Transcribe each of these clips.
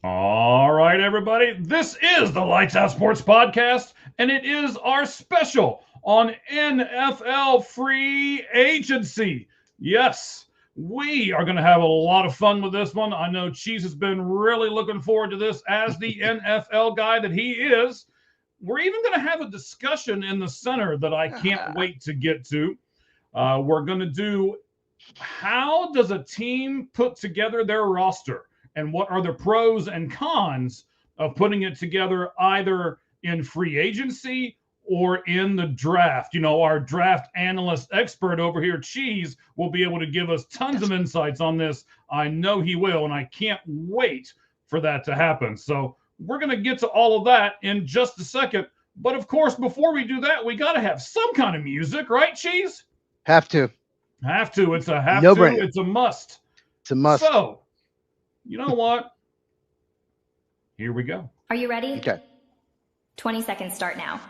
All right, everybody. This is the Lights Out Sports Podcast, and it is our special on NFL free agency. Yes, we are going to have a lot of fun with this one. I know Cheese has been really looking forward to this as the NFL guy that he is. We're even going to have a discussion in the center that I can't wait to get to. We're going to do how does a team put together their roster? And what are the pros and cons of putting it together either in free agency or in the draft? You know, our draft analyst expert over here, Cheese, will be able to give us tons of insights on this. I know he will, and I can't wait for that to happen. So we're going to get to all of that in just a second. But of course, before we do that, we got to have some kind of music, right, Cheese? Have to. Have to. It's a have No to. brainer. It's a must. It's a must. So, you know what? Here we go. Are you ready? Okay. 20 seconds start now.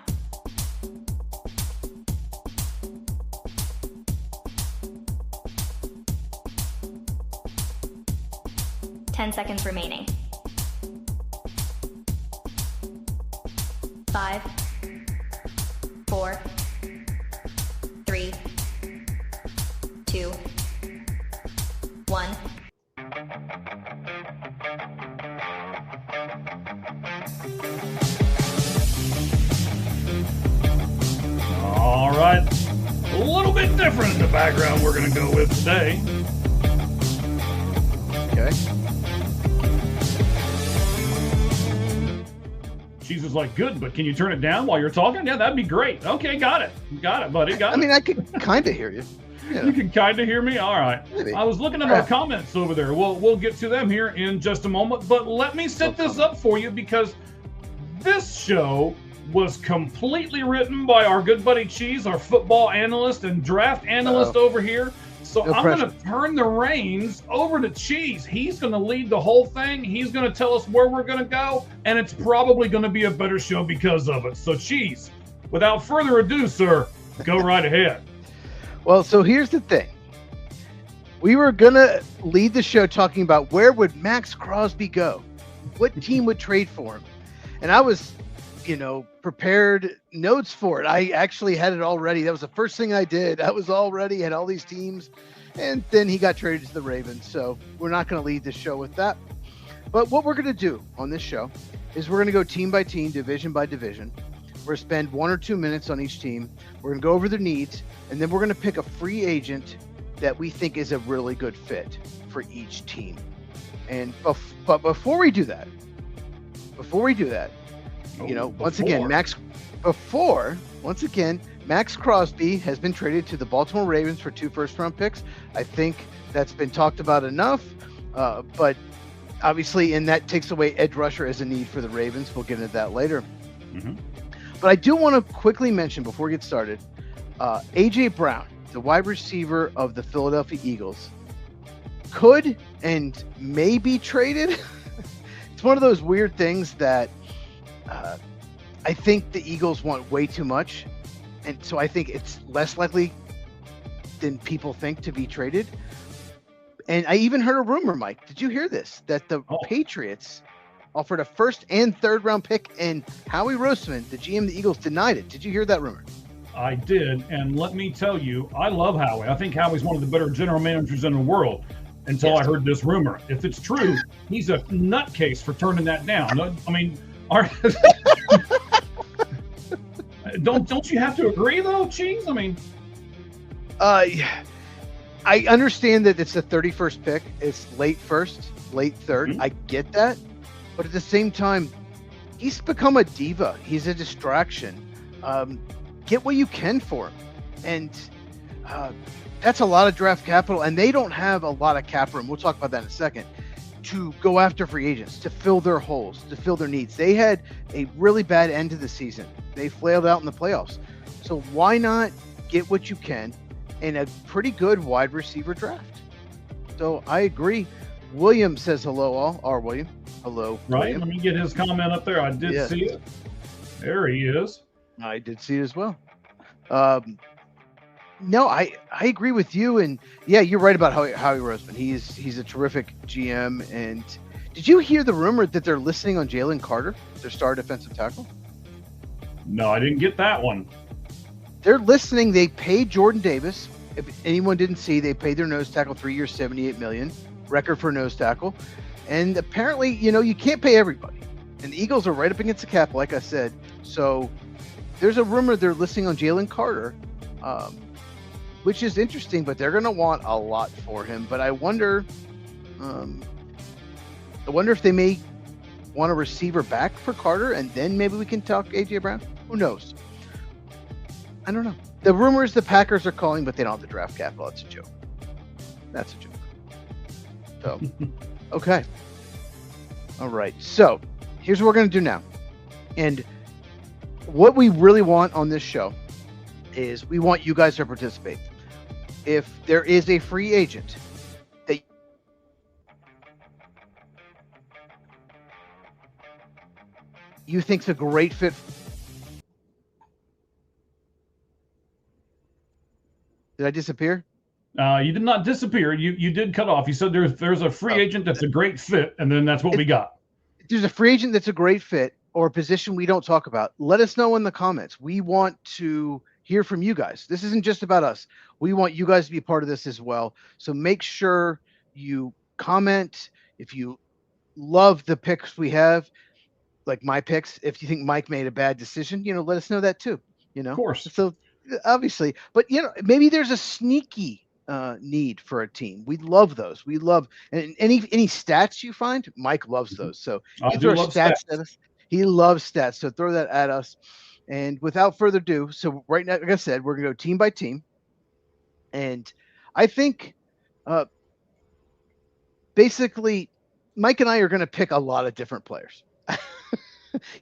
Ten seconds remaining. 5, 4, 3, 2, 1. All right. A little bit different in the background we're going to go with today. Okay. Cheese is like, good, but can you turn it down while you're talking? Yeah, that'd be great. Okay, got it. Got it, buddy. Got it. I mean, I could kind of hear you. You can kind of hear me? All right. Maybe. I was looking at our comments over there. We'll get to them here in just a moment. But let me set this up for you because this show was completely written by our good buddy Cheese, our football analyst and draft analyst over here. So No I'm pressure. going to turn the reins over to Cheese. He's going to lead the whole thing. He's going to tell us where we're going to go, and it's probably going to be a better show because of it. So Cheese, without further ado, sir, go right ahead. Well, so here's the thing. We were going to lead the show talking about where would Max Crosby go? What team would trade for him? And I was, prepared notes for it. I actually had it all ready. That was the first thing I did. I was all ready, had all these teams. And then he got traded to the Ravens. So we're not going to lead the show with that. But what we're going to do on this show is we're going to go team by team, division by division. We're going to spend 1 or 2 minutes on each team. We're going to go over their needs. And then we're going to pick a free agent that we think is a really good fit for each team. And but before we do that, once again, Max Crosby has been traded to the Baltimore Ravens for 2 first-round picks. I think that's been talked about enough, but obviously, and that takes away edge rusher as a need for the Ravens. We'll get into that later. Mm-hmm. But I do want to quickly mention before we get started, A.J. Brown, the wide receiver of the Philadelphia Eagles, could and may be traded. It's one of those weird things that I think the Eagles want way too much. And so I think it's less likely than people think to be traded. And I even heard a rumor, Mike. Did you hear this? That the Patriots offered a first and third round pick, and Howie Roseman, the GM of the Eagles, denied it. Did you hear that rumor? I did, and let me tell you, I love Howie. I think Howie's one of the better general managers in the world until I heard this rumor. If it's true, he's a nutcase for turning that down. I mean, don't you have to agree, though, Cheese? I mean... I understand that it's the 31st pick. It's late first, late third. Mm-hmm. I get that. But at the same time, he's become a diva. He's a distraction. Get what you can for him. And that's a lot of draft capital. And they don't have a lot of cap room. We'll talk about that in a second. To go after free agents, to fill their holes, to fill their needs. They had a really bad end to the season. They flailed out in the playoffs. So why not get what you can in a pretty good wide receiver draft? So I agree. William says hello, all. Our William. Hello. Right. William. Let me get his comment up there. I did see it. There he is. I did see it as well. No, I agree with you. And yeah, you're right about Howie Roseman. He's a terrific GM. And Did you hear the rumor that they're listening on Jalen Carter, their star defensive tackle? No, I didn't get that one. They're listening. They paid Jordan Davis. If anyone didn't see, they paid their nose tackle 3 years, $78 million, record for nose tackle. And apparently, you can't pay everybody. And the Eagles are right up against the cap, like I said. So there's a rumor they're listening on Jalen Carter, which is interesting, but they're going to want a lot for him. But I wonder if they may want a receiver back for Carter, and then maybe we can talk A.J. Brown. Who knows? I don't know. The rumor is the Packers are calling, but they don't have the draft capital. That's a joke. That's a joke. So, okay. All right. So, here's what we're going to do now. And what we really want on this show is we want you guys to participate. If there is a free agent that you think's a great fit. Did I disappear? You did not disappear. You did cut off. You said there's a free agent that's a great fit, and then that's what we got. If there's a free agent that's a great fit or a position we don't talk about, let us know in the comments. We want to hear from you guys. This isn't just about us. We want you guys to be part of this as well. So make sure you comment. If you love the picks we have, like my picks, if you think Mike made a bad decision, let us know that too. Of course. So obviously, but maybe there's a sneaky need for a team. We love those. We love, and any stats you find, Mike loves those. So I do love stats at us. He loves stats. So throw that at us. And without further ado, so right now, like I said, we're gonna go team by team. And I think basically Mike and I are gonna pick a lot of different players.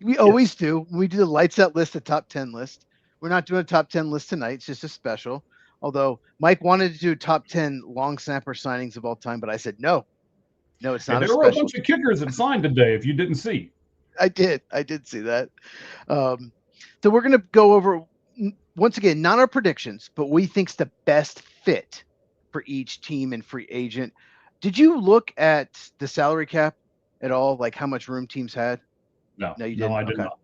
We always do. When we do the lights out list, the top 10 list. We're not doing a top 10 list tonight. It's just a special. Although Mike wanted to do top 10 long snapper signings of all time, but I said no, it's not. There were a bunch of kickers that signed today. If you didn't see, I did see that. So we're gonna go over once again, not our predictions, but we think's the best fit for each team and free agent. Did you look at the salary cap at all? Like how much room teams had? No, you didn't. No, I did not.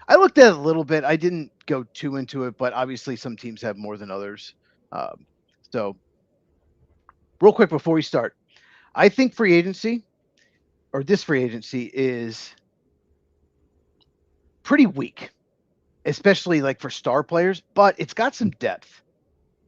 I looked at it a little bit. I didn't go too into it, but obviously some teams have more than others. So real quick before we start, I think this free agency is pretty weak, especially like for star players, but it's got some depth,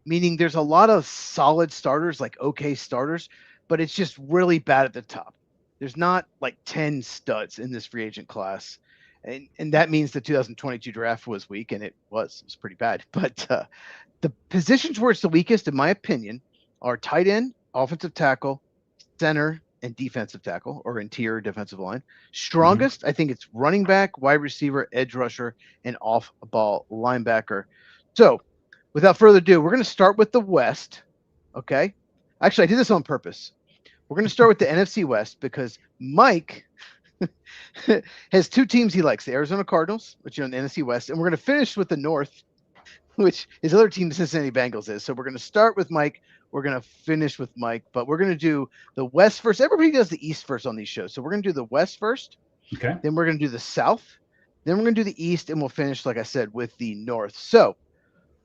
meaning there's a lot of solid starters, like okay starters, but it's just really bad at the top. There's not like 10 studs in this free agent class. And that means the 2022 draft was weak, and it was pretty bad. But the positions where it's the weakest, in my opinion, are tight end, offensive tackle, center, and defensive tackle, or interior defensive line. Strongest, I think it's running back, wide receiver, edge rusher, and off-ball linebacker. So without further ado, we're going to start with the West, okay? Actually, I did this on purpose. We're going to start with the NFC West because Mike has two teams he likes, the Arizona Cardinals, which are in the NFC West, and we're going to finish with the North, which his other team, the Cincinnati Bengals, is. So we're going to start with Mike. We're going to finish with Mike, but we're going to do the West first. Everybody does the East first on these shows. So we're going to do the West first. Okay. Then we're going to do the South. Then we're going to do the East, and we'll finish, like I said, with the North. So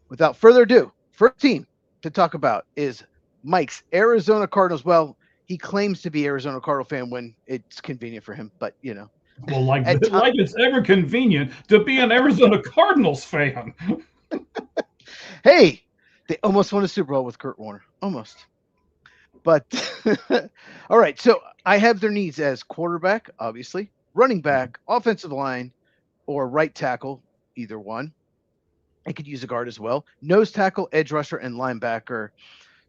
without further ado, first team to talk about is Mike's Arizona Cardinals. Well, he claims to be Arizona Cardinal fan when it's convenient for him, but Well, like it's ever convenient to be an Arizona Cardinals fan. Hey, they almost won a Super Bowl with Kurt Warner. Almost. But all right, so I have their needs as quarterback, obviously, running back, offensive line, or right tackle, either one. I could use a guard as well. Nose tackle, edge rusher, and linebacker.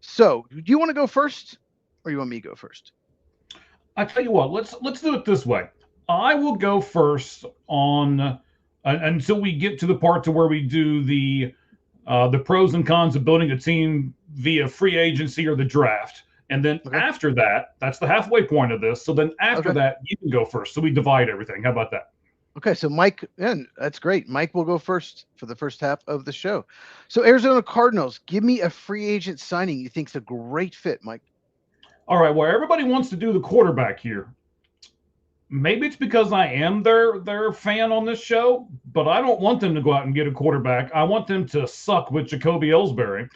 So, do you want to go first? Or you want me to go first? I tell you what, let's do it this way. I will go first on until we get to the part to where we do the pros and cons of building a team via free agency or the draft. And then after that, that's the halfway point of this. So then after that, you can go first. So we divide everything. How about that? Okay, so Mike, that's great. Mike will go first for the first half of the show. So Arizona Cardinals, give me a free agent signing you think's a great fit, Mike. All right, well, everybody wants to do the quarterback here. maybe it's because I am their fan on this show, but I don't want them to go out and get a quarterback. I want them to suck with Jacoby Ellsbury.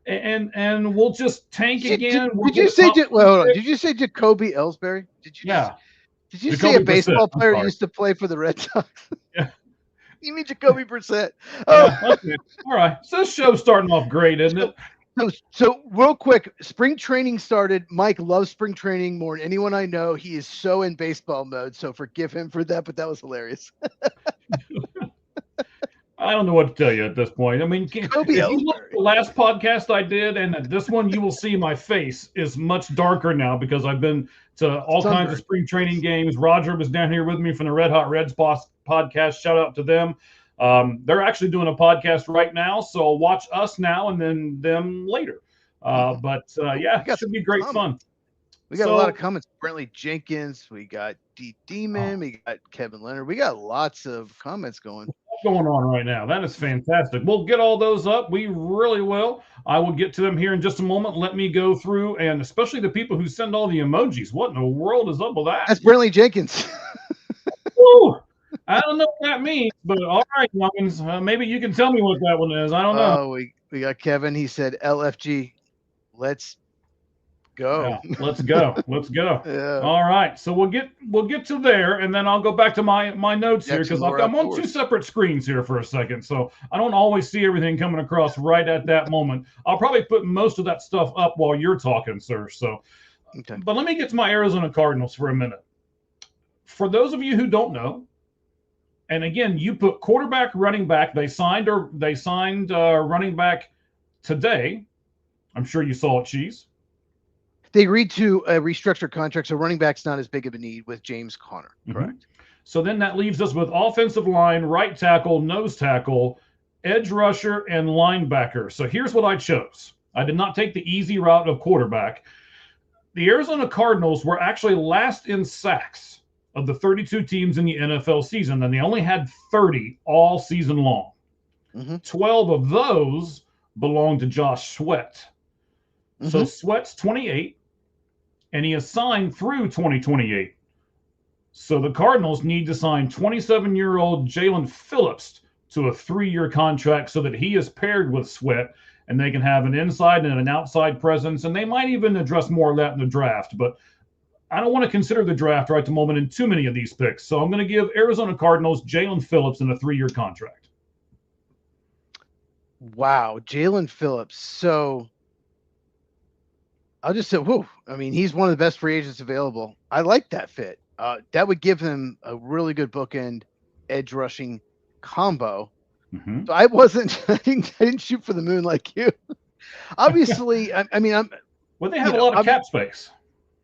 and we'll just tank again. Did you say hold on? Did you say Jacoby Ellsbury? Yeah. Did you Jacoby say a baseball Brissett. player used to play for the Red Sox? Yeah. You mean Jacoby Brissett? Yeah, okay. All right. So this show's starting off great, isn't it? So real quick, spring training started. Mike loves spring training more than anyone I know. He is so in baseball mode, so forgive him for that, but that was hilarious. I don't know what to tell you at this point. I mean, if you look at the last podcast I did and this one, you will see my face is much darker now because I've been to all kinds of spring training games. Roger was down here with me from the Red Hot Reds podcast. Shout out to them. They're actually doing a podcast right now, so watch us now and then them later. Yeah, it should be great fun. We got a lot of comments. Brentley Jenkins, we got D Demon, we got Kevin Leonard. We got lots of comments going on right now. That is fantastic. We'll get all those up. We really will. I will get to them here in just a moment. Let me go through, and especially the people who send all the emojis. What in the world is up with that? That's Brentley Jenkins. Ooh, I don't know what that means, but all right, youngins, maybe you can tell me what that one is. I don't know. Oh, we got Kevin. He said LFG. Let's go. Yeah, let's go. Let's go. Yeah. All right. So we'll get to there, and then I'll go back to my notes here because I'm on two separate screens here for a second. So I don't always see everything coming across right at that moment. I'll probably put most of that stuff up while you're talking, sir. So, okay. But let me get to my Arizona Cardinals for a minute. For those of you who don't know, and again, you put quarterback, running back. They signed running back today. I'm sure you saw it, Cheese. They agreed to a restructured contract, so running back's not as big of a need with James Conner. Correct. Mm-hmm. So then that leaves us with offensive line, right tackle, nose tackle, edge rusher, and linebacker. So here's what I chose. I did not take the easy route of quarterback. The Arizona Cardinals were actually last in sacks of the 32 teams in the NFL season, and they only had 30 all season long. Mm-hmm. 12 of those belonged to Josh Sweat. Mm-hmm. So Sweat's 28. And he is signed through 2028. So the Cardinals need to sign 27-year-old Jalen Phillips to a 3-year contract so that he is paired with Sweat and they can have an inside and an outside presence. And they might even address more of that in the draft. But I don't want to consider the draft right at the moment in too many of these picks. So I'm going to give Arizona Cardinals Jalen Phillips in a 3-year contract. Wow, Jalen Phillips. So I'll just say, whoa. I mean, he's one of the best free agents available. I like that fit. That would give him a really good bookend edge rushing combo. Mm-hmm. So I didn't shoot for the moon like you. Obviously, well, they have a lot of cap space.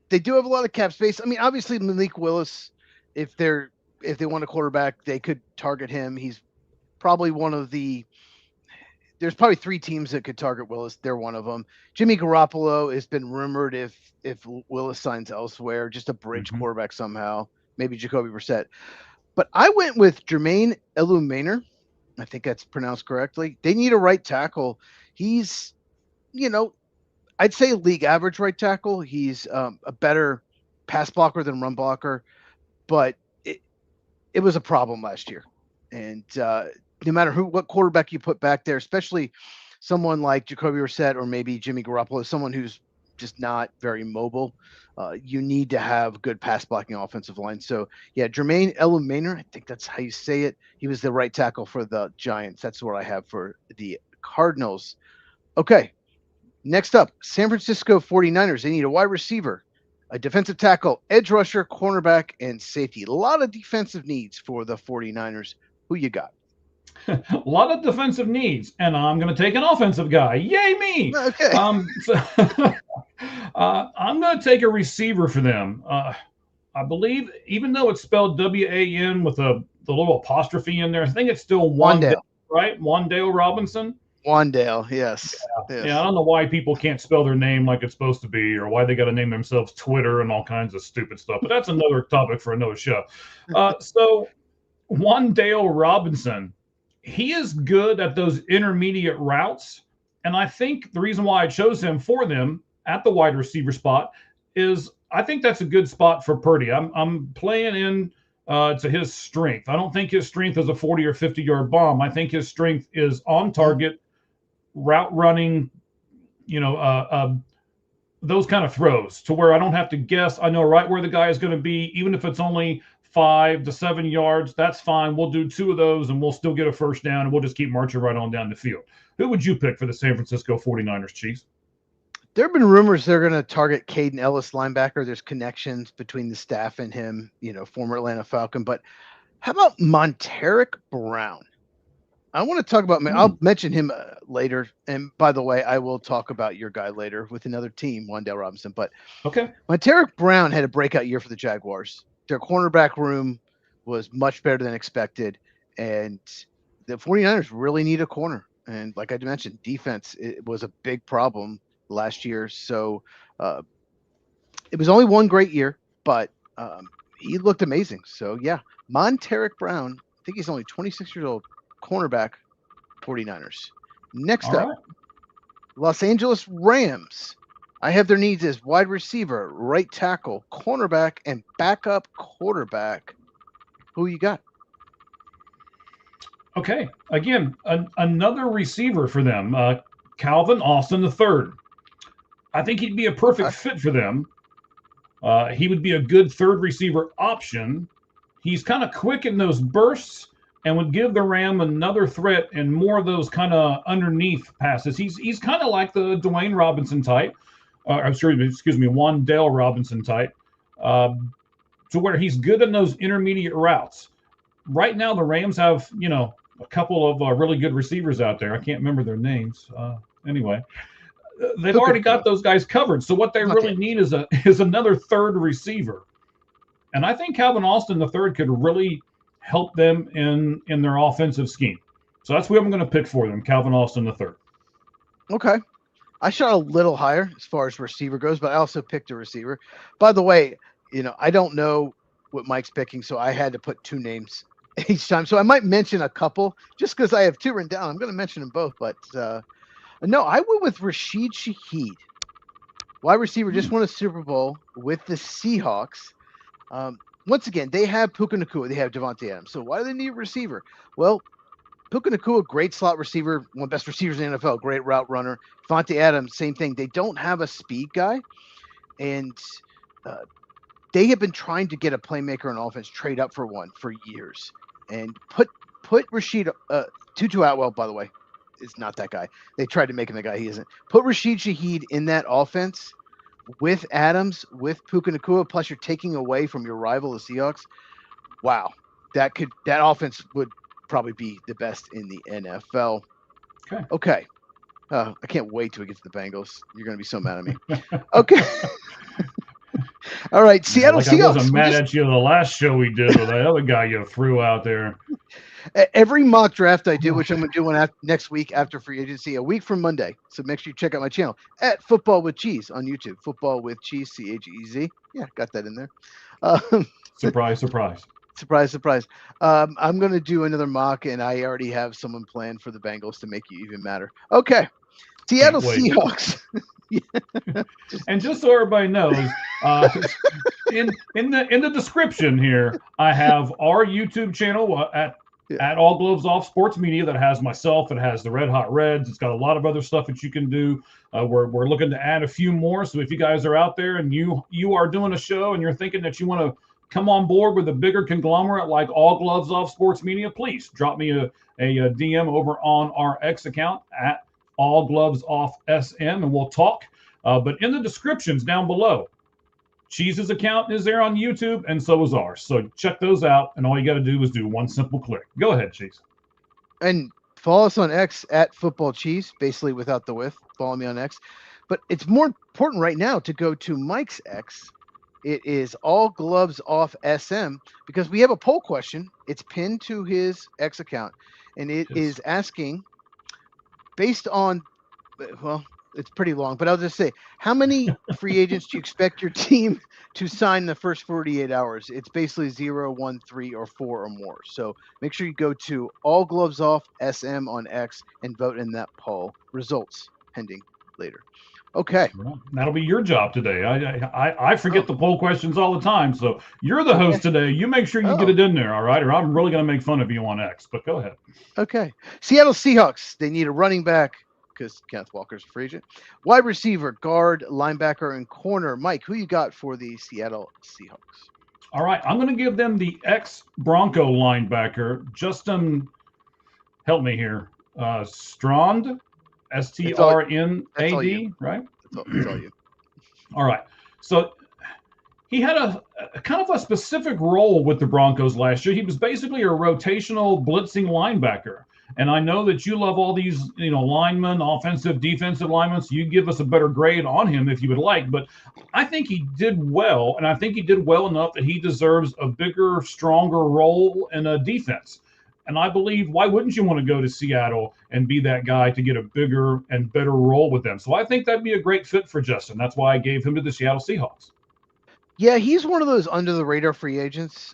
They do have a lot of cap space. I mean, obviously Malik Willis, if they want a quarterback, they could target him. He's probably there's probably 3 teams that could target Willis. They're one of them. Jimmy Garoppolo has been rumored if Willis signs elsewhere, just a bridge quarterback somehow, maybe Jacoby Brissett. But I went with Jermaine Eluemunor. I think that's pronounced correctly. They need a right tackle. He's, I'd say league average right tackle. He's a better pass blocker than run blocker, but it was a problem last year. And no matter what quarterback you put back there, especially someone like Jacoby Brissett or maybe Jimmy Garoppolo, someone who's just not very mobile, you need to have good pass blocking offensive line. So yeah, Jermaine Eluemunor, I think that's how you say it. He was the right tackle for the Giants. That's what I have for the Cardinals. Okay. Next up, San Francisco 49ers. They need a wide receiver, a defensive tackle, edge rusher, cornerback, and safety. A lot of defensive needs for the 49ers. Who you got? A lot of defensive needs, and I'm going to take an offensive guy. Yay me! Okay. I'm going to take a receiver for them. I believe, even though it's spelled W-A-N with the little apostrophe in there, I think it's still Wandale, right? Wandale Robinson. Wandale, yes. Yeah, I don't know why people can't spell their name like it's supposed to be, or why they got to name themselves Twitter and all kinds of stupid stuff. But that's another topic for another show. So Wandale Robinson, he is good at those intermediate routes. And I think the reason why I chose him for them at the wide receiver spot is I think that's a good spot for Purdy. I'm playing in to his strength. I don't think his strength is a 40 or 50-yard bomb. I think his strength is on target, route running, you know, those kind of throws to where I don't have to guess. I know right where the guy is going to be, even if it's only 5 to 7 yards. That's fine. We'll do 2 of those and we'll still get a first down and we'll just keep marching right on down the field. Who would you pick for the San Francisco 49ers, Chiefs? There have been rumors they're going to target Caden Ellis, linebacker. There's connections between the staff and him, former Atlanta Falcon. But how about Monteric Brown? I want to talk about. I'll mention him later. And by the way, I will talk about your guy later with another team, Wan'Dale Robinson. But okay, Monteric Brown had a breakout year for the Jaguars. Their cornerback room was much better than expected, and the 49ers really need a corner. And like I mentioned, defense was a big problem last year. So it was only one great year, but he looked amazing. So yeah, Monteric Brown, I think he's only 26 years old, cornerback, 49ers. Next all up, right. Los Angeles Rams. I have their needs as wide receiver, right tackle, cornerback, and backup quarterback. Who you got? Okay, again, another receiver for them, Calvin Austin III. I think he'd be a perfect fit for them. He would be a good third receiver option. He's kind of quick in those bursts and would give the Ram another threat and more of those kind of underneath passes. He's kind of like the Dwayne Robinson type. Wan'Dale Robinson type, to where he's good in those intermediate routes. Right now, the Rams have, a couple of really good receivers out there. I can't remember their names. Anyway, they've already got those guys covered. So what they really need is another third receiver. And I think Calvin Austin III could really help them in their offensive scheme. So that's who I'm going to pick for them, Calvin Austin III. Okay. I shot a little higher as far as receiver goes, but I also picked a receiver. By the way, I don't know what Mike's picking, so I had to put 2 names each time. So I might mention a couple just because I have 2 written down. I'm going to mention them both, but no, I went with Rashid Shaheed. Wide receiver, just won a Super Bowl with the Seahawks. Once again, they have Puka Nacua. They have Devontae Adams. So why do they need a receiver? Well, Puka Nacua, great slot receiver, one of the best receivers in the NFL, great route runner. Devontae Adams, same thing. They don't have a speed guy, and they have been trying to get a playmaker on offense, trade up for one for years, and put Rashid Tutu Atwell, by the way, is not that guy. They tried to make him the guy he isn't. Put Rashid Shaheed in that offense with Adams, with Puka Nacua, plus you're taking away from your rival, the Seahawks. Wow, that offense would probably be the best in the NFL. Okay. I can't wait till we get to the Bengals. You're going to be so mad at me. Okay. All right. Seattle Seahawks. I wasn't mad at you the last show we did with that other guy you threw out there. Every mock draft I do, which I'm going to do next week after free agency, a week from Monday. So make sure you check out my channel at Football with Cheese on YouTube. Football with Cheese, Cheez. Yeah, got that in there. Surprise, surprise. Surprise, surprise. I'm going to do another mock, and I already have someone planned for the Bengals to make you even madder. Okay. Seattle Seahawks. And just so everybody knows, in the description here, I have our YouTube channel at All Gloves Off Sports Media that has myself. It has the Red Hot Reds. It's got a lot of other stuff that you can do. We're looking to add a few more. So if you guys are out there and you are doing a show and you're thinking that you want to come on board with a bigger conglomerate like All Gloves Off Sports Media, please drop me a DM over on our X account at All Gloves Off SM, and we'll talk. But in the descriptions down below, Cheese's account is there on YouTube, and so is ours. So check those out, and all you got to do is do one simple click. Go ahead, Cheese. And follow us on X at Football Cheese, basically without the with. Follow me on X. But it's more important right now to go to Mike's X. It is All Gloves Off SM, because we have a poll question. It's pinned to his X account, and it is asking, based on, well, it's pretty long, but I'll just say, how many free agents do you expect your team to sign the first 48 hours? It's basically 0, 1, 3, or 4 or more. So make sure you go to All Gloves Off SM on X and vote in that poll. Results pending later. Okay. Well, that'll be your job today. I forget the poll questions all the time, so you're the host today. You make sure you get it in there, all right? Or I'm really going to make fun of you on X. But go ahead. Okay. Seattle Seahawks. They need a running back because Kenneth Walker's a free agent. Wide receiver, guard, linebacker, and corner. Mike, who you got for the Seattle Seahawks? All right, I'm going to give them the ex-Bronco linebacker, Justin, help me here, Strand, Strnad, right? That's all you. All right. So he had a kind of a specific role with the Broncos last year. He was basically a rotational blitzing linebacker. And I know that you love all these, linemen, offensive, defensive linemen. So you give us a better grade on him if you would like. But I think he did well, and I think he did well enough that he deserves a bigger, stronger role in a defense. And I believe, why wouldn't you want to go to Seattle and be that guy to get a bigger and better role with them? So I think that'd be a great fit for Justin. That's why I gave him to the Seattle Seahawks. Yeah, he's one of those under the radar free agents.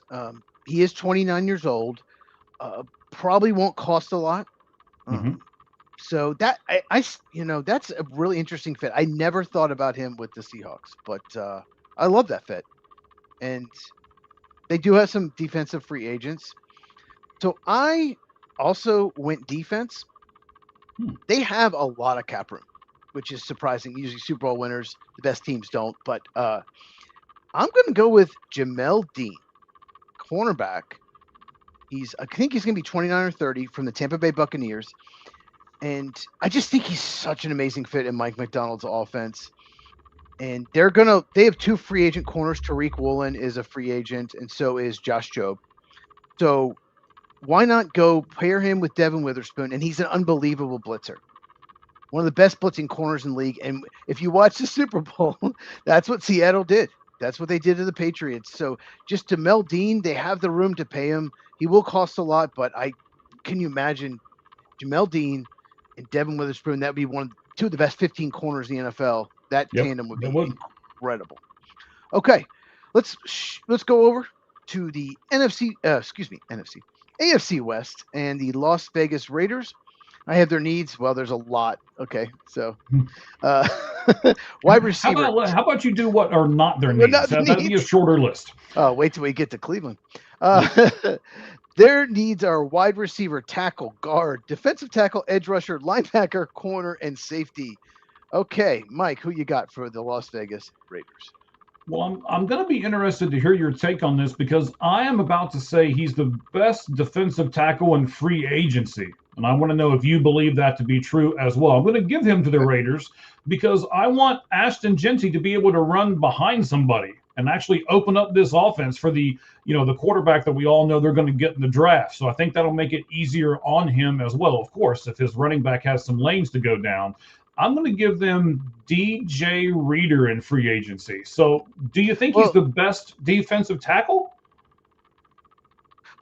He is 29 years old. Probably won't cost a lot. So that that's a really interesting fit. I never thought about him with the Seahawks, but I love that fit. And they do have some defensive free agents. So I also went defense. They have a lot of cap room, which is surprising. Usually Super Bowl winners, the best teams don't. But I'm going to go with Jamel Dean, cornerback. I think he's going to be 29 or 30 from the Tampa Bay Buccaneers. And I just think he's such an amazing fit in Mike McDonald's offense. And they have two free agent corners. Tariq Woolen is a free agent, and so is Josh Jobe. So why not go pair him with Devin Witherspoon? And he's an unbelievable blitzer. One of the best blitzing corners in the league. And if you watch the Super Bowl, that's what Seattle did. That's what they did to the Patriots. So just Jamel Dean, they have the room to pay him. He will cost a lot, but can you imagine Jamel Dean and Devin Witherspoon? That would be two of the best 15 corners in the NFL. That tandem would be incredible. Okay, let's go over to the AFC West and the Las Vegas Raiders. I have their needs. Well, there's a lot. Okay, so wide receiver. How about you do what are not their needs? That'd be a shorter list. Oh, wait till we get to Cleveland. Their needs are wide receiver, tackle, guard, defensive tackle, edge rusher, linebacker, corner, and safety. Okay, Mike, who you got for the Las Vegas Raiders? Well, I'm going to be interested to hear your take on this because I am about to say he's the best defensive tackle in free agency. And I want to know if you believe that to be true as well. I'm going to give him to the Raiders because I want Ashton Jeanty to be able to run behind somebody and actually open up this offense for the quarterback that we all know they're going to get in the draft. So I think that'll make it easier on him as well. Of course, if his running back has some lanes to go down, I'm going to give them DJ Reader in free agency. So do you think he's the best defensive tackle?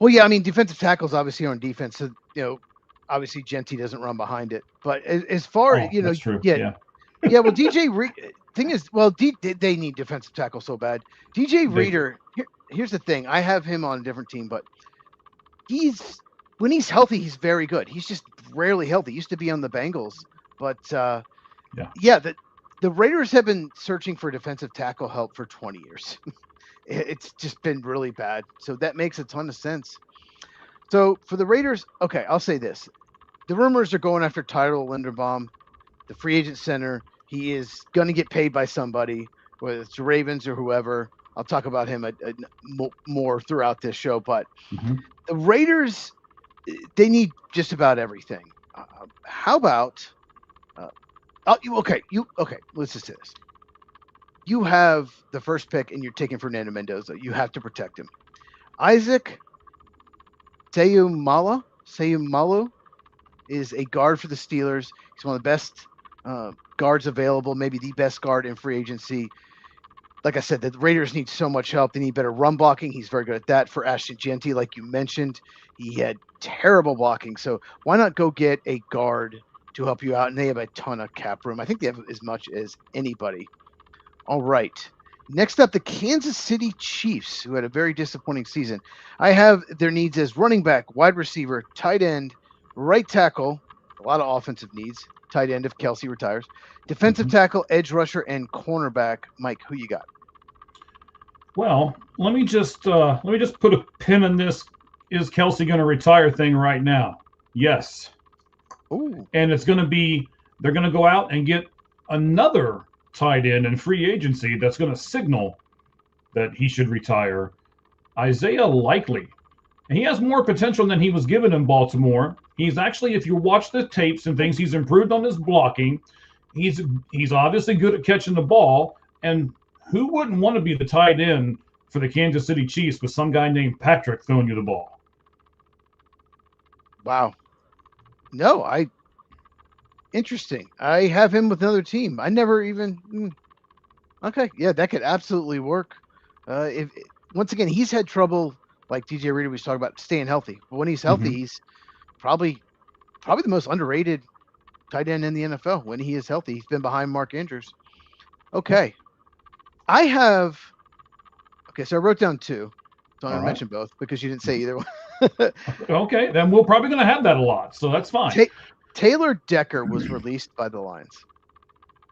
Well, yeah, I mean, defensive tackles obviously are on defense. So, obviously Jeanty doesn't run behind it. But as far as, that's true. Yeah, well, thing is, they need defensive tackle so bad. DJ Reader, here's the thing. I have him on a different team, but when he's healthy, he's very good. He's just rarely healthy. He used to be on the Bengals. But, the Raiders have been searching for defensive tackle help for 20 years. It's just been really bad. So that makes a ton of sense. So for the Raiders, okay, I'll say this. The rumors are going after Tyler Linderbaum, the free agent center. He is going to get paid by somebody, whether it's the Ravens or whoever. I'll talk about him more throughout this show. But the Raiders, they need just about everything. How about... let's just say this. You have the first pick and you're taking Fernando Mendoza. You have to protect him. Isaac Seumalo is a guard for the Steelers. He's one of the best guards available, maybe the best guard in free agency. Like I said, the Raiders need so much help. They need better run blocking. He's very good at that. For Ashton Jeanty, like you mentioned, he had terrible blocking. So why not go get a guard to help you out? And they have a ton of cap room. I think they have as much as anybody. All right. Next up, the Kansas City Chiefs, who had a very disappointing season. I have their needs as running back, wide receiver, tight end, right tackle, a lot of offensive needs, tight end if Kelsey retires. Defensive tackle, edge rusher, and cornerback. Mike, who you got? Well, let me just put a pin in this. Is Kelsey going to retire thing right now? Yes. Ooh. And it's going to be, they're going to go out and get another tight end in free agency that's going to signal that he should retire. Isaiah Likely. And he has more potential than he was given in Baltimore. He's actually, if you watch the tapes and things, he's improved on his blocking. He's obviously good at catching the ball. And who wouldn't want to be the tight end for the Kansas City Chiefs with some guy named Patrick throwing you the ball? Wow. No, interesting. I have him with another team. I never even. Okay, yeah, that could absolutely work. If once again, he's had trouble, like DJ Reader was talking about, staying healthy. But when he's healthy, he's probably the most underrated tight end in the NFL. When he is healthy, he's been behind Mark Andrews. Okay, so I wrote down two. So I'm going to mention both because you didn't say either one. Okay, then we're probably going to have that a lot, so that's fine. Taylor Decker was released by the Lions,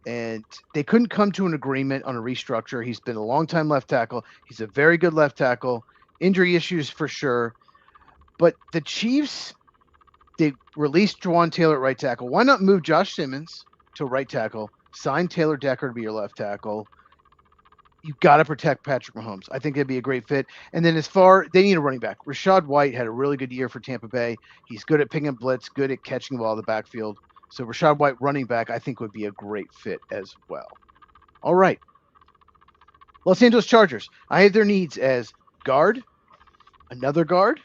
and they couldn't come to an agreement on a restructure. He's been a long-time left tackle. He's a very good left tackle. Injury issues for sure. But the Chiefs, they released Juwan Taylor at right tackle. Why not move Josh Simmons to right tackle, sign Taylor Decker to be your left tackle? You got to protect Patrick Mahomes. I think it'd be a great fit. And then they need a running back. Rashad White had a really good year for Tampa Bay. He's good at picking up blitz, good at catching the ball in the backfield. So Rashad White running back, I think would be a great fit as well. All right. Los Angeles Chargers. I have their needs as guard, another guard,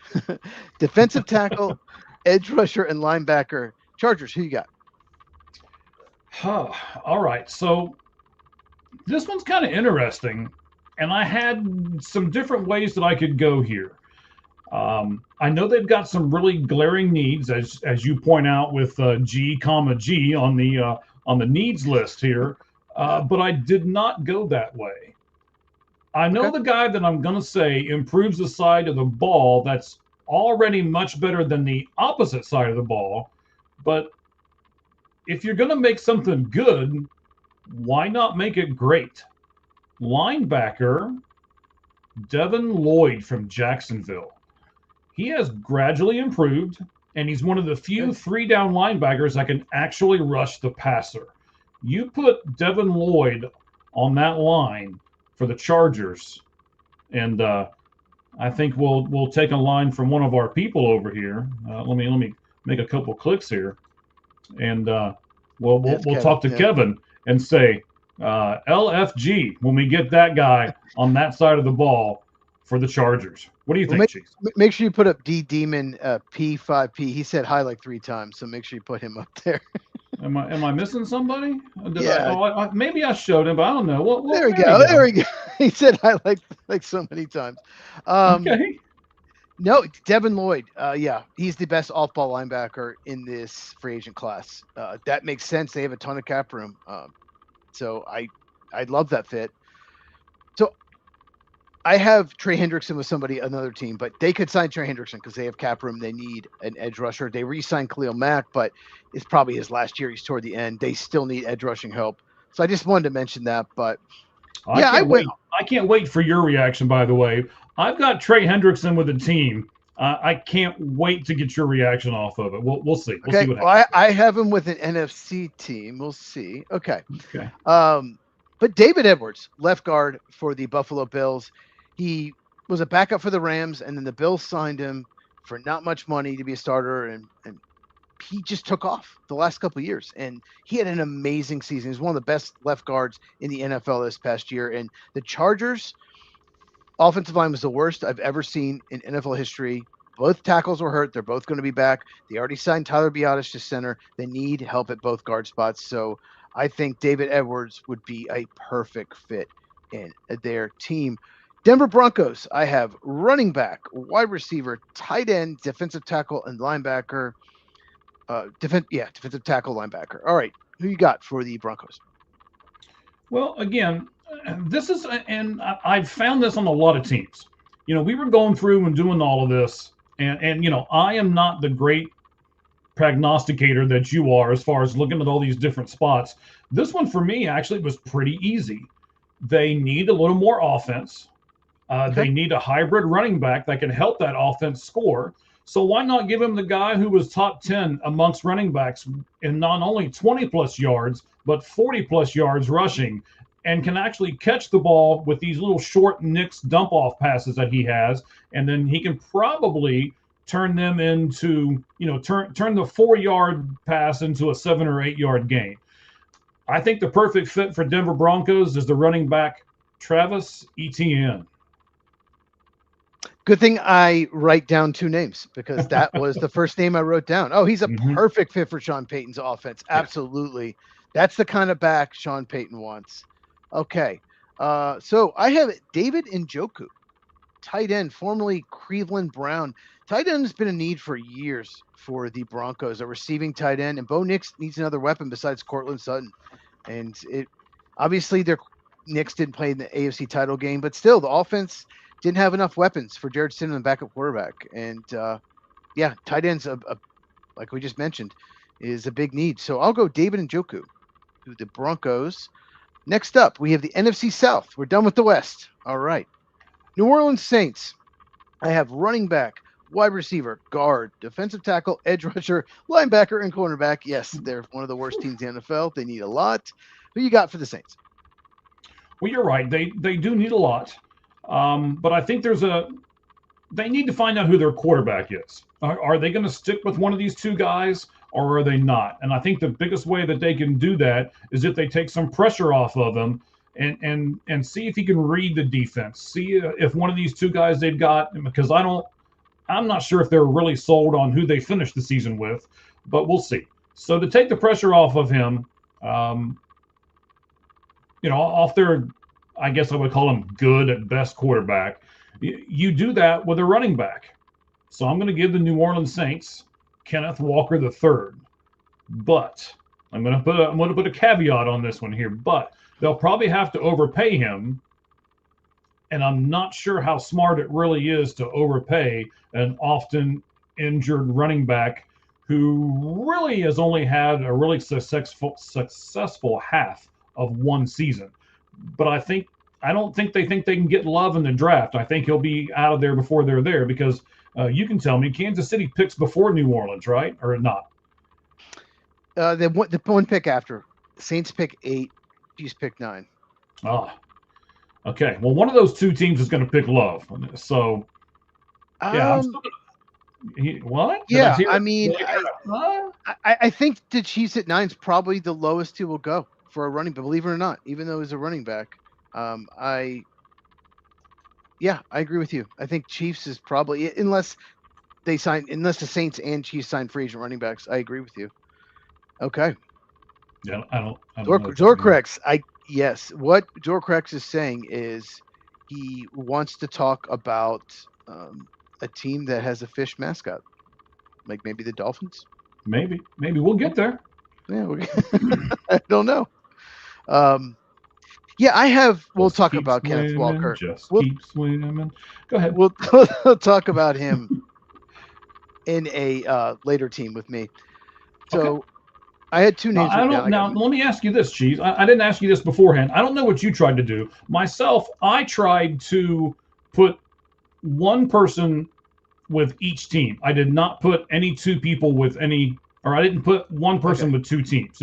defensive tackle, edge rusher, and linebacker. Chargers, who you got? All right. So this one's kind of interesting, and I had some different ways that I could go here. I know they've got some really glaring needs, as you point out, with G, G on the needs list here, but I did not go that way. I know the guy that I'm going to say improves the side of the ball that's already much better than the opposite side of the ball, but if you're going to make something good, why not make it great? Linebacker Devin Lloyd from Jacksonville. He has gradually improved, and he's one of the few three-down linebackers that can actually rush the passer. You put Devin Lloyd on that line for the Chargers, and I think we'll take a line from one of our people over here. Let me make a couple clicks here, and we'll talk to Kevin and say LFG when we get that guy on that side of the ball for the Chargers. What do you think, Cheese? Make sure you put up D Demon P5P. He said hi like 3 times, so make sure you put him up there. Am I missing somebody? Maybe I showed him, but I don't know. There we go. There we go. He said hi like so many times. Okay. No, Devin Lloyd. He's the best off-ball linebacker in this free agent class. That makes sense. They have a ton of cap room. So I love that fit. So I have Trey Hendrickson with another team, but they could sign Trey Hendrickson because they have cap room. They need an edge rusher. They re-signed Khalil Mack, but it's probably his last year. He's toward the end. They still need edge rushing help. So I just wanted to mention that. But I can't wait for your reaction, by the way. I've got Trey Hendrickson with the team. I can't wait to get your reaction off of it. We'll see. We'll see what happens. I have him with an NFC team. We'll see. Okay. But David Edwards, left guard for the Buffalo Bills. He was a backup for the Rams, and then the Bills signed him for not much money to be a starter, and he just took off the last couple of years, and he had an amazing season. He's one of the best left guards in the NFL this past year, and the Chargers' offensive line was the worst I've ever seen in NFL history. Both tackles were hurt. They're both going to be back. They already signed Tyler Biadasz to center. They need help at both guard spots, so I think David Edwards would be a perfect fit in their team. Denver Broncos, I have running back, wide receiver, tight end, defensive tackle, and linebacker. Defensive tackle, linebacker. All right, who you got for the Broncos? Well, again, this is, and I've found this on a lot of teams. We were going through and doing all of this, and I am not the great prognosticator that you are as far as looking at all these different spots. This one for me actually was pretty easy. They need a little more offense. They need a hybrid running back that can help that offense score. So why not give him the guy who was top 10 amongst running backs in not only 20 plus yards, but 40 plus yards rushing, and can actually catch the ball with these little short nicks dump off passes that he has. And then he can probably turn them into, turn the 4-yard pass into a 7 or 8 yard gain. I think the perfect fit for Denver Broncos is the running back Travis Etienne. Good thing I write down 2 names, because that was the first name I wrote down. Oh, he's a perfect fit for Sean Payton's offense. Absolutely. That's the kind of back Sean Payton wants. Okay. So I have David Njoku, tight end, formerly Cleveland Brown. Tight end has been a need for years for the Broncos, a receiving tight end, and Bo Nix needs another weapon besides Cortland Sutton. And obviously Nix didn't play in the AFC title game, but still the offense didn't have enough weapons for Jared Stidham, the backup quarterback. And tight ends, like we just mentioned, is a big need. So I'll go David Njoku to the Broncos. Next up, we have the NFC South. We're done with the West. All right. New Orleans Saints. I have running back, wide receiver, guard, defensive tackle, edge rusher, linebacker, and cornerback. Yes, they're one of the worst teams in the NFL. They need a lot. Who you got for the Saints? Well, you're right. They do need a lot. But I think they need to find out who their quarterback is. Are they going to stick with one of these 2 guys, or are they not? And I think the biggest way that they can do that is if they take some pressure off of him and see if he can read the defense. See if one of these 2 guys they've got, because I'm not sure if they're really sold on who they finished the season with, but we'll see. So to take the pressure off of him, off their, I guess I would call him good at best quarterback, you do that with a running back. So I'm going to give the New Orleans Saints Kenneth Walker III. But I'm going to put a caveat on this one here, but they'll probably have to overpay him. And I'm not sure how smart it really is to overpay an often injured running back who really has only had a really successful half of one season. But I don't think they can get Love in the draft. I think he'll be out of there before they're there, because you can tell me Kansas City picks before New Orleans, right? Or not? The one pick after. Saints pick 8, Chiefs pick 9. Ah, okay. Well, one of those 2 teams is going to pick Love. So, yeah. What? Yeah, I think the Chiefs at 9 is probably the lowest he will go for a running back, believe it or not, even though he's a running back. I agree with you. I think Chiefs is probably, unless the Saints and Chiefs sign free agent running backs. I agree with you. Okay. Yeah, I don't Dorcrex. Yes. What Dorcrex is saying is he wants to talk about a team that has a fish mascot, like maybe the Dolphins. Maybe we'll get there. Yeah, I don't know. I have. We'll talk about Kenneth Walker. Keep swimming. Go ahead. We'll talk about him in a later team with me. So okay. I had 2 names. Now let me ask you this, Cheese. I didn't ask you this beforehand. I don't know what you tried to do. Myself, I tried to put one person with each team. I did not put any 2 people with any, or I didn't put one person with 2 teams.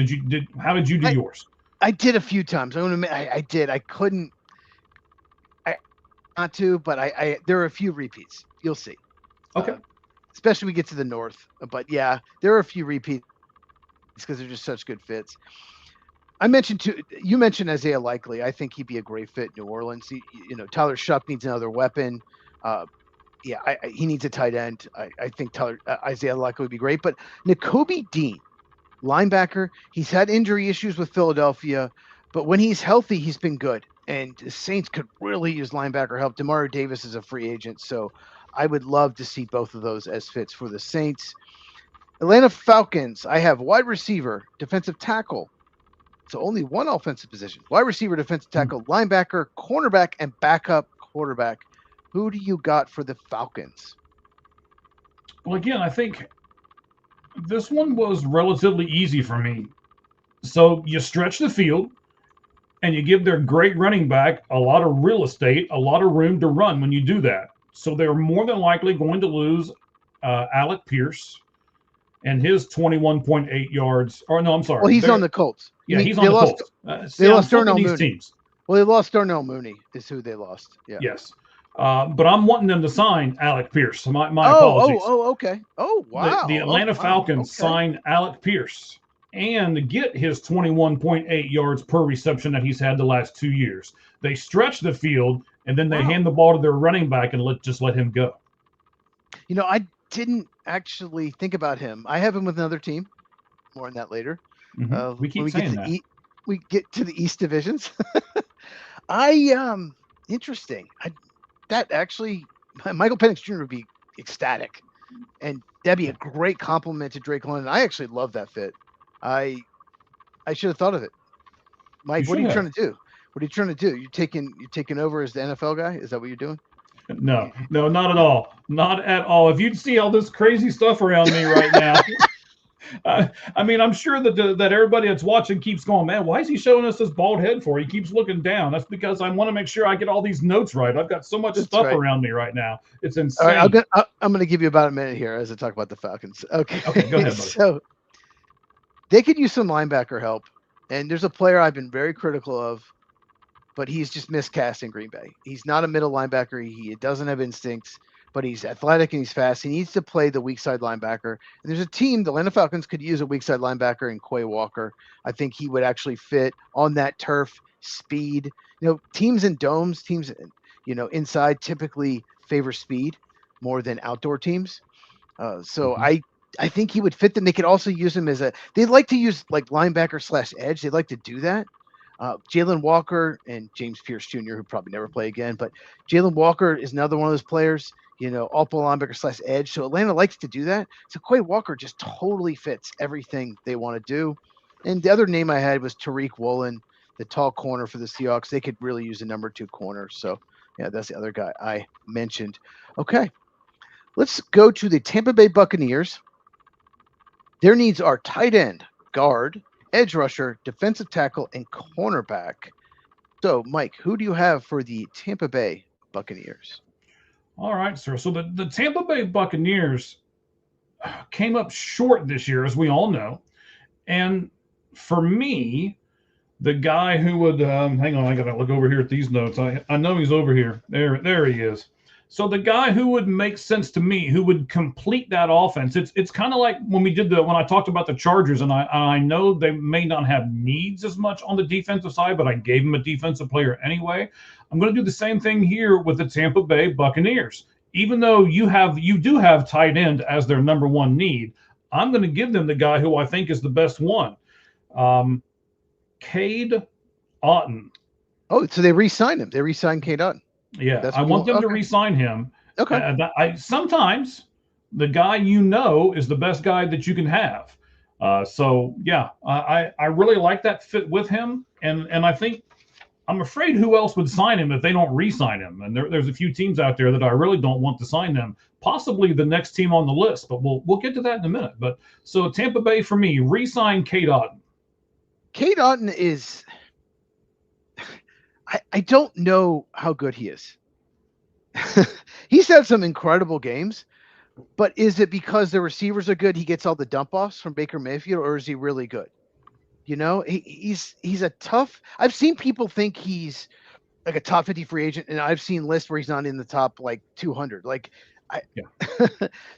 How did you do yours? I did a few times. I did. I couldn't. Not to, but there are a few repeats. You'll see. Okay. Especially when we get to the north. But yeah, there are a few repeats because they're just such good fits. You mentioned Isaiah Likely. I think he'd be a great fit in New Orleans. Tyler Shuck needs another weapon. He needs a tight end. I think Isaiah Likely would be great. But Nakobe Dean, linebacker, he's had injury issues with Philadelphia, but when he's healthy, he's been good. And the Saints could really use linebacker help. Demario Davis is a free agent, so I would love to see both of those as fits for the Saints. Atlanta Falcons, I have wide receiver, defensive tackle. So only one offensive position. Wide receiver, defensive tackle, linebacker, cornerback, and backup quarterback. Who do you got for the Falcons? Well, again, I think This one was relatively easy for me. So you stretch the field and you give their great running back a lot of real estate, a lot of room to run when you do that. So they're more than likely going to lose Alec Pierce and his 21.8 yards. Or no, I'm sorry. Well, he's on the Colts. Yeah, he's on the Colts. They lost I'm flipping Darnell these Mooney. teams. Well, they lost Darnell Mooney is who they lost. Yeah. Yes. But I'm wanting them to sign Alec Pierce. My apologies. Okay. Oh, wow. The Atlanta Falcons sign Alec Pierce and get his 21.8 yards per reception that he's had the last 2 years. They stretch the field, and then they hand the ball to their running back and let him go. You know, I didn't actually think about him. I have him with another team. More on that later. We keep saying that. We get to the East divisions. Interesting. That actually, Michael Penix Jr. would be ecstatic, and that'd be a great compliment to Drake London. I actually love that fit. I should have thought of it. Mike, what are you trying to do? What are you trying to do? You're taking over as the NFL guy? Is that what you're doing? No, not at all. Not at all. If you'd see all this crazy stuff around me right now. I mean, I'm sure that everybody that's watching keeps going, man, why is he showing us this bald head for? He keeps looking down. That's because I want to make sure I get all these notes right. I've got so much stuff around me right now. It's insane. All right, I'm going to give you about a minute here as I talk about the Falcons. Okay, go ahead, buddy. So they could use some linebacker help. And there's a player I've been very critical of, but he's just miscast in Green Bay. He's not a middle linebacker. He doesn't have instincts, but he's athletic and he's fast. He needs to play the weak side linebacker. And there's a team, the Atlanta Falcons could use a weak side linebacker in Quay Walker. I think he would actually fit on that turf, speed. You know, teams in domes, teams, you know, inside typically favor speed more than outdoor teams. I think he would fit them. They could also use him as they like to use like linebacker / edge. They like to do that. Jalen Walker and James Pierce Jr., who probably never play again, but Jalen Walker is another one of those players, you know, all linebacker / edge. So Atlanta likes to do that. So Quay Walker just totally fits everything they want to do. And the other name I had was Tariq Woolen, the tall corner for the Seahawks. They could really use a number 2 corner. So yeah, that's the other guy I mentioned. Okay, let's go to the Tampa Bay Buccaneers. Their needs are tight end, guard, edge rusher, defensive tackle, and cornerback. So, Mike, who do you have for the Tampa Bay Buccaneers? All right, sir. So the Tampa Bay Buccaneers came up short this year, as we all know. And for me, the guy who would hang on, I got to look over here at these notes. I know he's over here. There he is. So the guy who would make sense to me, who would complete that offense, it's kind of like when I talked about the Chargers, and I know they may not have needs as much on the defensive side, but I gave them a defensive player anyway. I'm going to do the same thing here with the Tampa Bay Buccaneers. Even though you do have tight end as their number 1 need, I'm going to give them the guy who I think is the best one, Cade Otton. Oh, so they re-signed him. They re-signed Cade Otton. Yeah, I want them to re-sign him. Okay. Sometimes the guy you know is the best guy that you can have. So yeah, I really like that fit with him, and I think I'm afraid who else would sign him if they don't re-sign him. And there's a few teams out there that I really don't want to sign them. Possibly the next team on the list, but we'll get to that in a minute. But so Tampa Bay for me, re-sign Cade Otton. Cade Otton is. I don't know how good he is. He's had some incredible games, but is it because the receivers are good he gets all the dump offs from Baker Mayfield, or is he really good? You know, he's a tough. I've seen people think he's like a top 50 free agent, and I've seen lists where he's not in the top like 200.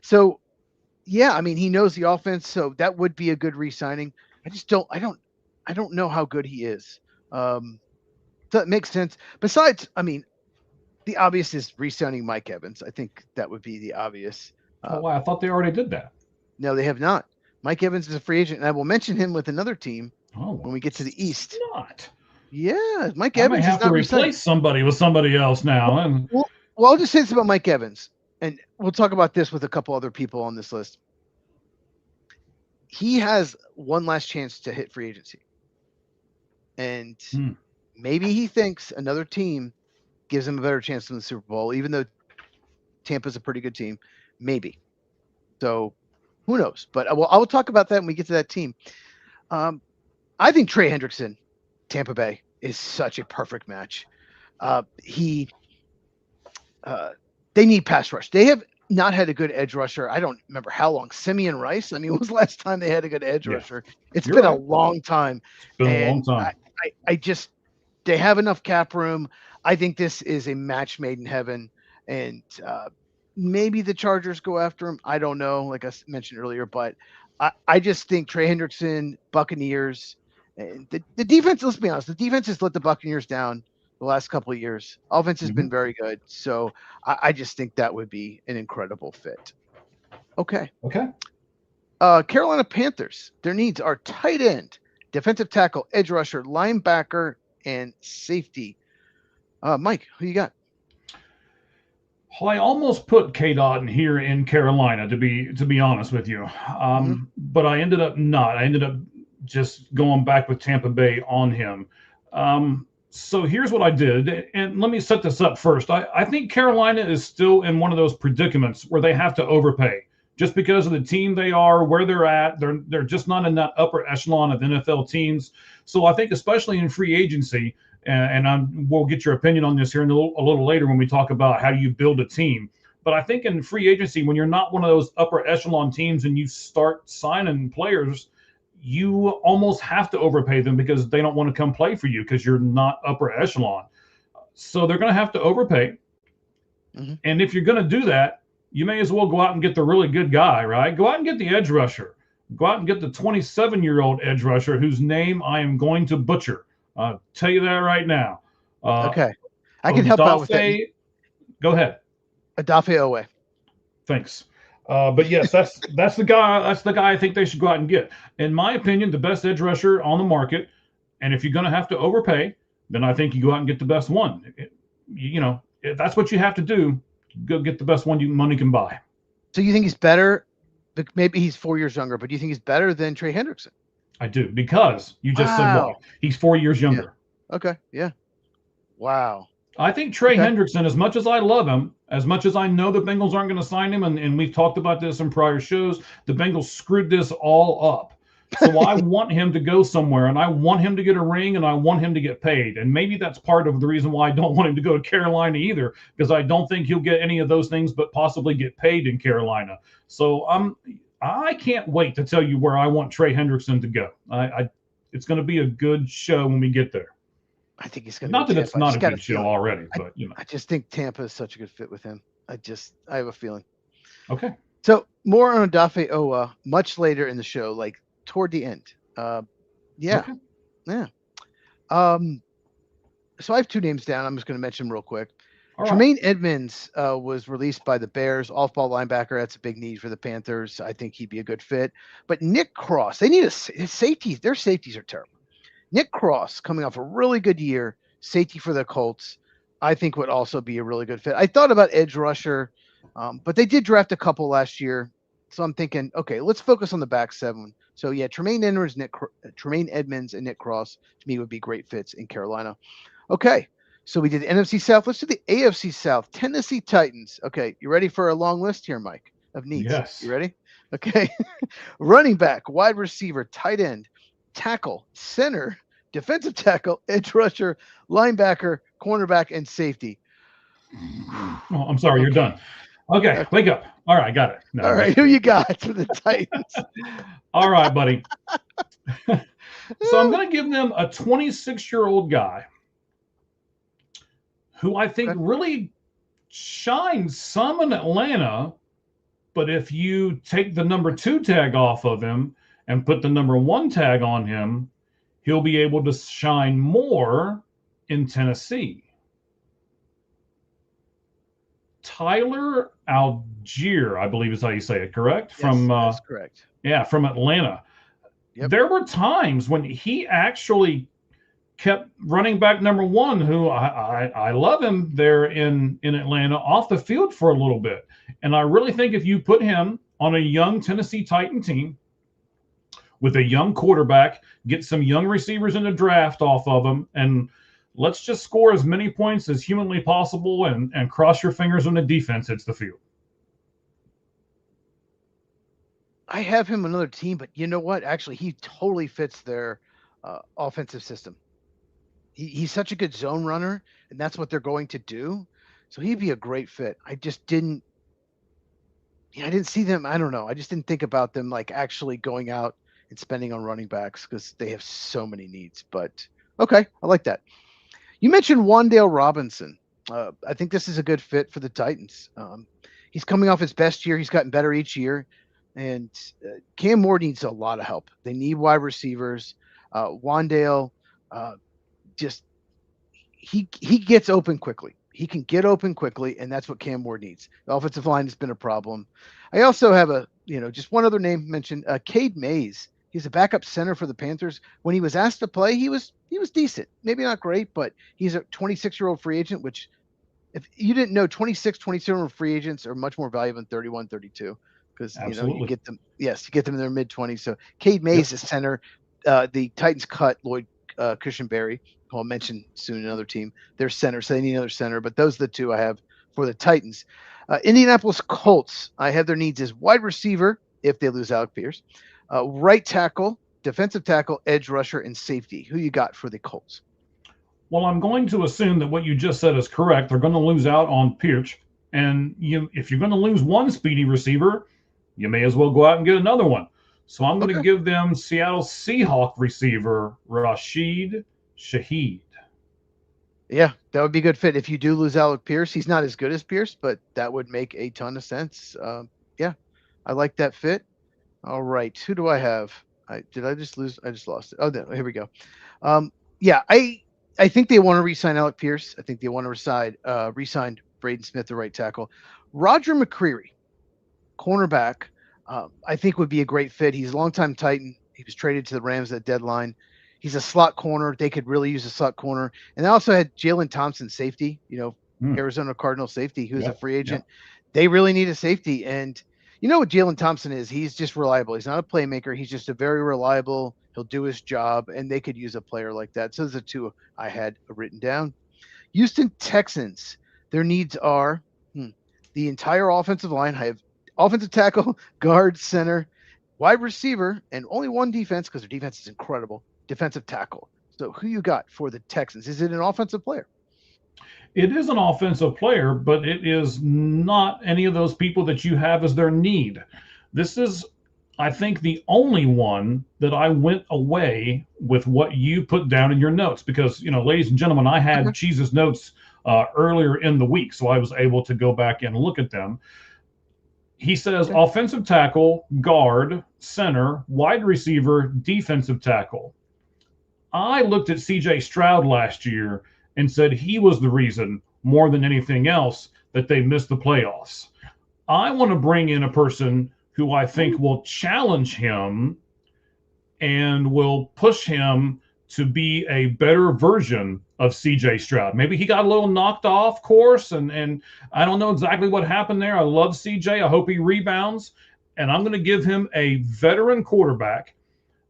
So yeah, I mean, he knows the offense, so that would be a good re-signing. I don't know how good he is. So it makes sense. Besides, I mean, the obvious is re-signing Mike Evans. I think that would be the obvious. Wow, I thought they already did that. No, they have not. Mike Evans is a free agent, and I will mention him with another team when we get to the East. Not. Yeah, Mike Evans may have is not to replace somebody with somebody else now. Well, I'll just say this about Mike Evans, and we'll talk about this with a couple other people on this list. He has one last chance to hit free agency, and maybe he thinks another team gives him a better chance in the Super Bowl, even though Tampa's a pretty good team. Maybe. So Who knows? But I will talk about that when we get to that team. I think Trey Hendrickson, Tampa Bay, is such a perfect match. They need pass rush. They have not had a good edge rusher. I don't remember how long. Simeon Rice. I mean, when was the last time they had a good edge rusher? It's been a long time. It's been a long time. I just, they have enough cap room. I think this is a match made in heaven, and maybe the Chargers go after him. I don't know, like I mentioned earlier, but I just think Trey Hendrickson, Buccaneers, and the defense, let's be honest, the defense has let the Buccaneers down the last couple of years. Offense has been very good. So I just think that would be an incredible fit. Okay. Carolina Panthers, their needs are tight end, defensive tackle, edge rusher, linebacker, and safety. Mike, who you got? Well, I almost put K-Dot here in Carolina, to be honest with you. But I ended up not. I ended up just going back with Tampa Bay on him. So here's what I did, and let me set this up first. I think Carolina is still in one of those predicaments where they have to overpay just because of the team they are, where they're at. They're just not in that upper echelon of NFL teams. So I think especially in free agency, and we'll get your opinion on this here a little later when we talk about how do you build a team. But I think in free agency, when you're not one of those upper echelon teams and you start signing players, you almost have to overpay them because they don't want to come play for you because you're not upper echelon. So they're going to have to overpay. And if you're going to do that, you may as well go out and get the really good guy, right? Go out and get the edge rusher. Go out and get the 27-year-old edge rusher whose name I am going to butcher. I'll tell you that right now. Okay. I can help out with that. Go ahead. Odafe Owe. Thanks. But yes, that's the guy. That's the guy I think they should go out and get. In my opinion, the best edge rusher on the market. And if you're going to have to overpay, then I think you go out and get the best one. If that's what you have to do, go get the best one money can buy. So you think he's better? Maybe he's 4 years younger, but do you think he's better than Trey Hendrickson? I do, because you just said why. He's 4 years younger. Yeah. Okay. Yeah. Wow. I think Trey Hendrickson, as much as I love him, as much as I know the Bengals aren't going to sign him, and we've talked about this in prior shows, the Bengals screwed this all up. So I want him to go somewhere, and I want him to get a ring, and I want him to get paid. And maybe that's part of the reason why I don't want him to go to Carolina either, because I don't think he'll get any of those things but possibly get paid in Carolina. So I can't wait to tell you where I want Trey Hendrickson to go. It's going to be a good show when we get there. I think he's going to. Not that it's not a good show already, but I just think Tampa is such a good fit with him. I have a feeling. Okay. So more on Odafe Owe much later in the show, like toward the end. Yeah. So I have two names down. I'm just going to mention them real quick. Tremaine Edmonds was released by the Bears, off-ball linebacker. That's a big need for the Panthers. I think he'd be a good fit. But Nick Cross, they need his safeties. Their safeties are terrible. Nick Cross, coming off a really good year, safety for the Colts, I think would also be a really good fit. I thought about edge rusher, but they did draft a couple last year. So I'm thinking, okay, let's focus on the back seven. So yeah, Tremaine Edmonds, and Nick Cross to me would be great fits in Carolina. Okay, so we did the NFC South. Let's do the AFC South. Tennessee Titans. Okay, you ready for a long list here, Mike, of needs? Yes. You ready? Okay. Running back, wide receiver, tight end, tackle, center, defensive tackle, edge rusher, linebacker, cornerback, and safety. Oh, I'm sorry, you're done. Okay, wake up. All right, got it. No, all right, who you got for the Titans? All right, buddy. So I'm going to give them a 26-year-old guy who I think really shines some in Atlanta, but if you take the number 2 tag off of him and put the number 1 tag on him, he'll be able to shine more in Tennessee. Tyler Algier, I believe is how you say it, correct? Yes, that's correct. Yeah, from Atlanta. Yep. There were times when he actually kept running back number 1, who I love him there in Atlanta, off the field for a little bit. And I really think if you put him on a young Tennessee Titan team with a young quarterback, get some young receivers in the draft off of him, and let's just score as many points as humanly possible and cross your fingers when the defense hits the field. I have him on another team, but you know what? Actually, he totally fits their offensive system. He's such a good zone runner, and that's what they're going to do. So he'd be a great fit. I just didn't. Yeah, I didn't see them. I don't know. I just didn't think about them like actually going out and spending on running backs because they have so many needs. But okay, I like that. You mentioned Wandale Robinson. I think this is a good fit for the Titans. He's coming off his best year. He's gotten better each year. And Cam Moore needs a lot of help. They need wide receivers. Wandale just he gets open quickly. He can get open quickly, and that's what Cam Moore needs. The offensive line has been a problem. I also have just one other name mentioned, Cade Mays. He's a backup center for the Panthers. When he was asked to play, he was decent. Maybe not great, but he's a 26-year-old free agent, which if you didn't know, 26, 27-year-old free agents are much more valuable than 31, 32 because you get them. Yes, you get them in their mid-20s. So Cade Mays is center. The Titans cut Lloyd Cushenberry, who I'll mention soon, another team. They're center, so they need another center. But those are the two I have for the Titans. Indianapolis Colts, I have their needs as wide receiver if they lose Alec Pierce, right tackle, defensive tackle, edge rusher, and safety. Who you got for the Colts? Well, I'm going to assume that what you just said is correct. They're going to lose out on Pierce. And if you're going to lose one speedy receiver, you may as well go out and get another one. So I'm going to give them Seattle Seahawks receiver Rashid Shaheed. Yeah, that would be a good fit. If you do lose Alec Pierce, he's not as good as Pierce, but that would make a ton of sense. Yeah, I like that fit. All right, who do I have? Did I just lose? I just lost it. Oh, no, here we go. Yeah, I think they want to re-sign Alec Pierce. I think they want to re-sign Braden Smith, the right tackle. Roger McCreary, cornerback, I think would be a great fit. He's a longtime Titan. He was traded to the Rams at deadline. He's a slot corner. They could really use a slot corner. And they also had Jalen Thompson, safety, Arizona Cardinal safety, who's a free agent. They really need a safety. And you know what Jalen Thompson is? He's just reliable. He's not a playmaker. He's just a very reliable. He'll do his job, and they could use a player like that. So those are two I had written down. Houston Texans, their needs are the entire offensive line. I have offensive tackle, guard, center, wide receiver, and only one defense because their defense is incredible, defensive tackle. So who you got for the Texans? Is it an offensive player? It is an offensive player, but it is not any of those people that you have as their need. This is, I think, the only one that I went away with what you put down in your notes because, ladies and gentlemen, I had Cheez's notes earlier in the week, so I was able to go back and look at them. He says offensive tackle, guard, center, wide receiver, defensive tackle. I looked at C.J. Stroud last year and said he was the reason more than anything else that they missed the playoffs. I want to bring in a person who I think will challenge him and will push him to be a better version of C.J. Stroud. Maybe he got a little knocked off course, and I don't know exactly what happened there. I love C.J. I hope he rebounds, and I'm going to give him a veteran quarterback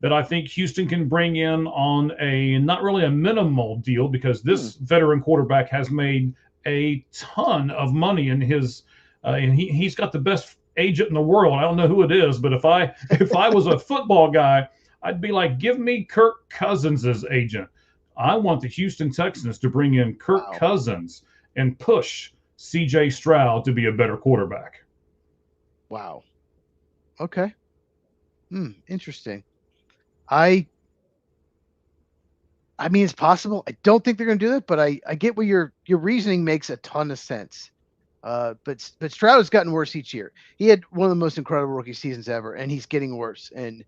that I think Houston can bring in on a not really a minimal deal because this veteran quarterback has made a ton of money in his and he's got the best agent in the world. I don't know who it is, but if I was a football guy, I'd be like, give me Kirk Cousins' agent. I want the Houston Texans to bring in Kirk Cousins and push C.J. Stroud to be a better quarterback. Wow. Okay. Interesting. I mean, it's possible. I don't think they're going to do that, but I get what your reasoning makes a ton of sense. But Stroud has gotten worse each year. He had one of the most incredible rookie seasons ever, and he's getting worse. And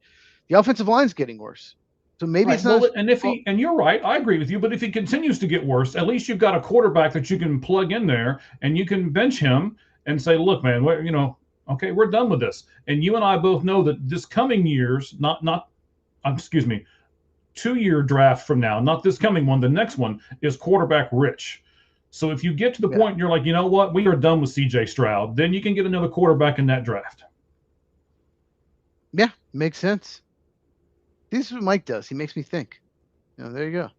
the offensive line's getting worse. So maybe it's not. And you're right, I agree with you. But if he continues to get worse, at least you've got a quarterback that you can plug in there, and you can bench him and say, "Look, man, okay, we're done with this." And you and I both know that this coming year's 2-year draft from now, not this coming one, the next one is quarterback rich. So if you get to the point and you're like, you know what, we are done with C.J. Stroud, then you can get another quarterback in that draft. Yeah, makes sense. This is what Mike does. He makes me think. There you go.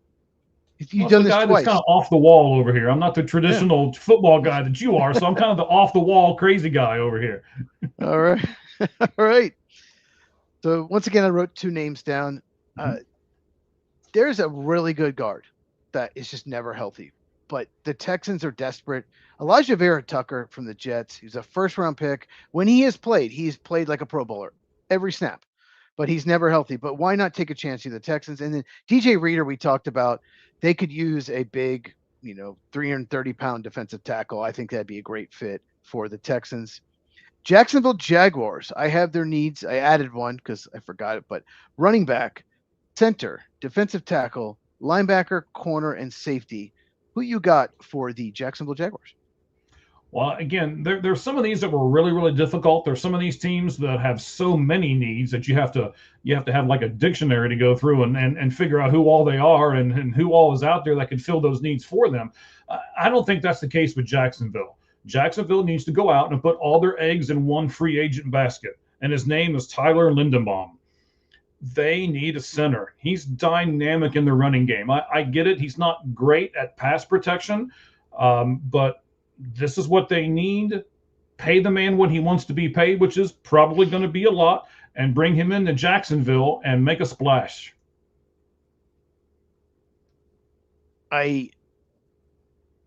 You've done this guy twice. That's kind of off the wall over here. I'm not the traditional football guy that you are, so I'm kind of the off the wall crazy guy over here. All right. All right. So once again, I wrote 2 names down. There's a really good guard that is just never healthy, but the Texans are desperate. Elijah Vera Tucker from the Jets. He's a first-round pick. When he's played like a Pro Bowler every snap, but he's never healthy. But why not take a chance with the Texans? And then DJ Reader, we talked about. They could use a big, 330-pound defensive tackle. I think that'd be a great fit for the Texans. Jacksonville Jaguars. I have their needs. I added one because I forgot it, but running back, center, defensive tackle, linebacker, corner, and safety. Who you got for the Jacksonville Jaguars? Well, again, there's some of these that were really, really difficult. There's some of these teams that have so many needs that you have to have like a dictionary to go through and figure out who all they are and who all is out there that could fill those needs for them. I don't think that's the case with Jacksonville. Jacksonville needs to go out and put all their eggs in one free agent basket, and his name is Tyler Lindenbaum. They need a center. He's dynamic in the running game. I get it. He's not great at pass protection, but this is what they need. Pay the man what he wants to be paid, which is probably going to be a lot, and bring him into Jacksonville and make a splash. Tyler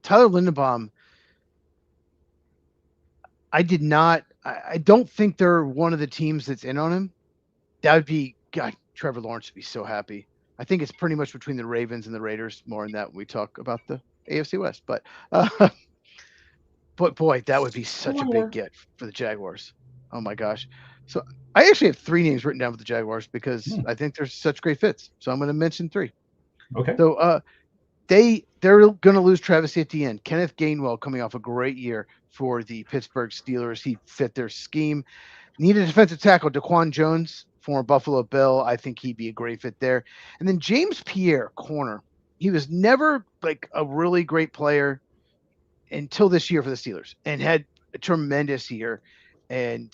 Lindenbaum, I don't think they're one of the teams that's in on him. That would be, God, Trevor Lawrence would be so happy. I think it's pretty much between the Ravens and the Raiders, more in that when we talk about the AFC West. But boy, that would be such a big get for the Jaguars. Oh my gosh. So I actually have 3 names written down for the Jaguars because I think they're such great fits. So I'm going to mention 3. Okay. So they're going to lose Travis Etienne. Kenneth Gainwell coming off a great year for the Pittsburgh Steelers. He fit their scheme. Needed a defensive tackle, Daquan Jones, former Buffalo Bill. I think he'd be a great fit there. And then James Pierre, corner. He was never like a really great player until this year for the Steelers and had a tremendous year. And,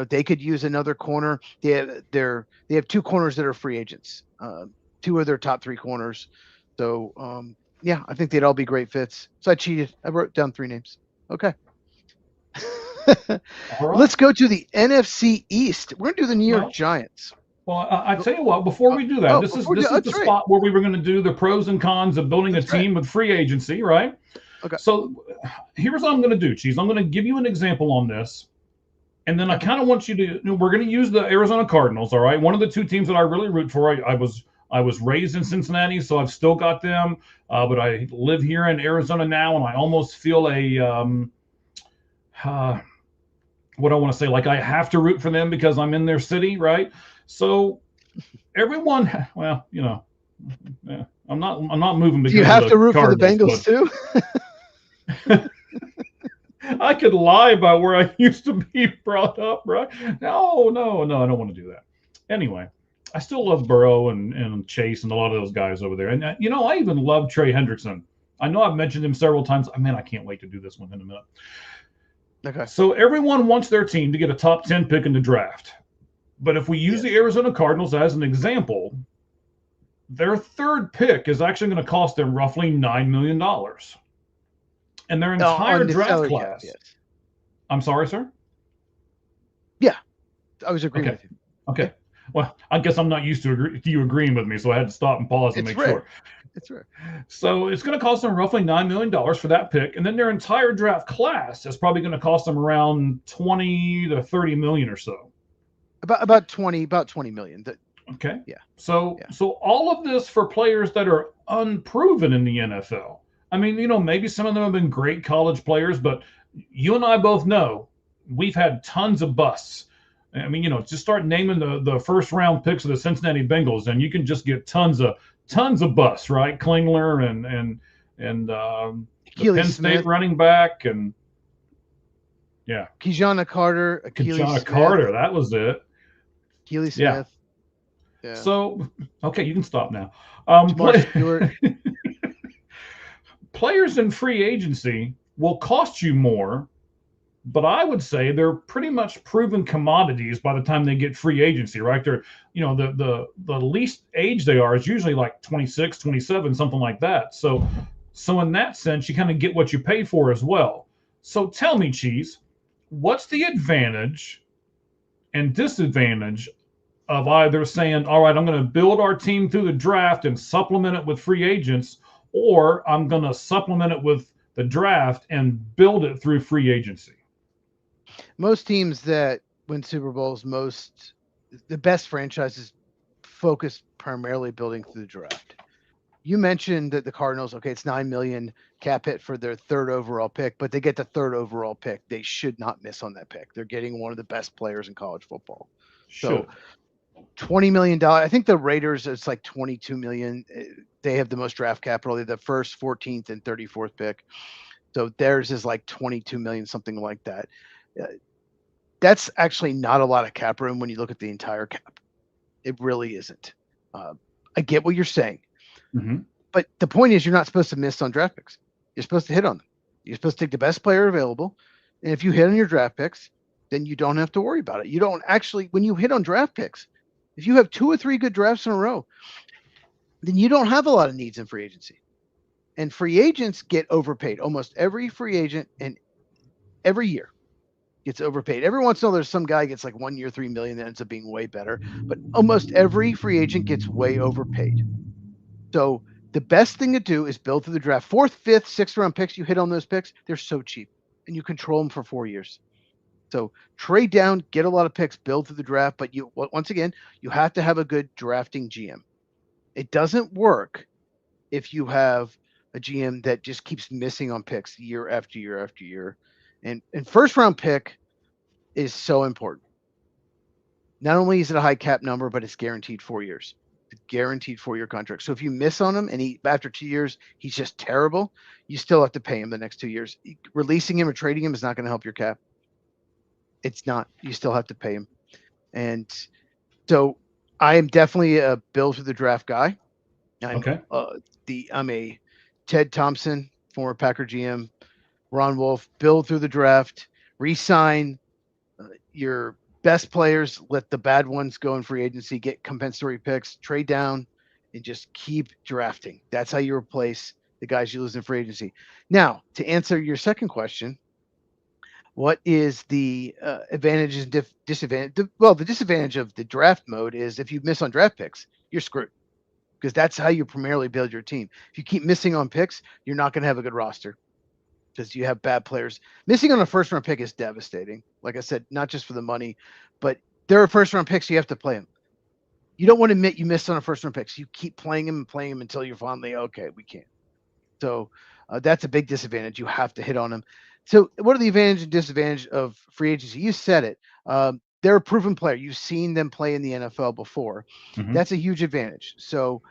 they could use another corner. They have 2 corners that are free agents, 2 of their top 3 corners. So, I think they'd all be great fits. So I cheated. I wrote down 3 names. Okay. Right. Let's go to the NFC East. We're going to do the New York Giants. Well, I tell you what, before we do that, this is the spot where we were going to do the pros and cons of building a team with free agency, right? Okay. So here's what I'm going to do, Cheese. I'm going to give you an example on this. And then I kind of want you to, we're going to use the Arizona Cardinals, all right? One of the 2 teams that I really root for. I was raised in Cincinnati, so I've still got them. But I live here in Arizona now, and I almost feel what I want to say, like I have to root for them because I'm in their city, right? So everyone, well, I'm not moving because you have to root Cardinals, for the Bengals too. I could lie about where I used to be brought up, right? No, I don't want to do that. Anyway, I still love Burrow and Chase and a lot of those guys over there. And, I even love Trey Hendrickson. I know I've mentioned him several times. Man, I can't wait to do this one in a minute. Okay. So everyone wants their team to get a top 10 pick in the draft. But if we use the Arizona Cardinals as an example, their 3rd pick is actually going to cost them roughly $9 million. And their entire draft class. Yes. I'm sorry, sir? Yeah, I was agreeing with you. Okay. Well, I guess I'm not used to you agreeing with me, so I had to stop and pause and make sure. It's rare. So it's going to cost them roughly $9 million for that pick. And then their entire draft class is probably going to cost them around 20 to 30 million or so. About 20 million. Okay. Yeah. So all of this for players that are unproven in the NFL. I mean, maybe some of them have been great college players, but you and I both know we've had tons of busts. I mean, just start naming the 1st round picks of the Cincinnati Bengals, and you can just get tons of busts, right? Klingler and the Penn State running back, and Keyshon Carter, Keyshon Carter, that was it. Keely Smith. Yeah. So, okay, you can stop now. Players in free agency will cost you more, but I would say they're pretty much proven commodities by the time they get free agency, right? They're, the least age they are is usually like 26, 27, something like that. So in that sense, you kind of get what you pay for as well. So tell me, Cheese, what's the advantage and disadvantage of either saying, all right, I'm going to build our team through the draft and supplement it with free agents, or I'm going to supplement it with the draft and build it through free agency. Most teams that win Super Bowls, the best franchises focus primarily building through the draft. You mentioned that the Cardinals, okay, it's $9 million cap hit for their 3rd overall pick, but they get the 3rd overall pick. They should not miss on that pick. They're getting one of the best players in college football. So $20 million. I think the Raiders, it's like $22 million. They have the most draft capital. They're the first, 14th, and 34th pick. So theirs is like $22 million, something like that. That's actually not a lot of cap room when you look at the entire cap. It really isn't. I get what you're saying. Mm-hmm. But the point is, you're not supposed to miss on draft picks. You're supposed to hit on them. You're supposed to take the best player available. And if you hit on your draft picks, then you don't have to worry about it. You don't actually, when you hit on draft picks, if you have 2 or 3 good drafts in a row, then you don't have a lot of needs in free agency. And free agents get overpaid. Almost every free agent and every year gets overpaid. Every once in a while, there's some guy gets like 1 year, $3 million that ends up being way better. But almost every free agent gets way overpaid. So the best thing to do is build through the draft. 4th, 5th, 6th round picks, you hit on those picks, they're so cheap. And you control them for 4 years. So trade down, get a lot of picks, build through the draft. But you, once again, you have to have a good drafting GM. It doesn't work if you have a GM that just keeps missing on picks year after year after year. And first round pick is so important. Not only is it a high cap number, but it's guaranteed 4 years. It's guaranteed 4-year contract. So if you miss on him and after 2 years, he's just terrible, you still have to pay him the next 2 years. Releasing him or trading him is not going to help your cap. It's not. You still have to pay him. And so I am definitely a build through the draft guy. I'm a Ted Thompson, former Packer GM, Ron Wolf, build through the draft, re-sign your best players, let the bad ones go in free agency, get compensatory picks, trade down, and just keep drafting. That's how you replace the guys you lose in free agency. Now, to answer your second question, what is the advantages and disadvantage? Well, the disadvantage of the draft mode is if you miss on draft picks, you're screwed, because that's how you primarily build your team. If you keep missing on picks, you're not going to have a good roster because you have bad players. Missing on a first round pick is devastating. Like I said, not just for the money, but there are first round picks. You have to play them. You don't want to admit you missed on a first round pick. So you keep playing them and playing them until you're finally, okay, we can't. So that's a big disadvantage. You have to hit on them. So what are the advantage and disadvantage of free agency? You said it. They're a proven player. You've seen them play in the NFL before. Mm-hmm. That's a huge advantage. So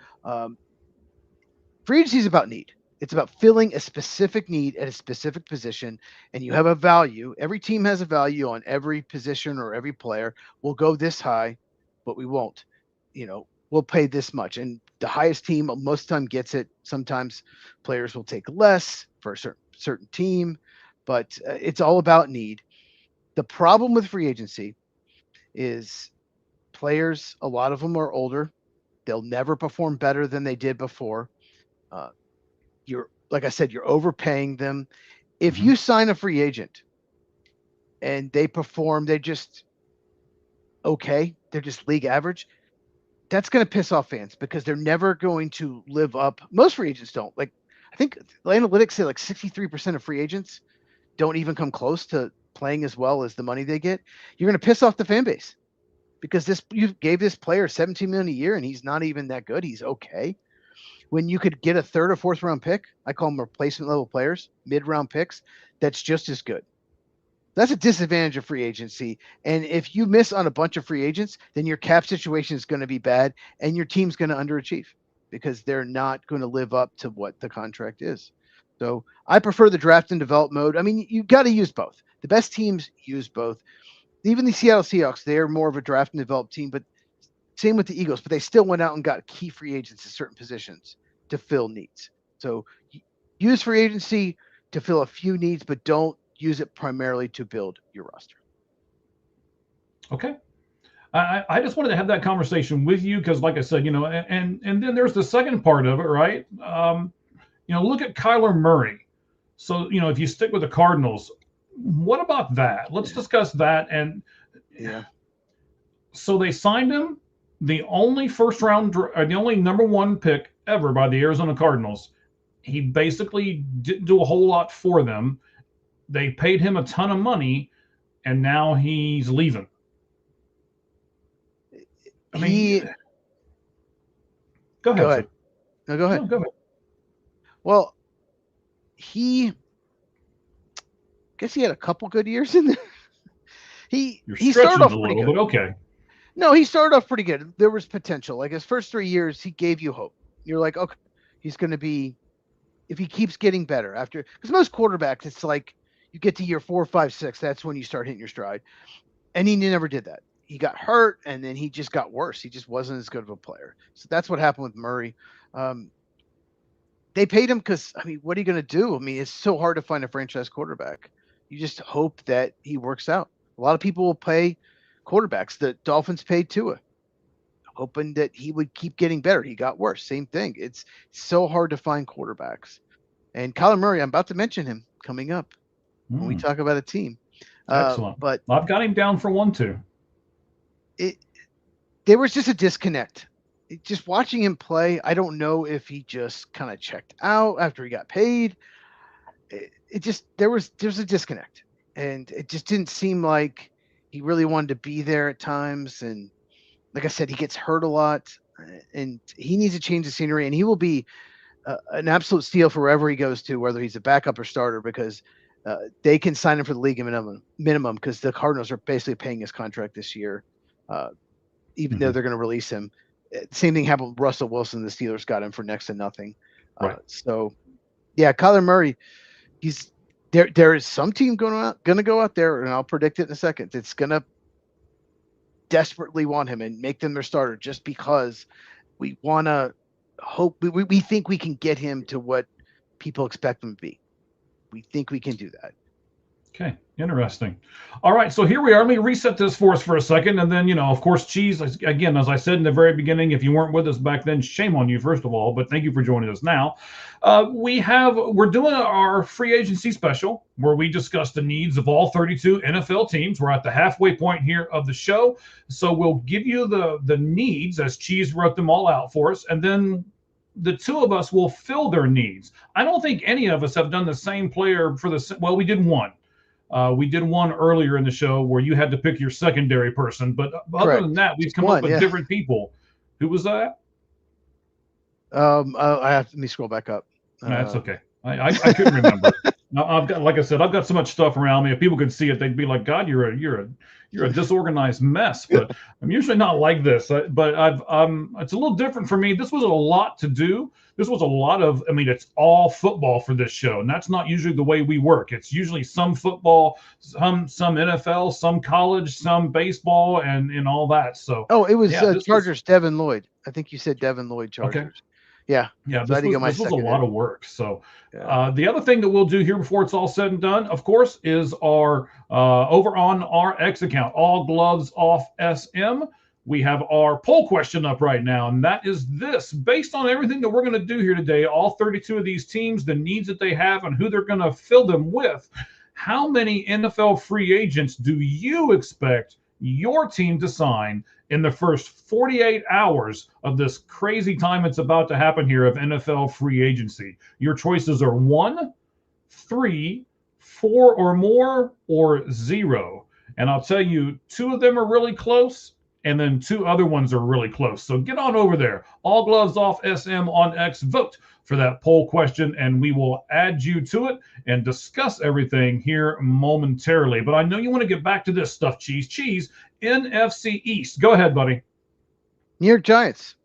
free agency is about need. It's about filling a specific need at a specific position, and you have a value. Every team has a value on every position or every player. We'll go this high, but we won't. We'll pay this much. And the highest team most of the time gets it. Sometimes players will take less for a certain team, but it's all about need. The problem with free agency is players, a lot of them are older. They'll never perform better than they did before. Like I said, you're overpaying them. If you sign a free agent and they perform, they're just okay, they're just league average, that's going to piss off fans because they're never going to live up. Most free agents don't. Like, I think the analytics say like 63% of free agents don't even come close to playing as well as the money they get. You're going to piss off the fan base because you gave this player $17 million a year and he's not even that good. He's okay. When you could get a 3rd or 4th round pick, I call them replacement level players, mid-round picks, that's just as good. That's a disadvantage of free agency. And if you miss on a bunch of free agents, then your cap situation is going to be bad and your team's going to underachieve because they're not going to live up to what the contract is. So I prefer the draft and develop mode. I mean, you got to use both. The best teams use both. Even the Seattle Seahawks, they're more of a draft and develop team, but same with the Eagles, but they still went out and got key free agents in certain positions to fill needs. So use free agency to fill a few needs, but don't use it primarily to build your roster. Okay. I just wanted to have that conversation with you because, like I said, and then there's the second part of it, right? Look at Kyler Murray. So, if you stick with the Cardinals, what about that? Let's discuss that. And yeah. So they signed him the only the only number one pick ever by the Arizona Cardinals. He basically didn't do a whole lot for them. They paid him a ton of money, and now he's leaving. I mean, go ahead. Go ahead. No, go ahead. No, go ahead. Well, I guess he had a couple good years in there. He started off pretty good. But okay. No, he started off pretty good. There was potential. Like his first 3 years, he gave you hope. You're like, okay, he's going to be, if he keeps getting better after, because most quarterbacks, it's like you get to year 4, 5, 6, that's when you start hitting your stride. And he never did that. He got hurt, and then he just got worse. He just wasn't as good of a player. So that's what happened with Murray. They paid him because, I mean, what are you going to do? I mean, it's so hard to find a franchise quarterback. You just hope that he works out. A lot of people will pay quarterbacks. The Dolphins paid Tua, hoping that he would keep getting better. He got worse. Same thing. It's so hard to find quarterbacks. And Kyler Murray, I'm about to mention him coming up when we talk about a team. Excellent. But I've got him down for 1, 2. There was just a disconnect. Just watching him play, I don't know if he just kind of checked out after he got paid. There was a disconnect, and it just didn't seem like he really wanted to be there at times. And like I said, he gets hurt a lot, and he needs to change the scenery. And he will be an absolute steal for wherever he goes to, whether he's a backup or starter, because they can sign him for the league minimum because the Cardinals are basically paying his contract this year, even though they're going to release him. Same thing happened with Russell Wilson. The Steelers got him for next to nothing. Right. So, yeah, Kyler Murray, he's there. There is some team going to go out there, and I'll predict it in a second. It's going to desperately want him and make them their starter just because we want to hope. We think we can get him to what people expect him to be. We think we can do that. Okay, interesting. All right, so here we are. Let me reset this for us for a second, and then, of course, Cheese, again, as I said in the very beginning, if you weren't with us back then, shame on you, first of all, but thank you for joining us now. We're doing our free agency special where we discuss the needs of all 32 NFL teams. We're at the halfway point here of the show, so we'll give you the needs as Cheese wrote them all out for us, and then the two of us will fill their needs. I don't think any of us have done the same player well, we did one. We did one earlier in the show where you had to pick your secondary person, but other than that, we've come up with different people. Who was that? Let me scroll back up. That's okay. I couldn't remember. I've got, like I said, I've got so much stuff around me. If people could see it, they'd be like, "God, you're a disorganized mess." But I'm usually not like this. But it's a little different for me. This was a lot to do. This was a lot of. I mean, it's all football for this show, and that's not usually the way we work. It's usually some football, some NFL, some college, some baseball, and all that. So. Oh, it was Chargers. Devin Lloyd. I think you said Devin Lloyd Chargers. Okay. Yeah. This was a lot of work. So the other thing that we'll do here before it's all said and done, of course, is our over on our X account, All Gloves Off SM. We have our poll question up right now, and that is this. Based on everything that we're going to do here today, all 32 of these teams, the needs that they have, and who they're going to fill them with, how many NFL free agents do you expect your team to sign in the first 48 hours of this crazy time it's about to happen here of NFL free agency? Your choices are 1, 3, 4 or more, or 0. And I'll tell you, 2 of them are really close, and then 2 other ones are really close. So get on over there. All Gloves Off SM on X. Vote for that poll question, and we will add you to it and discuss everything here momentarily. But I know you want to get back to this stuff, Cheese, NFC East. Go ahead, buddy. New York Giants.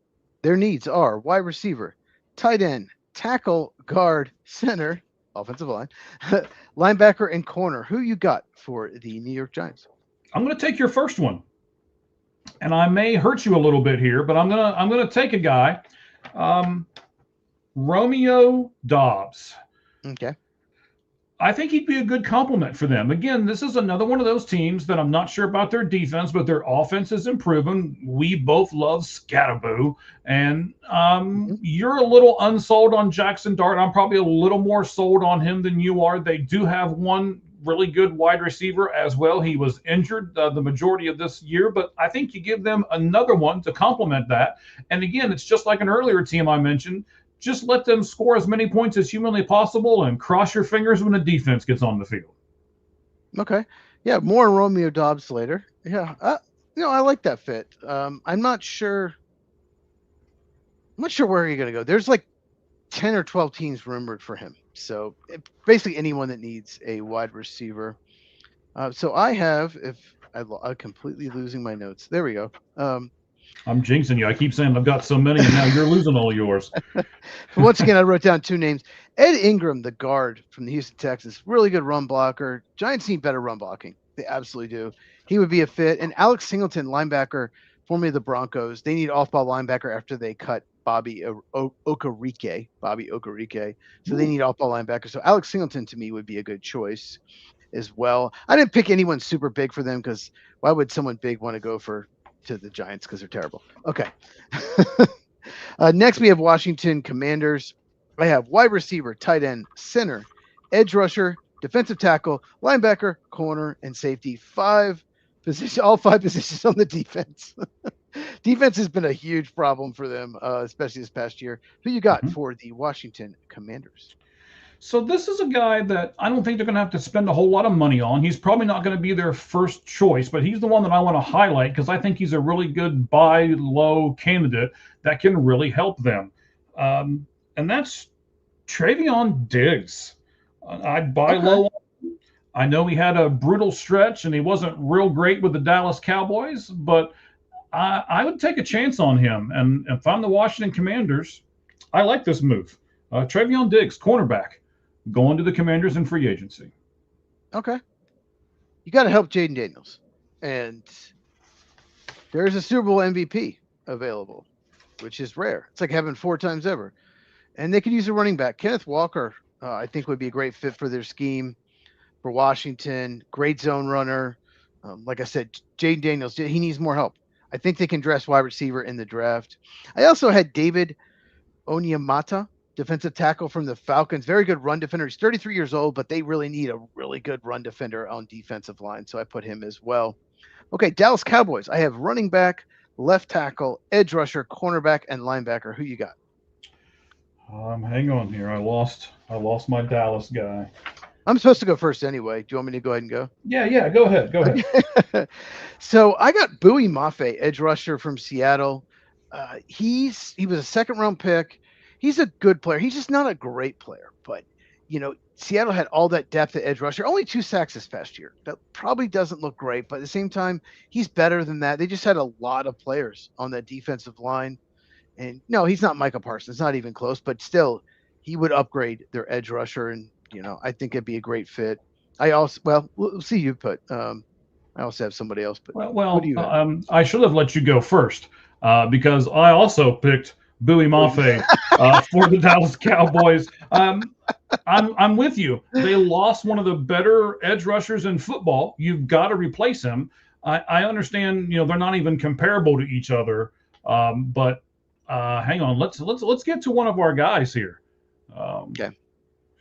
Their needs are wide receiver, tight end, tackle, guard, center, offensive line, linebacker, and corner. Who you got for the New York Giants? I'm going to take your first one, and I may hurt you a little bit here, but I'm gonna take a guy. Romeo Doubs. Okay. I think he'd be a good compliment for them. Again, this is another one of those teams that I'm not sure about their defense, but their offense is improving. We both love Scatterboo, and you're a little unsold on Jackson Dart. I'm probably a little more sold on him than you are. They do have one really good wide receiver as well. He was injured the majority of this year, but I think you give them another one to complement that. And again, it's just like an earlier team I mentioned. Just let them score as many points as humanly possible and cross your fingers when the defense gets on the field. Okay. Yeah, more Romeo Dobbs later. Yeah. I like that fit. I'm not sure where you're going to go. There's like 10 or 12 teams rumored for him. So basically anyone that needs a wide receiver. So I have, if I'm completely losing my notes. There we go. I'm jinxing you. I keep saying I've got so many, and now you're losing all yours. Once again, I wrote down 2 names. Ed Ingram, the guard from the Houston Texans, really good run blocker. Giants need better run blocking. They absolutely do. He would be a fit. And Alex Singleton, linebacker, formerly the Broncos. They need off-ball linebacker after they cut Bobby Okereke. So they need off-ball linebacker. So Alex Singleton, to me, would be a good choice as well. I didn't pick anyone super big for them because why would someone big want to go to the Giants because they're terrible. Okay. Next, we have Washington Commanders. I have wide receiver, tight end, center, edge rusher, defensive tackle, linebacker, corner, and safety. All 5 positions on the defense. Defense has been a huge problem for them, especially this past year. Who you got for the Washington Commanders? So this is a guy that I don't think they're going to have to spend a whole lot of money on. He's probably not going to be their first choice, but he's the one that I want to highlight because I think he's a really good buy low candidate that can really help them. And that's Travion Diggs. I'd buy low. I know he had a brutal stretch and he wasn't real great with the Dallas Cowboys, but I would take a chance on him. And if I'm the Washington Commanders, I like this move. Travion Diggs, cornerback, going to the Commanders in free agency. Okay. You got to help Jaden Daniels. And there's a Super Bowl MVP available, which is rare. It's like having 4 times ever. And they could use a running back. Kenneth Walker, I think, would be a great fit for their scheme for Washington. Great zone runner. Like I said, Jaden Daniels, he needs more help. I think they can dress wide receiver in the draft. I also had David Onyemata, defensive tackle from the Falcons. Very good run defender. He's 33 years old, but they really need a really good run defender on defensive line. So I put him as well. Okay, Dallas Cowboys. I have running back, left tackle, edge rusher, cornerback, and linebacker. Who you got? Hang on here. I lost my Dallas guy. I'm supposed to go first anyway. Do you want me to go ahead and go? Yeah. Go ahead. So I got Bowie Mafe, edge rusher from Seattle. He was a 2nd-round pick. He's a good player. He's just not a great player. But, Seattle had all that depth at edge rusher. Only 2 sacks this past year. That probably doesn't look great. But at the same time, he's better than that. They just had a lot of players on that defensive line. And, no, he's not Micah Parsons. Not even close. But still, he would upgrade their edge rusher. And, I think it'd be a great fit. We'll see you put. I also have somebody else. But well, what do you I should have let you go first because I also picked Bowie Mafe for the Dallas Cowboys. I'm with you. They lost one of the better edge rushers in football. You've got to replace him. I understand. They're not even comparable to each other. But hang on. Let's get to one of our guys here. Okay.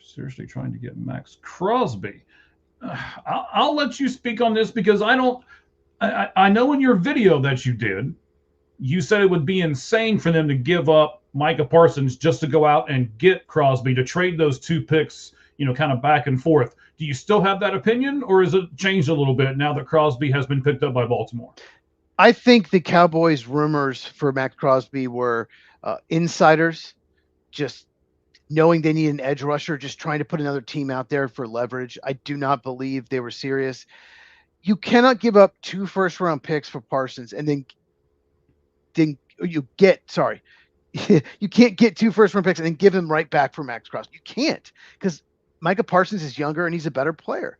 Seriously trying to get Max Crosby. I'll let you speak on this because I know in your video that you did, you said it would be insane for them to give up Micah Parsons just to go out and get Crosby, to trade those 2 picks, kind of back and forth. Do you still have that opinion, or has it changed a little bit now that Crosby has been picked up by Baltimore? I think the Cowboys' rumors for Max Crosby were insiders, just knowing they need an edge rusher, just trying to put another team out there for leverage. I do not believe they were serious. You cannot give up 2 first-round picks for Parsons and then you can't get 2 first-round picks and then give them right back for Max Crosby. You can't, because Micah Parsons is younger and he's a better player.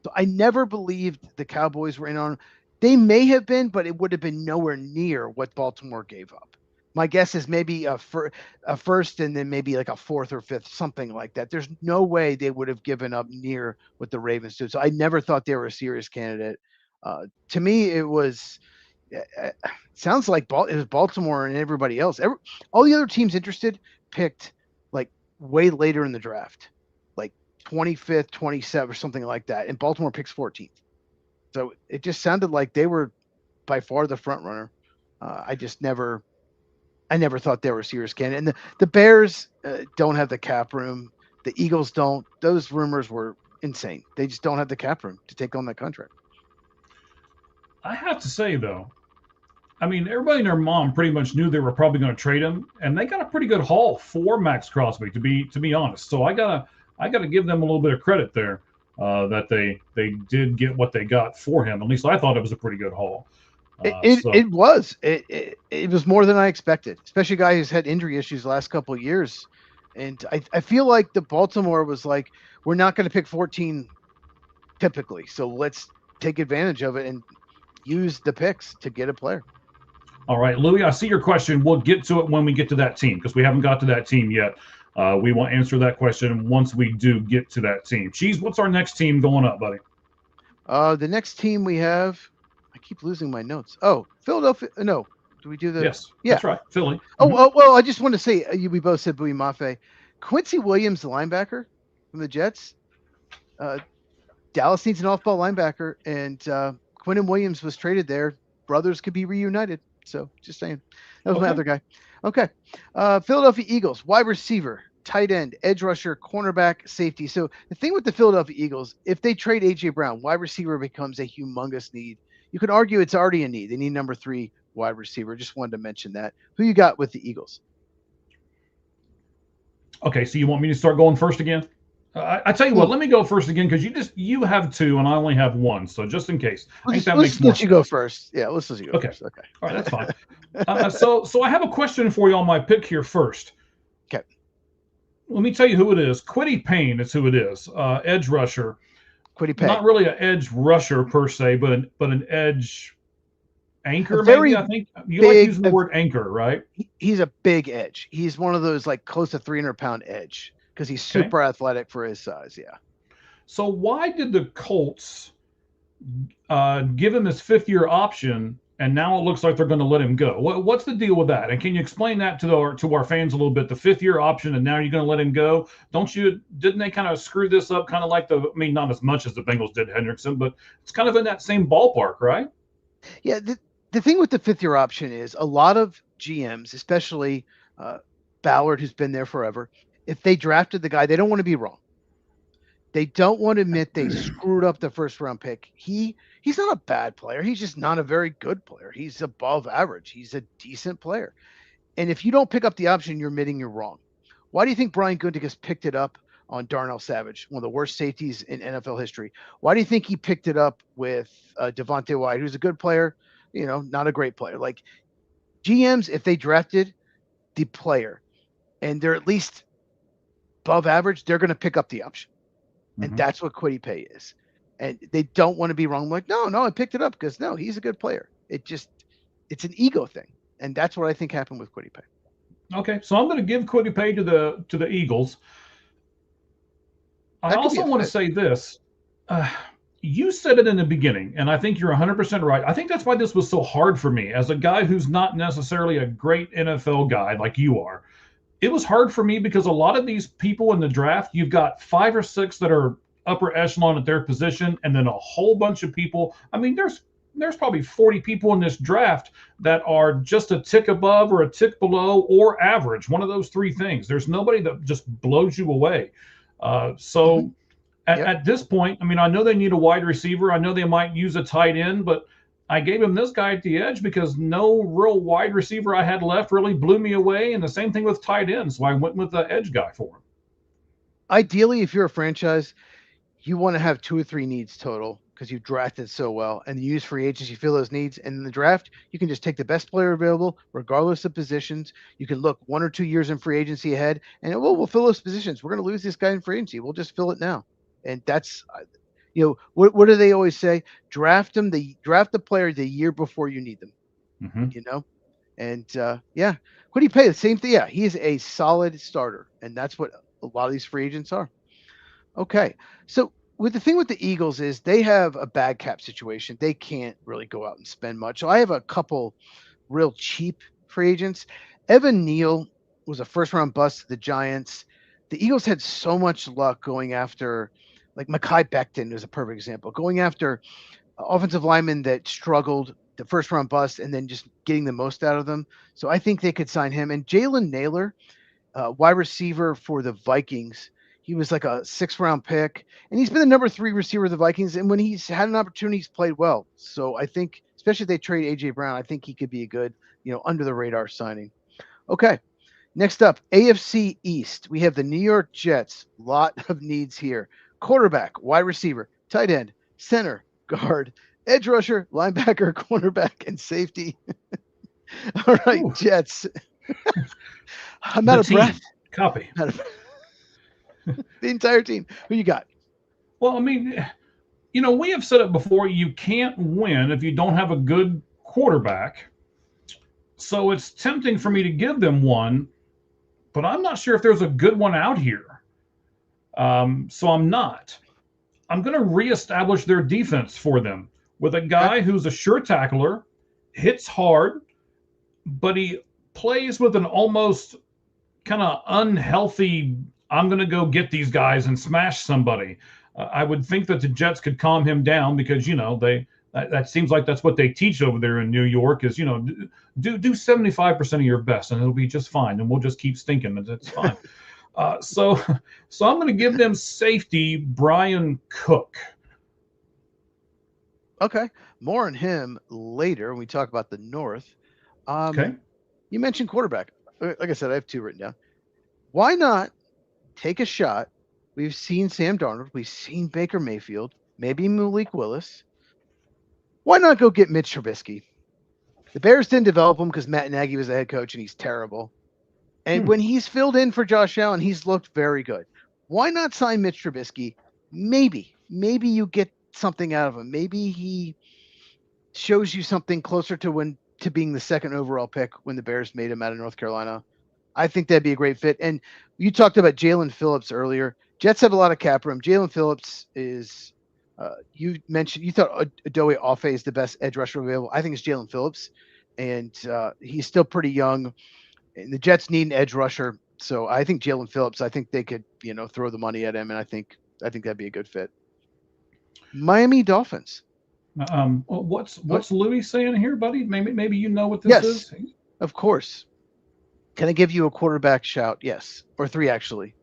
So I never believed the Cowboys were in on. They may have been, but it would have been nowhere near what Baltimore gave up. My guess is maybe a first and then maybe like a 4th or 5th, something like that. There's no way they would have given up near what the Ravens did. So I never thought they were a serious candidate. To me, it was sounds like it was Baltimore and everybody else. All the other teams interested picked like way later in the draft, like 25th, 27th, or something like that, and Baltimore picks 14th. So it just sounded like they were by far the front runner. I never thought they were a serious candidate. And the Bears don't have the cap room. The Eagles don't. Those rumors were insane. They just don't have the cap room to take on that contract. I have to say, though, I mean, everybody and their mom pretty much knew they were probably going to trade him, and they got a pretty good haul for Max Crosby, to be honest. So I gotta give them a little bit of credit there, that they did get what they got for him. At least I thought it was a pretty good haul. It was more than I expected, especially a guy who's had injury issues the last couple of years. And I feel like the Baltimore was like, we're not going to pick 14 typically, so let's take advantage of it and use the picks to get a player. All right, Louis, I see your question. We'll get to it when we get to that team because we haven't got to that team yet. We will answer that question once we do get to that team. Cheese, what's our next team going up, buddy? The next team we have, I keep losing my notes. Oh, Philadelphia. No, do we do the? Yes, yeah, that's right, Philly. Oh, well, I just want to say we both said Bowie Mafe. Quincy Williams, the linebacker from the Jets. Dallas needs an off-ball linebacker, and Quinnen Williams was traded there. Brothers could be reunited. So just saying. That was my other guy. Okay. Philadelphia Eagles, wide receiver, tight end, edge rusher, cornerback, safety. So the thing with the Philadelphia Eagles, if they trade A.J. Brown, wide receiver becomes a humongous need. You could argue it's already a need. They need number 3 wide receiver. Just wanted to mention that. Who you got with the Eagles? Okay, so you want me to start going first again? I tell you what, let me go first again because you have 2 and I only have 1. So just in case, I think that makes more sense. Let's let you go first. Yeah, let's let you go first. Okay. All right, that's fine. So I have a question for you on my pick here first. Okay. Let me tell you who it is. Kwity Paye is who it is. Edge rusher. Kwity Paye. Not really an edge rusher per se, but an edge anchor. Maybe I think you like using the word anchor, right? He's a big edge. He's one of those like close to 300-pound edge. Because he's super athletic for his size, yeah. So why did the Colts give him his 5th-year option, and now it looks like they're going to let him go? What's the deal with that? And can you explain that to our fans a little bit? The 5th-year option, and now you're going to let him go? Didn't they kind of screw this up? Kind of like not as much as the Bengals did Hendrickson, but it's kind of in that same ballpark, right? Yeah. The thing with the 5th-year option is a lot of GMs, especially Ballard, who's been there forever. If they drafted the guy, they don't want to be wrong. They don't want to admit they screwed up the 1st-round pick. He's not a bad player. He's just not a very good player. He's above average. He's a decent player. And if you don't pick up the option, you're admitting you're wrong. Why do you think Brian Gutekunst picked it up on Darnell Savage, one of the worst safeties in NFL history? Why do you think he picked it up with Devontae White, who's a good player, not a great player? Like GMs, if they drafted the player and they're at least above average, they're going to pick up the option. And that's what Kwity Paye is. And they don't want to be wrong. I'm like, no, I picked it up because he's a good player. It's an ego thing. And that's what I think happened with Kwity Paye. Okay. So I'm going to give Kwity Paye to the Eagles. I also want to say this. You said it in the beginning, and I think you're 100% right. I think that's why this was so hard for me as a guy who's not necessarily a great NFL guy like you are. It was hard for me because a lot of these people in the draft, you've got 5 or 6 that are upper echelon at their position, and then a whole bunch of people. I mean, there's probably 40 people in this draft that are just a tick above or a tick below or average, one of those 3 things. There's nobody that just blows you away. At this point, I mean, I know they need a wide receiver. I know they might use a tight end, but I gave him this guy at the edge because no real wide receiver I had left really blew me away. And the same thing with tight end. So I went with the edge guy for him. Ideally, if you're a franchise, you want to have 2 or 3 needs total because you've drafted so well and you use free agency, you fill those needs. And in the draft, you can just take the best player available, regardless of positions. You can look 1 or 2 years in free agency ahead and we'll fill those positions. We're going to lose this guy in free agency. We'll just fill it now. And that's, what do they always say? Draft the player the year before you need them, And Kwity Paye, the same thing. Yeah, he is a solid starter, and that's what a lot of these free agents are. Okay, so the thing with the Eagles is they have a bad cap situation. They can't really go out and spend much. So I have a couple real cheap free agents. Evan Neal was a 1st-round bust to the Giants. the Eagles had so much luck going after, like Mekhi Becton is a perfect example, going after offensive linemen that struggled, the first round bust, and then just getting the most out of them. So I think they could sign him. And Jalen Naylor, wide receiver for the Vikings, he was like a 6th round pick, and he's been the number 3 receiver of the Vikings. And when he's had an opportunity, he's played well. So I think, especially if they trade AJ Brown, I think he could be a good, under the radar signing. Okay. Next up, AFC East. We have the New York Jets. Lot of needs here. Quarterback, wide receiver, tight end, center, guard, edge rusher, linebacker, cornerback, and safety. All right, Ooh. Jets. I'm out of breath. Copy. The entire team. Who you got? Well, I mean, we have said it before. You can't win if you don't have a good quarterback. So it's tempting for me to give them one, but I'm not sure if there's a good one out here. So I'm not. I'm going to reestablish their defense for them with a guy who's a sure tackler, hits hard, but he plays with an almost kind of unhealthy, I'm going to go get these guys and smash somebody. I would think that the Jets could calm him down because, that seems like that's what they teach over there in New York is, do 75% of your best and it'll be just fine. And we'll just keep stinking and it's fine. So I'm going to give them safety, Brian Cook. Okay. More on him later when we talk about the North. Okay. You mentioned quarterback. Like I said, I have 2 written down. Why not take a shot? We've seen Sam Darnold. We've seen Baker Mayfield. Maybe Malik Willis. Why not go get Mitch Trubisky? The Bears didn't develop him because Matt Nagy was the head coach and he's terrible. And when he's filled in for Josh Allen, he's looked very good. Why not sign Mitch Trubisky? Maybe you get something out of him. Maybe he shows you something closer to being the 2nd overall pick when the Bears made him out of North Carolina. I think that'd be a great fit. And you talked about Jalen Phillips earlier. Jets have a lot of cap room. Jalen Phillips is, you thought Adoe Ofe is the best edge rusher available. I think it's Jalen Phillips, and he's still pretty young. And the Jets need an edge rusher, so I think Jalen Phillips. I think they could, throw the money at him, and I think that'd be a good fit. Miami Dolphins. What's Louis saying here, buddy? Maybe you know what this is. Yes, of course. Can I give you a quarterback shout? Yes, or 3 actually.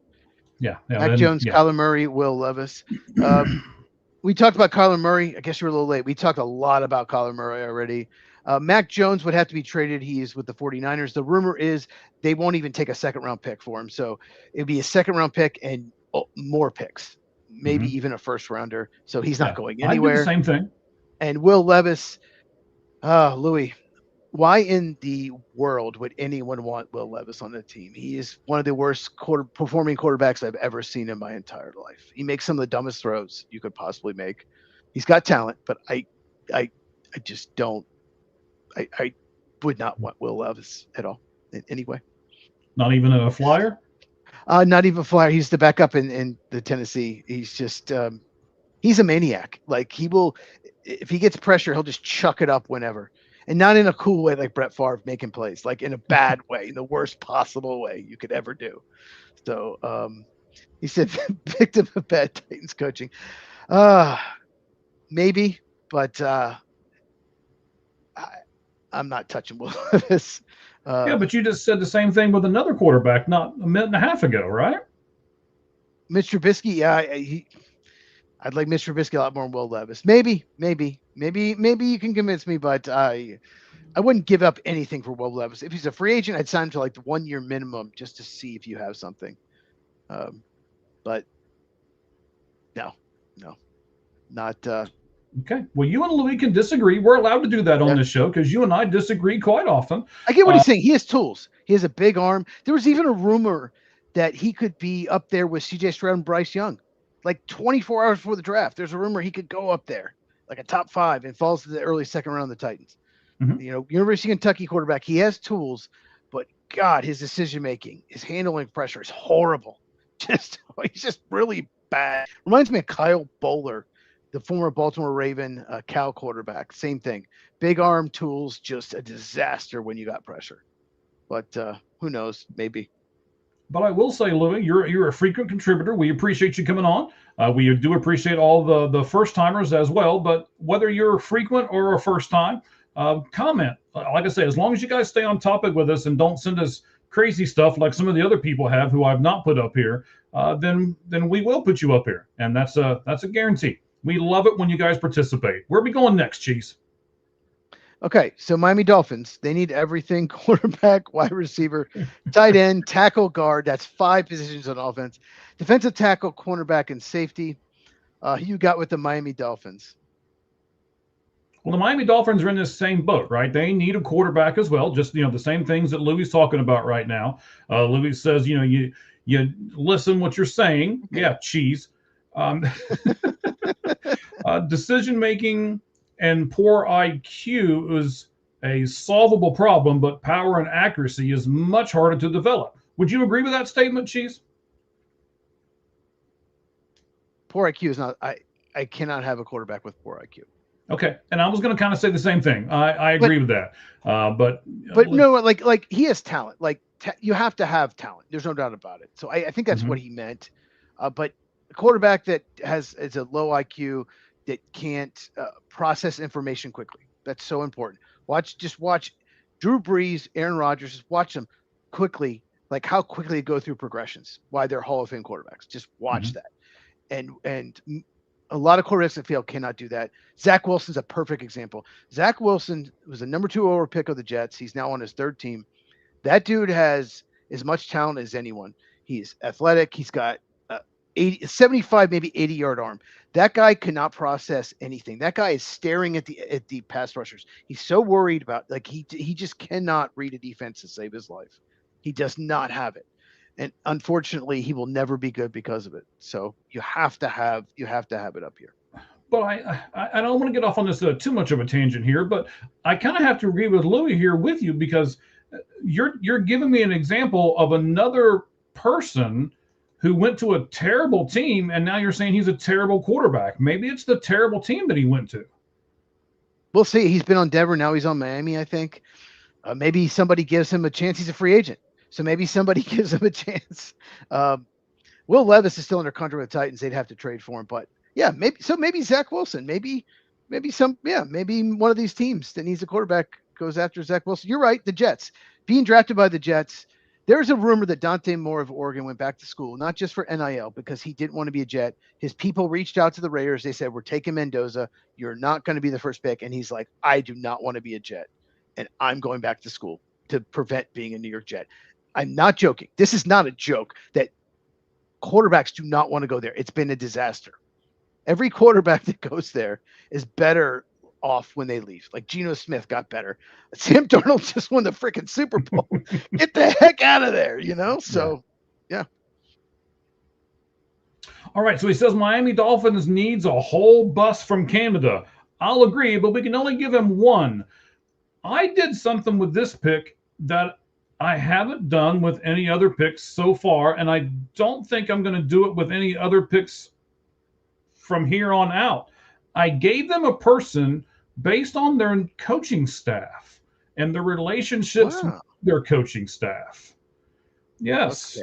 Yeah. Mac Jones, Kyler Murray, Will Levis. We talked about Kyler Murray. I guess you were a little late. We talked a lot about Kyler Murray already. Mac Jones would have to be traded. He's with the 49ers. The rumor is they won't even take a 2nd round pick for him. So it'd be a 2nd round pick and more picks, maybe even a 1st rounder. So he's not going anywhere. I do the same thing. And Will Levis, Louis, why in the world would anyone want Will Levis on the team? He is one of the worst performing quarterbacks I've ever seen in my entire life. He makes some of the dumbest throws you could possibly make. He's got talent, but I just don't. I would not want Will Levis at all in any way. Not even a flyer? Not even a flyer. He's the backup in the Tennessee. He's just he's a maniac. Like he will, if he gets pressure, he'll just chuck it up whenever. And not in a cool way like Brett Favre making plays, like in a bad way, in the worst possible way you could ever do. So he said victim of bad Titans coaching. Maybe, but I'm not touching Will Levis. Yeah, but you just said the same thing with another quarterback not a minute and a half ago, right? Mitch Trubisky, yeah, I'd like Mitch Trubisky a lot more than Will Levis. Maybe you can convince me, but I wouldn't give up anything for Will Levis. If he's a free agent, I'd sign him to like the 1 year minimum just to see if you have something. But no, not. Okay. Well, you and Louis can disagree. We're allowed to do that on this show because you and I disagree quite often. I get what he's saying. He has tools. He has a big arm. There was even a rumor that he could be up there with C.J. Stroud and Bryce Young. Like 24 hours before the draft, there's a rumor he could go up there, like a top 5, and falls to the early 2nd round of the Titans. Mm-hmm. University of Kentucky quarterback. He has tools, but God, his decision making, his handling pressure is horrible. He's just really bad. Reminds me of Kyle Bowler, the former Baltimore Raven Cal quarterback. Same thing. Big arm, tools, just a disaster when you got pressure. But who knows? Maybe. But I will say, Louis, you're a frequent contributor. We appreciate you coming on. We do appreciate all the first timers as well. But whether you're a frequent or a first time, comment. Like I say, as long as you guys stay on topic with us and don't send us crazy stuff like some of the other people have who I've not put up here, then we will put you up here, and that's a guarantee. We love it when you guys participate. Where are we going next, Cheese? Okay, so Miami Dolphins, they need everything: quarterback, wide receiver, tight end, tackle, guard. That's 5 positions on offense. Defensive tackle, cornerback, and safety. Who you got with the Miami Dolphins? Well, the Miami Dolphins are in this same boat, right? They need a quarterback as well. Just, the same things that Louis is talking about right now. Louis says, you listen what you're saying. Okay. Yeah, Cheese. Decision making and poor IQ is a solvable problem, but power and accuracy is much harder to develop. Would you agree with that statement, Cheese? Poor IQ is not. I cannot have a quarterback with poor IQ. Okay, and I was going to kind of say the same thing. I agree with that. But no, like he has talent. Like you have to have talent. There's no doubt about it. So I think that's what he meant. But a quarterback that is a low IQ that can't process information quickly. That's so important. Just watch Drew Brees, Aaron Rodgers. Just watch them quickly, like how quickly they go through progressions. Why they're Hall of Fame quarterbacks. Just watch that. And a lot of quarterbacks that fail cannot do that. Zach Wilson's a perfect example. Zach Wilson was the number 2 overall pick of the Jets. He's now on his 3rd team. That dude has as much talent as anyone. He's athletic. He's got 75, maybe 80-yard arm. That guy cannot process anything. That guy is staring at the pass rushers. He's so worried about, like, he just cannot read a defense to save his life. He does not have it. And unfortunately, he will never be good because of it. So you have to have it up here. But I don't want to get off on this too much of a tangent here, but I kind of have to agree with Louis here with you, because you're giving me an example of another person who went to a terrible team, and now you're saying he's a terrible quarterback. Maybe it's the terrible team that he went to. We'll see. He's been on Denver. Now he's on Miami, I think. Maybe somebody gives him a chance. He's a free agent. So maybe somebody gives him a chance. Will Levis is still under contract with the Titans. They'd have to trade for him. But yeah, maybe Zach Wilson. Maybe one of these teams that needs a quarterback goes after Zach Wilson. You're right. The Jets. Being drafted by the Jets. There's a rumor that Dante Moore of Oregon went back to school, not just for NIL, because he didn't want to be a Jet. His people reached out to the Raiders. They said, we're taking Mendoza. You're not going to be the first pick. And he's like, I do not want to be a Jet. And I'm going back to school to prevent being a New York Jet. I'm not joking. This is not a joke that quarterbacks do not want to go there. It's been a disaster. Every quarterback that goes there is better off when they leave. Like Geno Smith got better. Sam Darnold just won the freaking Super Bowl. Get the heck out of there, So, yeah. All right. So he says Miami Dolphins needs a whole bus from Canada. I'll agree, but we can only give him one. I did something with this pick that I haven't done with any other picks so far, and I don't think I'm going to do it with any other picks from here on out. I gave them a person based on their coaching staff and the relationships with their coaching staff. Yes.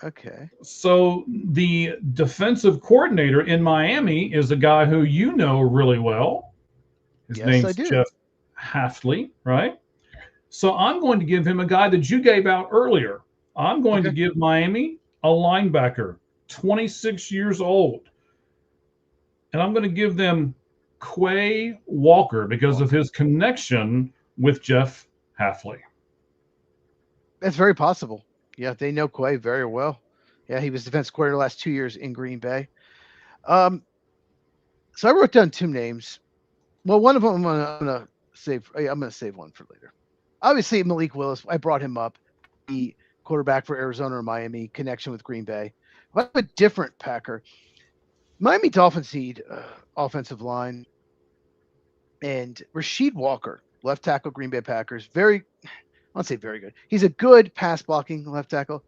Okay. So the defensive coordinator in Miami is a guy who you know really well. His name's Jeff Hafley, right? So I'm going to give him a guy that you gave out earlier. I'm going to give Miami a linebacker, 26 years old. And I'm going to give them Quay Walker because of his connection with Jeff Hafley. That's very possible. Yeah, they know Quay very well. Yeah, he was defense coordinator the last 2 years in Green Bay. So I wrote down 2 names. Well, one of them I'm going to save one for later. Obviously, Malik Willis, I brought him up. The quarterback for Arizona or Miami, connection with Green Bay. But a different Packer. Miami Dolphins need offensive line. And Rasheed Walker, left tackle, Green Bay Packers. I won't say very good. He's a good pass blocking left tackle.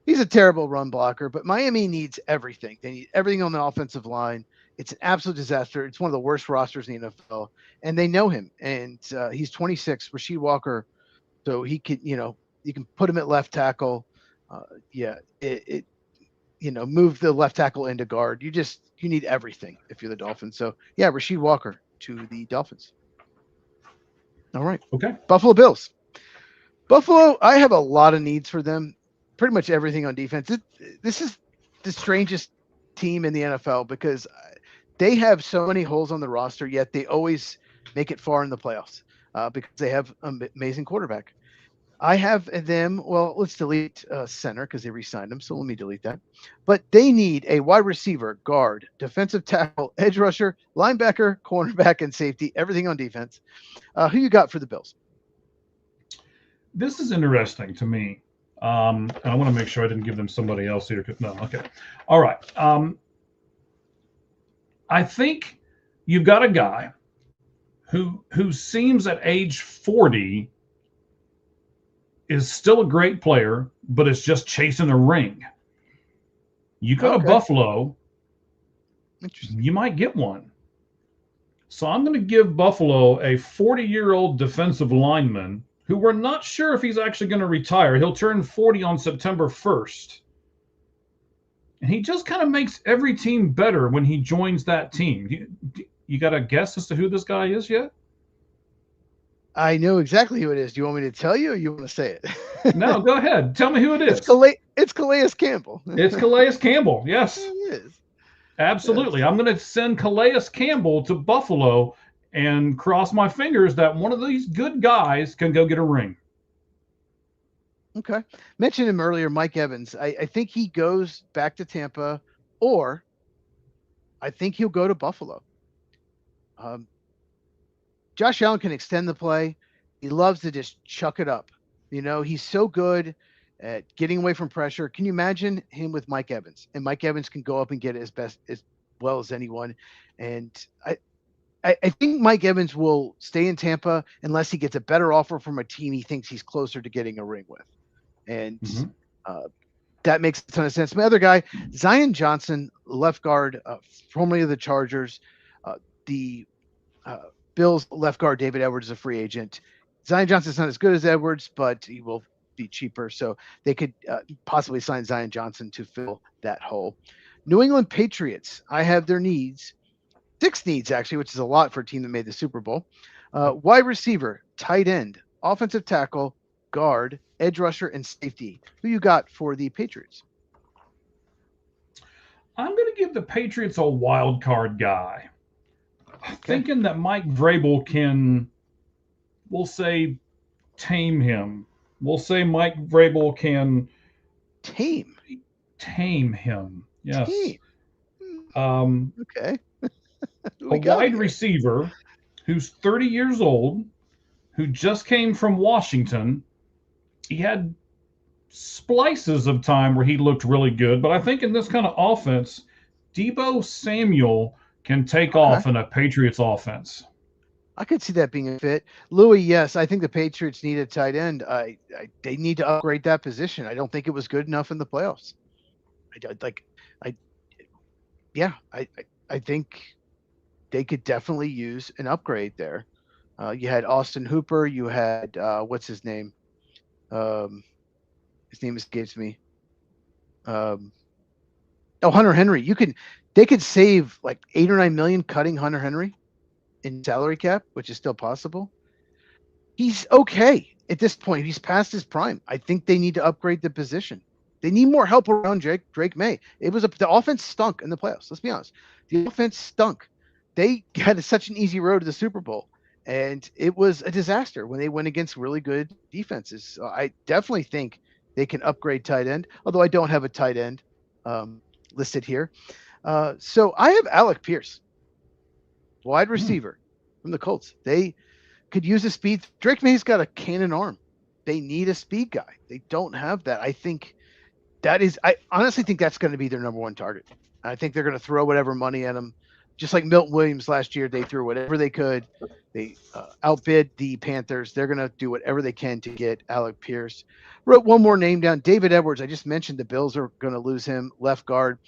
He's a terrible run blocker, but Miami needs everything. They need everything on the offensive line. It's an absolute disaster. It's one of the worst rosters in the NFL, and they know him. And he's 26, Rasheed Walker. So he could, you can put him at left tackle. Yeah, it move the left tackle into guard. You need everything if you're the Dolphins. So yeah, Rasheed Walker to the Dolphins. All right. Okay. Buffalo Bills. Buffalo, I have a lot of needs for them. Pretty much everything on defense. This is the strangest team in the NFL because they have so many holes on the roster, yet they always make it far in the playoffs because they have an amazing quarterback. I have them. Well, let's delete center because they re-signed them. So let me delete that. But they need a wide receiver, guard, defensive tackle, edge rusher, linebacker, cornerback, and safety. Everything on defense. Who you got for the Bills? This is interesting to me. And I want to make sure I didn't give them somebody else here. No, okay. All right. I think you've got a guy who seems at age 40 is still a great player, but is just chasing a ring. You go to Buffalo, you might get one. So I'm going to give Buffalo a 40-year-old defensive lineman who we're not sure if he's actually going to retire. He'll turn 40 on September 1st. And he just kind of makes every team better when he joins that team. You got a guess as to who this guy is yet? I know exactly who it is. Do you want me to tell you or you want to say it? No, go ahead. Tell me who it is. It's Calais Campbell. It's Calais Campbell, yes. It is. Absolutely. Yes. I'm going to send Calais Campbell to Buffalo and cross my fingers that one of these good guys can go get a ring. Okay. Mentioned him earlier, Mike Evans. I think he goes back to Tampa, or I think he'll go to Buffalo. Josh Allen can extend the play. He loves to just chuck it up. He's so good at getting away from pressure. Can you imagine him with Mike Evans? And Mike Evans can go up and get it as well as anyone. And I think Mike Evans will stay in Tampa unless he gets a better offer from a team he thinks he's closer to getting a ring with. And that makes a ton of sense. My other guy, Zion Johnson, left guard, formerly of the Chargers. The Bills left guard David Edwards is a free agent. Zion Johnson's not as good as Edwards, but he will be cheaper. So they could possibly sign Zion Johnson to fill that hole. New England Patriots, I have their needs. 6 needs, actually, which is a lot for a team that made the Super Bowl. Wide receiver, tight end, offensive tackle, guard, edge rusher, and safety. Who you got for the Patriots? I'm going to give the Patriots a wild card guy. Thinking that Mike Vrabel can, we'll say, tame him. We'll say Mike Vrabel can tame him. Yes. Okay. A wide receiver who's 30 years old, who just came from Washington. He had splices of time where he looked really good, but I think in this kind of offense, Deebo Samuel can take off in a Patriots offense. I could see that being a fit. Louis, yes, I think the Patriots need a tight end. They need to upgrade that position. I don't think it was good enough in the playoffs. I think they could definitely use an upgrade there. You had Austin Hooper. You had what's his name? His name escapes me. Hunter Henry. They could save like 8 or 9 million cutting Hunter Henry in salary cap, which is still possible. He's okay at this point. He's past his prime. I think they need to upgrade the position. They need more help around Drake May. The offense stunk in the playoffs. Let's be honest. The offense stunk. They had such an easy road to the Super Bowl, and it was a disaster when they went against really good defenses. So I definitely think they can upgrade tight end, although I don't have a tight end listed here. So I have Alec Pierce, wide receiver from the Colts. They could use a speed. Drake May's got a cannon arm. They need a speed guy. They don't have that. I honestly think that's going to be their number one target. I think they're going to throw whatever money at him. Just like Milton Williams last year, they threw whatever they could. They outbid the Panthers. They're going to do whatever they can to get Alec Pierce. Wrote one more name down, David Edwards. I just mentioned the Bills are going to lose him, left guard.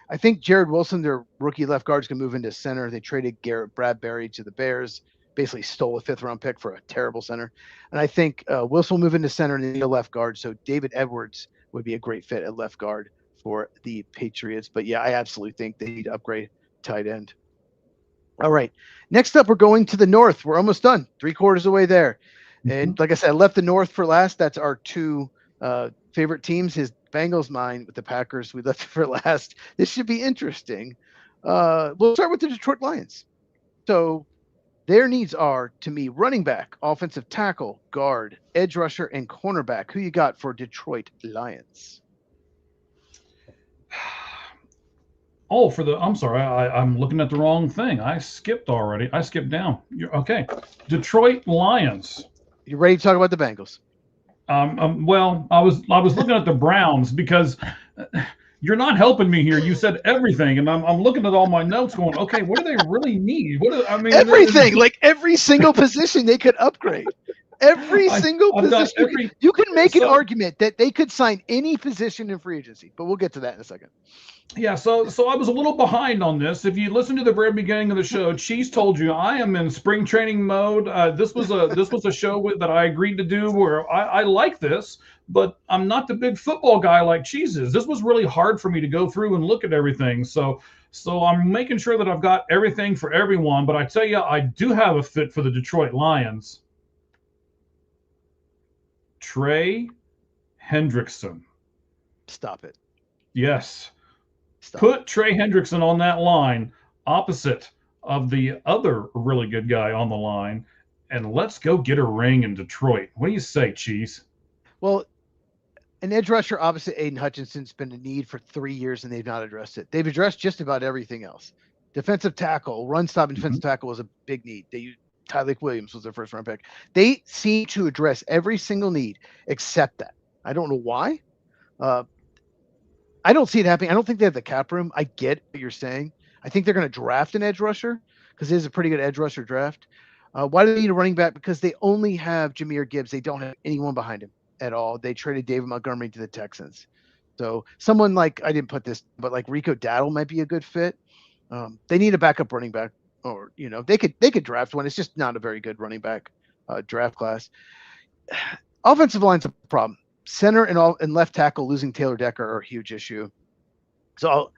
I think Jared Wilson, their rookie left guard, is going to move into center. They traded Garrett Bradbury to the Bears, basically stole a 5th-round pick for a terrible center. And I think Wilson will move into center and then the left guard. So David Edwards would be a great fit at left guard for the Patriots. But yeah, I absolutely think they need to upgrade tight end. All right. Next up, we're going to the north. We're almost done. 3/4 away there. And like I said, I left the north for last. That's our two favorite teams. His Bengals, mine with the Packers. We left it for last. This should be interesting. We'll start with the Detroit Lions. So their needs are, to me, running back, offensive tackle, guard, edge rusher, and cornerback. Who you got for Detroit Lions? Oh, I'm sorry, I'm looking at the wrong thing. I skipped already. I skipped down. Okay. Detroit Lions. You ready to talk about the Bengals? Well, I was looking at the Browns because you're not helping me here. You said everything, and I'm looking at all my notes going, okay, what do they really need? I mean, everything, like every single position they could upgrade. Every single position. You can make an argument that they could sign any position in free agency, but we'll get to that in a second. Yeah, so I was a little behind on this. If you listen to the very beginning of the show, Cheese told you I am in spring training mode. This was a show that I agreed to do where I like this, but I'm not the big football guy like Cheese is. This was really hard for me to go through and look at everything. So I'm making sure that I've got everything for everyone. But I tell you, I do have a fit for the Detroit Lions. Trey Hendrickson. Stop it. Yes. Put Trey Hendrickson on that line opposite of the other really good guy on the line, and let's go get a ring in Detroit. What do you say, Cheese? Well, an edge rusher opposite Aiden Hutchinson's been a need for 3 years, and they've not addressed it. They've addressed just about everything else. Defensive tackle, run stop, and defensive tackle was a big need. They used Tyleik Williams was their first round pick. They seem to address every single need except that. I don't know why. I don't see it happening. I don't think they have the cap room. I get what you're saying. I think they're going to draft an edge rusher because it is a pretty good edge rusher draft. Why do they need a running back? Because they only have Jahmyr Gibbs. They don't have anyone behind him at all. They traded David Montgomery to the Texans. So someone like, I didn't put this, but like Rico Dowdle might be a good fit. They need a backup running back, or, they could draft one. It's just not a very good running back draft class. Offensive line's a problem. Center and left tackle losing Taylor Decker are a huge issue. So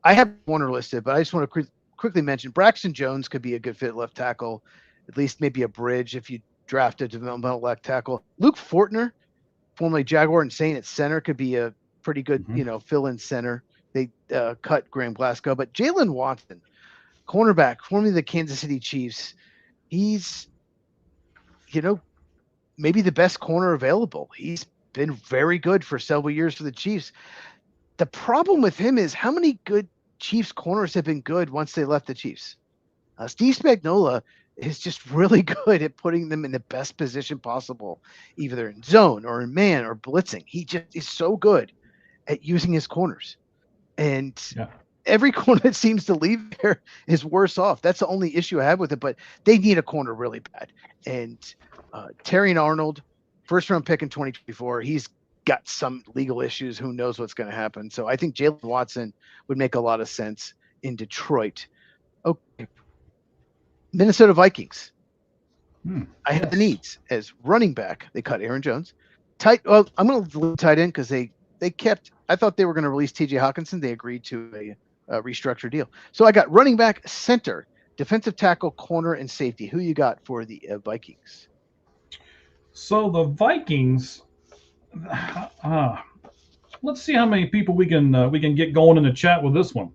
I have Warner listed, but I just want to quickly mention Braxton Jones could be a good fit at left tackle, at least maybe a bridge if you draft a developmental left tackle. Luke Fortner, formerly Jaguar and Saint at center, could be a pretty good, fill-in center. They cut Graham Glasgow, but Jalen Watson, cornerback, formerly the Kansas City Chiefs, he's, maybe the best corner available. He's been very good for several years for the Chiefs. The problem with him is how many good Chiefs corners have been good once they left the Chiefs. Steve Spagnuolo is just really good at putting them in the best position possible, either in zone or in man or blitzing. He just is so good at using his corners. And every corner that seems to leave there is worse off. That's the only issue I have with it, but they need a corner really bad. And Terrion Arnold, first round pick in 2024, he's got some legal issues. Who knows what's going to happen? So I think Jalen Watson would make a lot of sense in Detroit. Okay. Minnesota Vikings. I have the needs as running back. They cut Aaron Jones. I'm going to delete tight end because they kept. I thought they were going to release T.J. Hawkinson. They agreed to a restructured deal. So I got running back, center, defensive tackle, corner, and safety. Who you got for the Vikings? So the Vikings. Let's see how many people we can get going in the chat with this one.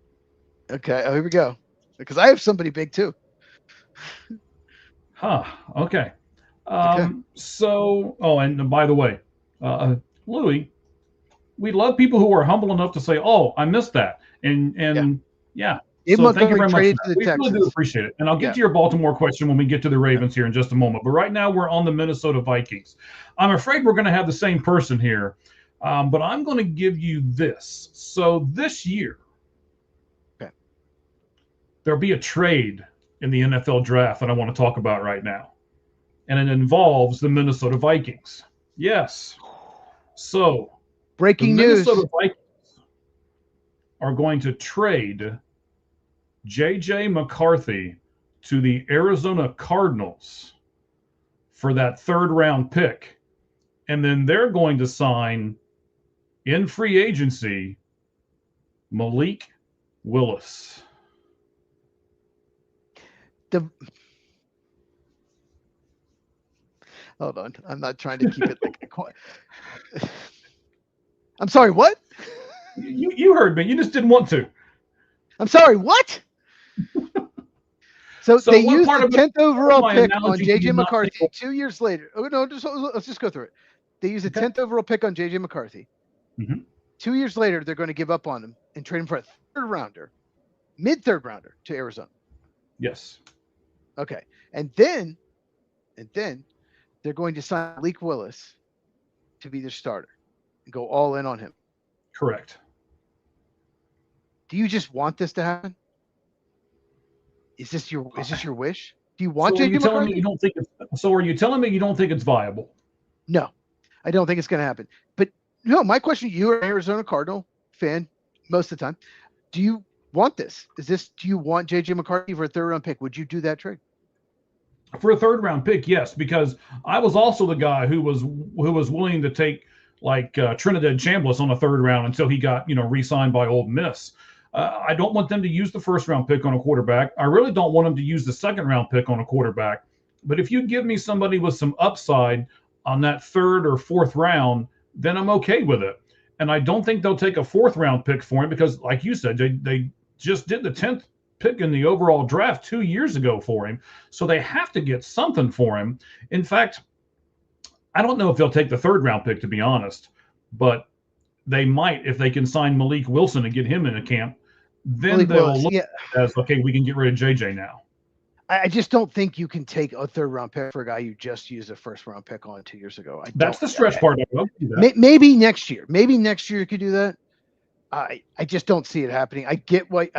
Okay, here we go. Because I have somebody big too. Okay. So, and by the way, Louis, we love people who are humble enough to say, "Oh, I missed that," and So thank you very much. We really do appreciate it. And I'll get to your Baltimore question when we get to the Ravens here in just a moment. But right now we're on the Minnesota Vikings. I'm afraid we're going to have the same person here, but I'm going to give you this. So this year, there'll be a trade in the NFL draft that I want to talk about right now. And it involves the Minnesota Vikings. Yes. So breaking news. Minnesota Vikings are going to trade J.J. McCarthy to the Arizona Cardinals for that third-round pick. And then they're going to sign in free agency, Malik Willis. Hold on. I'm not trying to keep it like I'm sorry, what? You heard me. You just didn't want to. I'm sorry, what? So they used the 10th overall pick on J.J. McCarthy 2 years later. Oh, no, let's just go through it. They used the 10th overall pick on J.J. McCarthy. 2 years later, they're going to give up on him and trade him for a third rounder, mid-third rounder to Arizona. Yes. Okay. And then they're going to sign Malik Willis to be their starter and go all in on him. Correct. Do you just want this to happen? Is this your wish? Do you want J.J. McCarthy? Are you telling me you don't think it's viable? No, I don't think it's going to happen. But no, my question to you, are an Arizona Cardinal fan most of the time. Do you want this? Do you want J.J. McCarthy for a third round pick? Would you do that trade? For a third round pick, yes, because I was also the guy who was willing to take like Trinidad Chambliss on a third round until he got re-signed by Ole Miss. I don't want them to use the first round pick on a quarterback. I really don't want them to use the second round pick on a quarterback. But if you give me somebody with some upside on that third or fourth round, then I'm okay with it. And I don't think they'll take a fourth round pick for him because, like you said, they just did the 10th pick in the overall draft 2 years ago for him. So they have to get something for him. In fact, I don't know if they'll take the third round pick, to be honest, but they might if they can sign Malik Wilson and get him in a camp. Then they'll look as, okay, we can get rid of JJ now. I just don't think you can take a third round pick for a guy you just used a first round pick on 2 years ago. That's the stretch part. Maybe next year. Maybe next year you could do that. I just don't see it happening. I get why.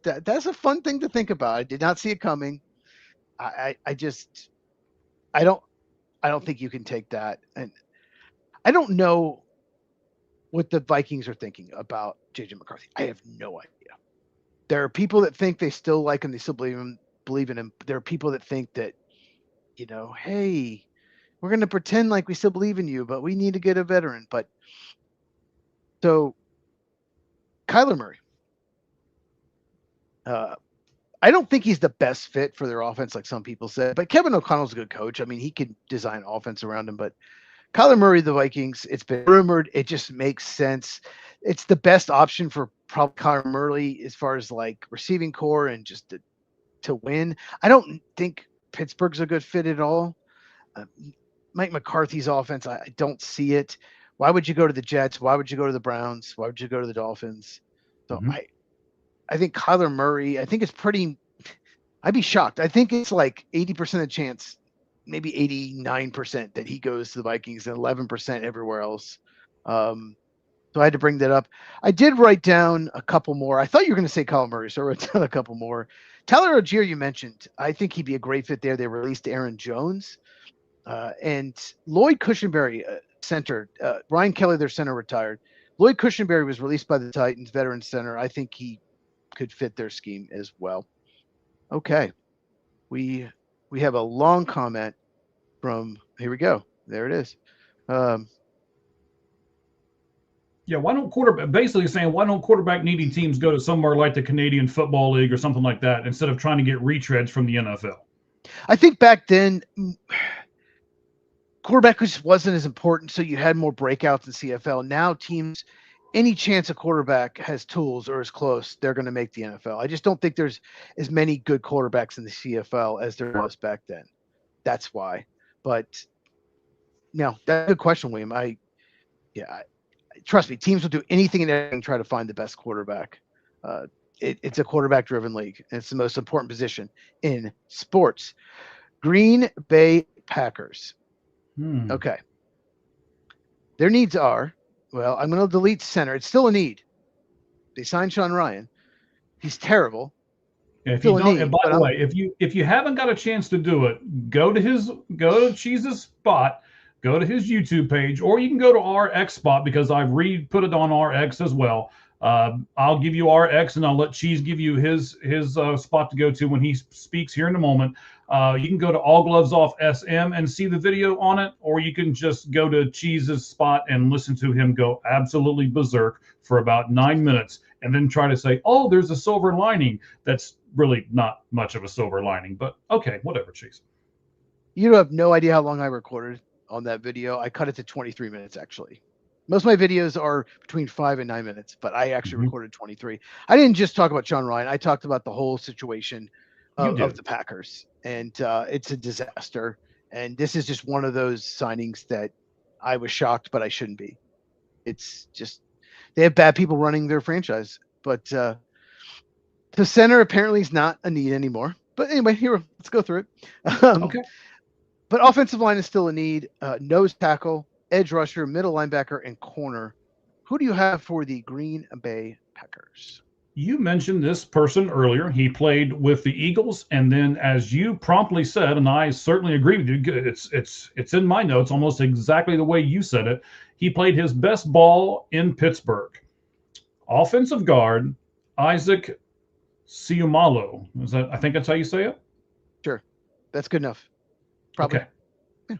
That's a fun thing to think about. I did not see it coming. I don't think you can take that. And I don't know what the Vikings are thinking about J.J. McCarthy. I have no idea. There are people that think they still like him. They still believe in him. There are people that think that, hey, we're going to pretend like we still believe in you, but we need to get a veteran. But so Kyler Murray, I don't think he's the best fit for their offense, like some people said, but Kevin O'Connell's a good coach. I mean, he can design offense around him, but Kyler Murray, the Vikings, it's been rumored. It just makes sense. It's the best option for probably Kyler Murray as far as like receiving core and just to win. I don't think Pittsburgh's a good fit at all. Mike McCarthy's offense, I don't see it. Why would you go to the Jets? Why would you go to the Browns? Why would you go to the Dolphins? So I think Kyler Murray, I think it's pretty, I'd be shocked. I think it's like 80% of the chance, maybe 89% that he goes to the Vikings and 11% everywhere else. So I had to bring that up. I did write down a couple more. I thought you were going to say Kyler Murray, so I wrote down a couple more. Tyler Algier, you mentioned. I think he'd be a great fit there. They released Aaron Jones. And Lloyd Cushenberry, center. Ryan Kelly, their center, retired. Lloyd Cushenberry was released by the Titans, veteran center. I think he could fit their scheme as well. Okay. We have a long comment from, here we go. There it is. Yeah, why don't quarterback needy teams go to somewhere like the Canadian Football League or something like that instead of trying to get retreads from the NFL? I think back then quarterback just wasn't as important, so you had more breakouts in CFL. Now teams, any chance a quarterback has tools or is close, they're going to make the NFL. I just don't think there's as many good quarterbacks in the CFL as there was back then. That's why. But no, that's a good question, William. Trust me, teams will do anything and everything to try to find the best quarterback. It's a quarterback-driven league, and it's the most important position in sports. Green Bay Packers. Okay. Their needs are, well, I'm going to delete center. It's still a need. They signed Sean Ryan. He's terrible. Yeah, if you don't, and by the way, if you haven't got a chance to do it, go to Cheez's spot. Go to his YouTube page, or you can go to our X spot because I've put it on our X as well. I'll give you our X, and I'll let Cheese give you his spot to go to when he speaks here in a moment. You can go to All Gloves Off SM and see the video on it, or you can just go to Cheese's spot and listen to him go absolutely berserk for about 9 minutes, and then try to say, "Oh, there's a silver lining." That's really not much of a silver lining, but okay, whatever, Cheese. You have no idea how long I recorded on that video. I cut it to 23 minutes, actually. Most of my videos are between 5 and 9 minutes, but I actually recorded 23. I didn't just talk about Sean Ryan. I talked about the whole situation of the Packers, and it's a disaster. And this is just one of those signings that I was shocked, but I shouldn't be. It's just they have bad people running their franchise, but the center apparently is not a need anymore. But anyway, here, let's go through it. Okay. But offensive line is still a need. Nose tackle, edge rusher, middle linebacker, and corner. Who do you have for the Green Bay Packers? You mentioned this person earlier. He played with the Eagles, and then, as you promptly said, and I certainly agree with you, it's in my notes almost exactly the way you said it. He played his best ball in Pittsburgh. Offensive guard Isaac Siumalo. I think that's how you say it? Sure. That's good enough. Probably. Okay. Yeah.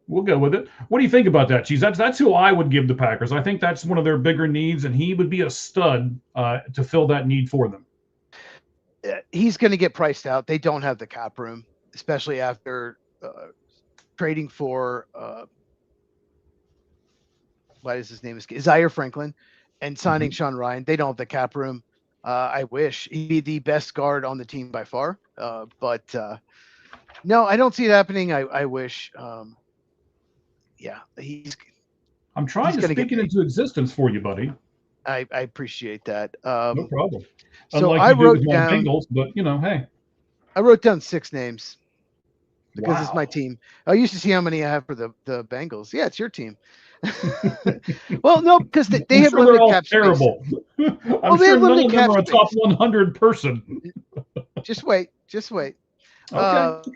We'll go with it. What do you think about that, Cheese? That's who I would give the Packers. I think that's one of their bigger needs, and he would be a stud to fill that need for them. He's going to get priced out. They don't have the cap room, especially after trading for what is his name? Zaire Franklin, and signing Sean Ryan. They don't have the cap room. I wish he'd be the best guard on the team by far, but no, I don't see it happening. I wish. Yeah, I'm trying to speak it into existence for you, buddy. I appreciate that. No problem. So Unlike I wrote down Bengals, but hey. I wrote down 6 names because Wow. it's my team. I used to see how many I have for the Bengals. Yeah, it's your team. Well, no, because they have limited cap space. Terrible. I'm sure none of them are a top 100 person. Just wait. Okay.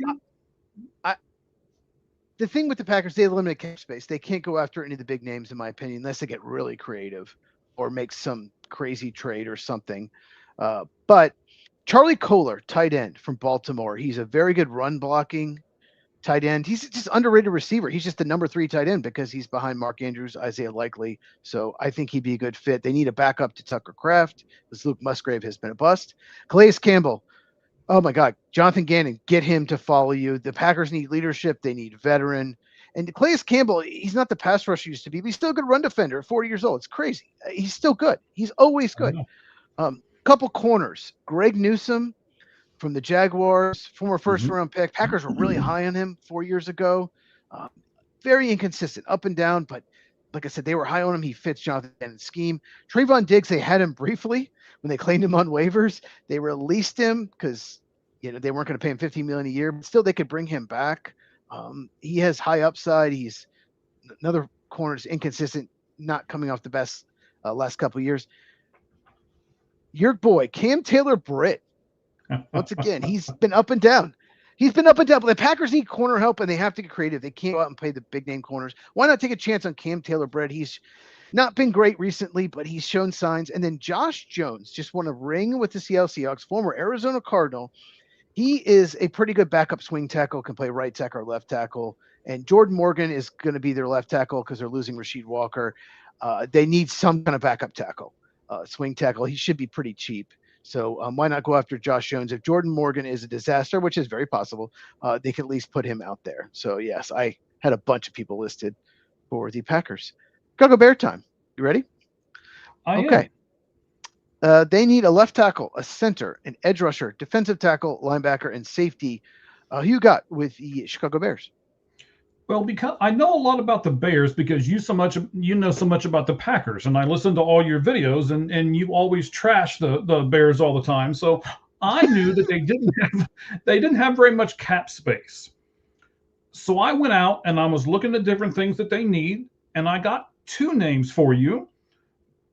The thing with the Packers, they have limited cap space. They can't go after any of the big names, in my opinion, unless they get really creative or make some crazy trade or something. But Charlie Kohler, tight end from Baltimore, he's a very good run blocking tight end. He's just underrated receiver. He's just the number 3 tight end because he's behind Mark Andrews, Isaiah Likely. So I think he'd be a good fit. They need a backup to Tucker Kraft, because Luke Musgrave has been a bust. Calais Campbell. Oh my God, Jonathan Gannon, get him to follow you. The Packers need leadership. They need veteran. And Calais Campbell, he's not the pass rusher he used to be, but he's still a good run defender at 40 years old. It's crazy. He's still good. He's always good. Couple corners. Greg Newsome from the Jaguars, former first-round pick. Packers were really high on him 4 years ago. Very inconsistent, up and down, but like I said, they were high on him. He fits Jonathan Gannon's scheme. Trayvon Diggs, they had him briefly when they claimed him on waivers. They released him because they weren't going to pay him $15 million a year, but still they could bring him back. He has high upside. He's another corner is inconsistent, not coming off the best last couple of years. Your boy Cam Taylor-Britt. Once again, he's been up and down. But the Packers need corner help, and they have to get creative. They can't go out and play the big name corners. Why not take a chance on Cam Taylor-Britt? He's not been great recently, but he's shown signs. And then Josh Jones just won a ring with the Seattle Seahawks, former Arizona Cardinal. He is a pretty good backup swing tackle, can play right tackle or left tackle. And Jordan Morgan is going to be their left tackle because they're losing Rasheed Walker. They need some kind of backup tackle, swing tackle. He should be pretty cheap. So why not go after Josh Jones? If Jordan Morgan is a disaster, which is very possible, they can at least put him out there. So, yes, I had a bunch of people listed for the Packers. Chicago Bear time. You ready? Okay. They need a left tackle, a center, an edge rusher, defensive tackle, linebacker, and safety. Who you got with the Chicago Bears? Well, because I know a lot about the Bears because you know so much about the Packers, and I listen to all your videos, and you always trash the Bears all the time. So I knew that they didn't have very much cap space. So I went out and I was looking at different things that they need, and I got 2 names for you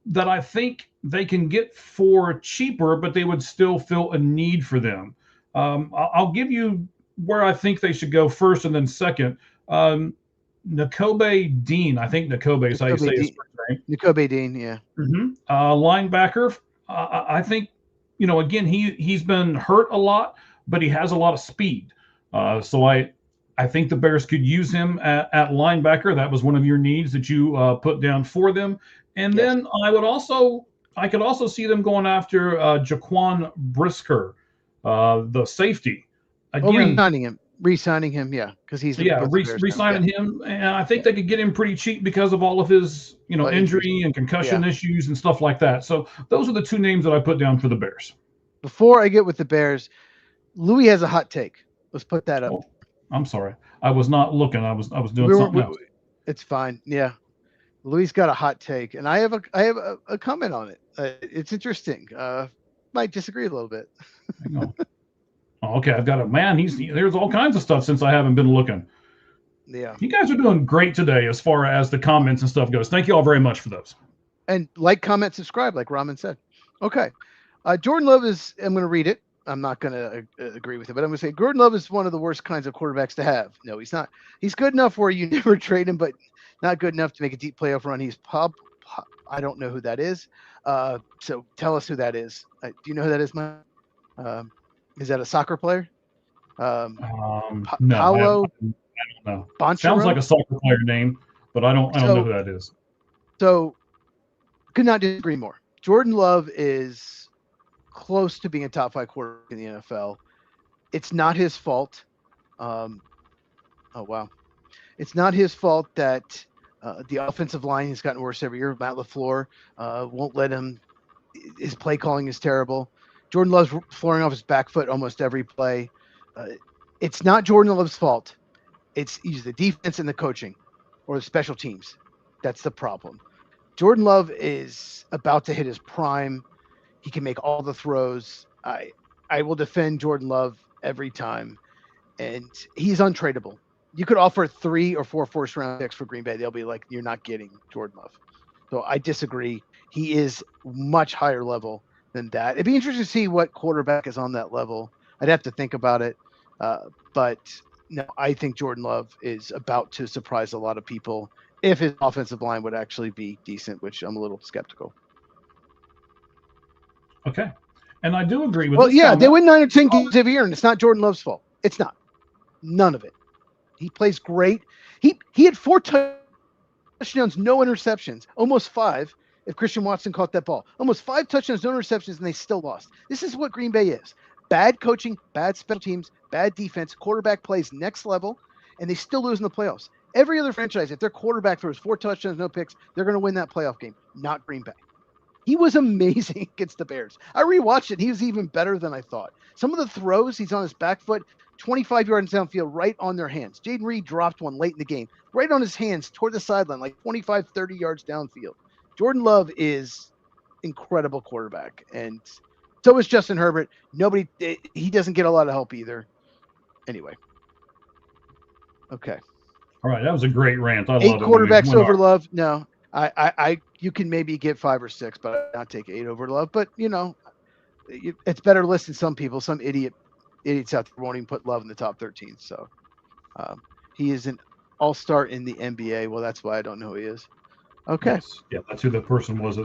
that I think they can get for cheaper, but they would still fill a need for them. I'll give you where I think they should go first and then second. Nakobe Dean. I think Nakobe is how you say his first name. Nakobe Dean, yeah. Linebacker. I think, again, he's been hurt a lot, but he has a lot of speed. So I think the Bears could use him at linebacker. That was one of your needs that you put down for them. And Yes. then I could also see them going after Jaquan Brisker, the safety. Again, re-signing him, yeah, because he's re-signing him, and I think they could get him pretty cheap because of all of his, injury and concussion issues and stuff like that. So those are the two names that I put down for the Bears. Before I get with the Bears, Louis has a hot take. Let's put that up. Oh, I'm sorry, I was not looking. I was doing something else. It's fine. Yeah, Louis got a hot take, and I have a comment on it. It's interesting. Might disagree a little bit. Hang on. Okay, I've got a man. There's all kinds of stuff since I haven't been looking. Yeah, you guys are doing great today as far as the comments and stuff goes. Thank you all very much for those. And like, comment, subscribe, like Ramen said. Okay, Jordan Love is. I'm going to read it. I'm not going to agree with it, but I'm going to say Jordan Love is one of the worst kinds of quarterbacks to have. No, he's not. He's good enough where you never trade him, but not good enough to make a deep playoff run. He's I don't know who that is. So tell us who that is. Do you know who that is, Mike? Is that a soccer player? No, Paulo. I don't know. Bonchero? Sounds like a soccer player name, but I don't know who that is. So, could not disagree more. Jordan Love is close to being a top 5 quarterback in the NFL. It's not his fault. Oh wow, it's not his fault that the offensive line has gotten worse every year. Matt LaFleur won't let him. His play calling is terrible. Jordan Love's flooring off his back foot almost every play. It's not Jordan Love's fault. It's either the defense and the coaching or the special teams. That's the problem. Jordan Love is about to hit his prime. He can make all the throws. I will defend Jordan Love every time. And he's untradeable. You could offer 3 or 4 first-round picks for Green Bay. They'll be like, you're not getting Jordan Love. So I disagree. He is much higher level than that. It'd be interesting to see what quarterback is on that level. I'd have to think about it. But no, I think Jordan Love is about to surprise a lot of people if his offensive line would actually be decent, which I'm a little skeptical. Okay. And I do agree with they win 9 or 10 games every year, and it's not Jordan Love's fault. It's not. None of it. He plays great. He had 4 touchdowns, no interceptions, almost 5. If Christian Watson caught that ball, almost 5 touchdowns, no interceptions, and they still lost. This is what Green Bay is: bad coaching, bad special teams, bad defense. Quarterback plays next level, and they still lose in the playoffs. Every other franchise, if their quarterback throws 4 touchdowns, no picks, they're going to win that playoff game. Not Green Bay. He was amazing against the Bears. I rewatched it. He was even better than I thought. Some of the throws, he's on his back foot, 25 yards downfield, right on their hands. Jaden Reed dropped one late in the game, right on his hands toward the sideline, like 25, 30 yards downfield. Jordan Love is incredible quarterback, and so is Justin Herbert. He doesn't get a lot of help either. Anyway. Okay. All right, that was a great rant. I love 8 it. quarterbacks over Love. No, you can maybe get 5 or 6, but I'd not take 8 over Love. But it's better to listen to some people. Some idiots out there won't even put Love in the top 13. So he is an all-star in the NBA. Well, that's why I don't know who he is. Okay. Yes. Yeah, that's who the person was.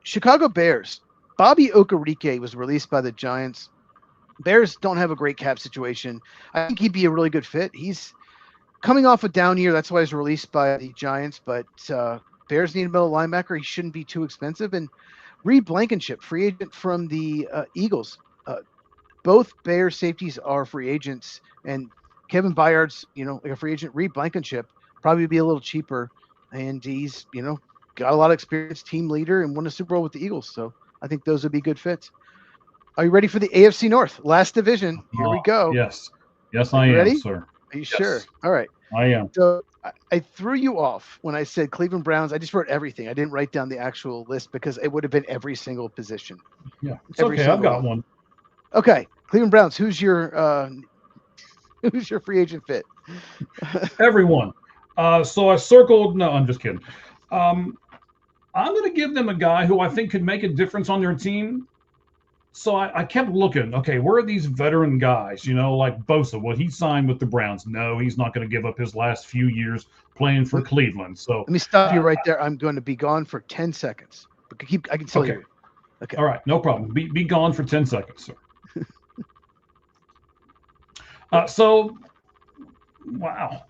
Chicago Bears. Bobby Okereke was released by the Giants. Bears don't have a great cap situation. I think he'd be a really good fit. He's coming off a down year. That's why he's released by the Giants. But Bears need a middle linebacker. He shouldn't be too expensive. And Reed Blankenship, free agent from the Eagles. Both Bears safeties are free agents. And Kevin Byard's, like a free agent. Reed Blankenship probably be a little cheaper. And he's, got a lot of experience, team leader, and won a Super Bowl with the Eagles. So I think those would be good fits. Are you ready for the AFC North? Last division. Here we go. Yes. Yes, I am, ready? sir. Are you sure? All right. I am. So I threw you off when I said Cleveland Browns. I just wrote everything. I didn't write down the actual list because it would have been every single position. Yeah. It's okay. I've got one. Okay. Cleveland Browns. Who's your free agent fit? Everyone. So I circled. No, I'm just kidding. I'm going to give them a guy who I think could make a difference on their team. So I kept looking, okay, where are these veteran guys? You know, like Bosa. Well, he signed with the Browns. No, he's not going to give up his last few years playing for Cleveland. So Let me stop you right there. I'm going to be gone for 10 seconds. But I can tell okay. you. Okay. All right, no problem. Be gone for 10 seconds, sir. So, wow.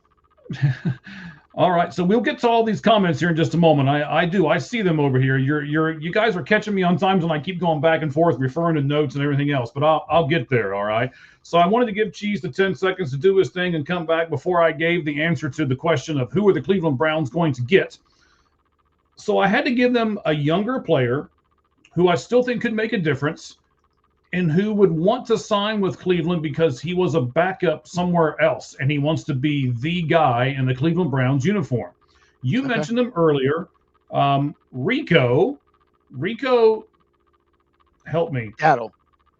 All right, so we'll get to all these comments here in just a moment. I see them over here. You guys are catching me on times when I keep going back and forth, referring to notes and everything else. But I'll get there. All right. So I wanted to give Cheese the 10 seconds to do his thing and come back before I gave the answer to the question of who are the Cleveland Browns going to get. So I had to give them a younger player who I still think could make a difference, and who would want to sign with Cleveland because he was a backup somewhere else, and he wants to be the guy in the Cleveland Browns uniform. You mentioned him earlier. Rico, help me.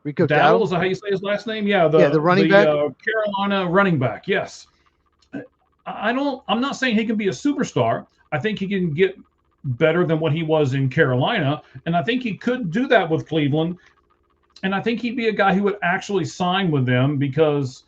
Rico Dowdle, is that how you say his last name? Yeah, the running back. Carolina running back, yes. I'm not saying he can be a superstar. I think he can get better than what he was in Carolina, and I think he could do that with Cleveland. And I think he'd be a guy who would actually sign with them because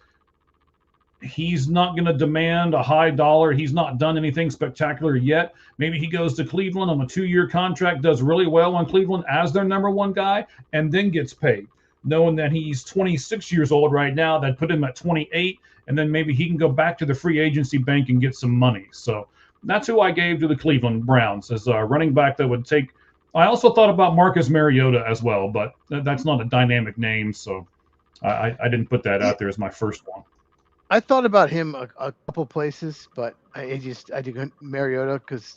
he's not going to demand a high dollar. He's not done anything spectacular yet. Maybe he goes to Cleveland on a 2-year contract, does really well on Cleveland as their number one guy, and then gets paid, knowing that he's 26 years old right now. That put him at 28, and then maybe he can go back to the free agency bank and get some money. So that's who I gave to the Cleveland Browns as a running back that would take. I also thought about Marcus Mariota as well, but that's not a dynamic name, so I didn't put that out there as my first one. I thought about him a couple places, but I did Mariota because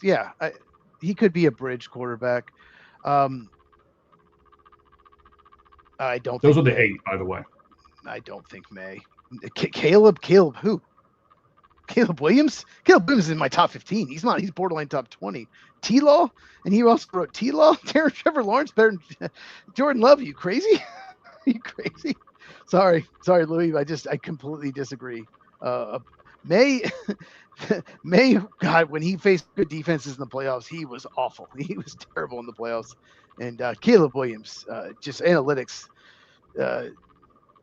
he could be a bridge quarterback. I don't. Those are the 8, by the way. I don't think May. Caleb who? Caleb Williams? Caleb Williams is in my top 15. He's not. He's borderline top 20. T-Law? And he also wrote T-Law? Trevor Lawrence better than Jordan Love. Are you crazy? Are you crazy? Sorry, Louis. I completely disagree. May, God, when he faced good defenses in the playoffs, he was awful. He was terrible in the playoffs. And Caleb Williams, just analytics,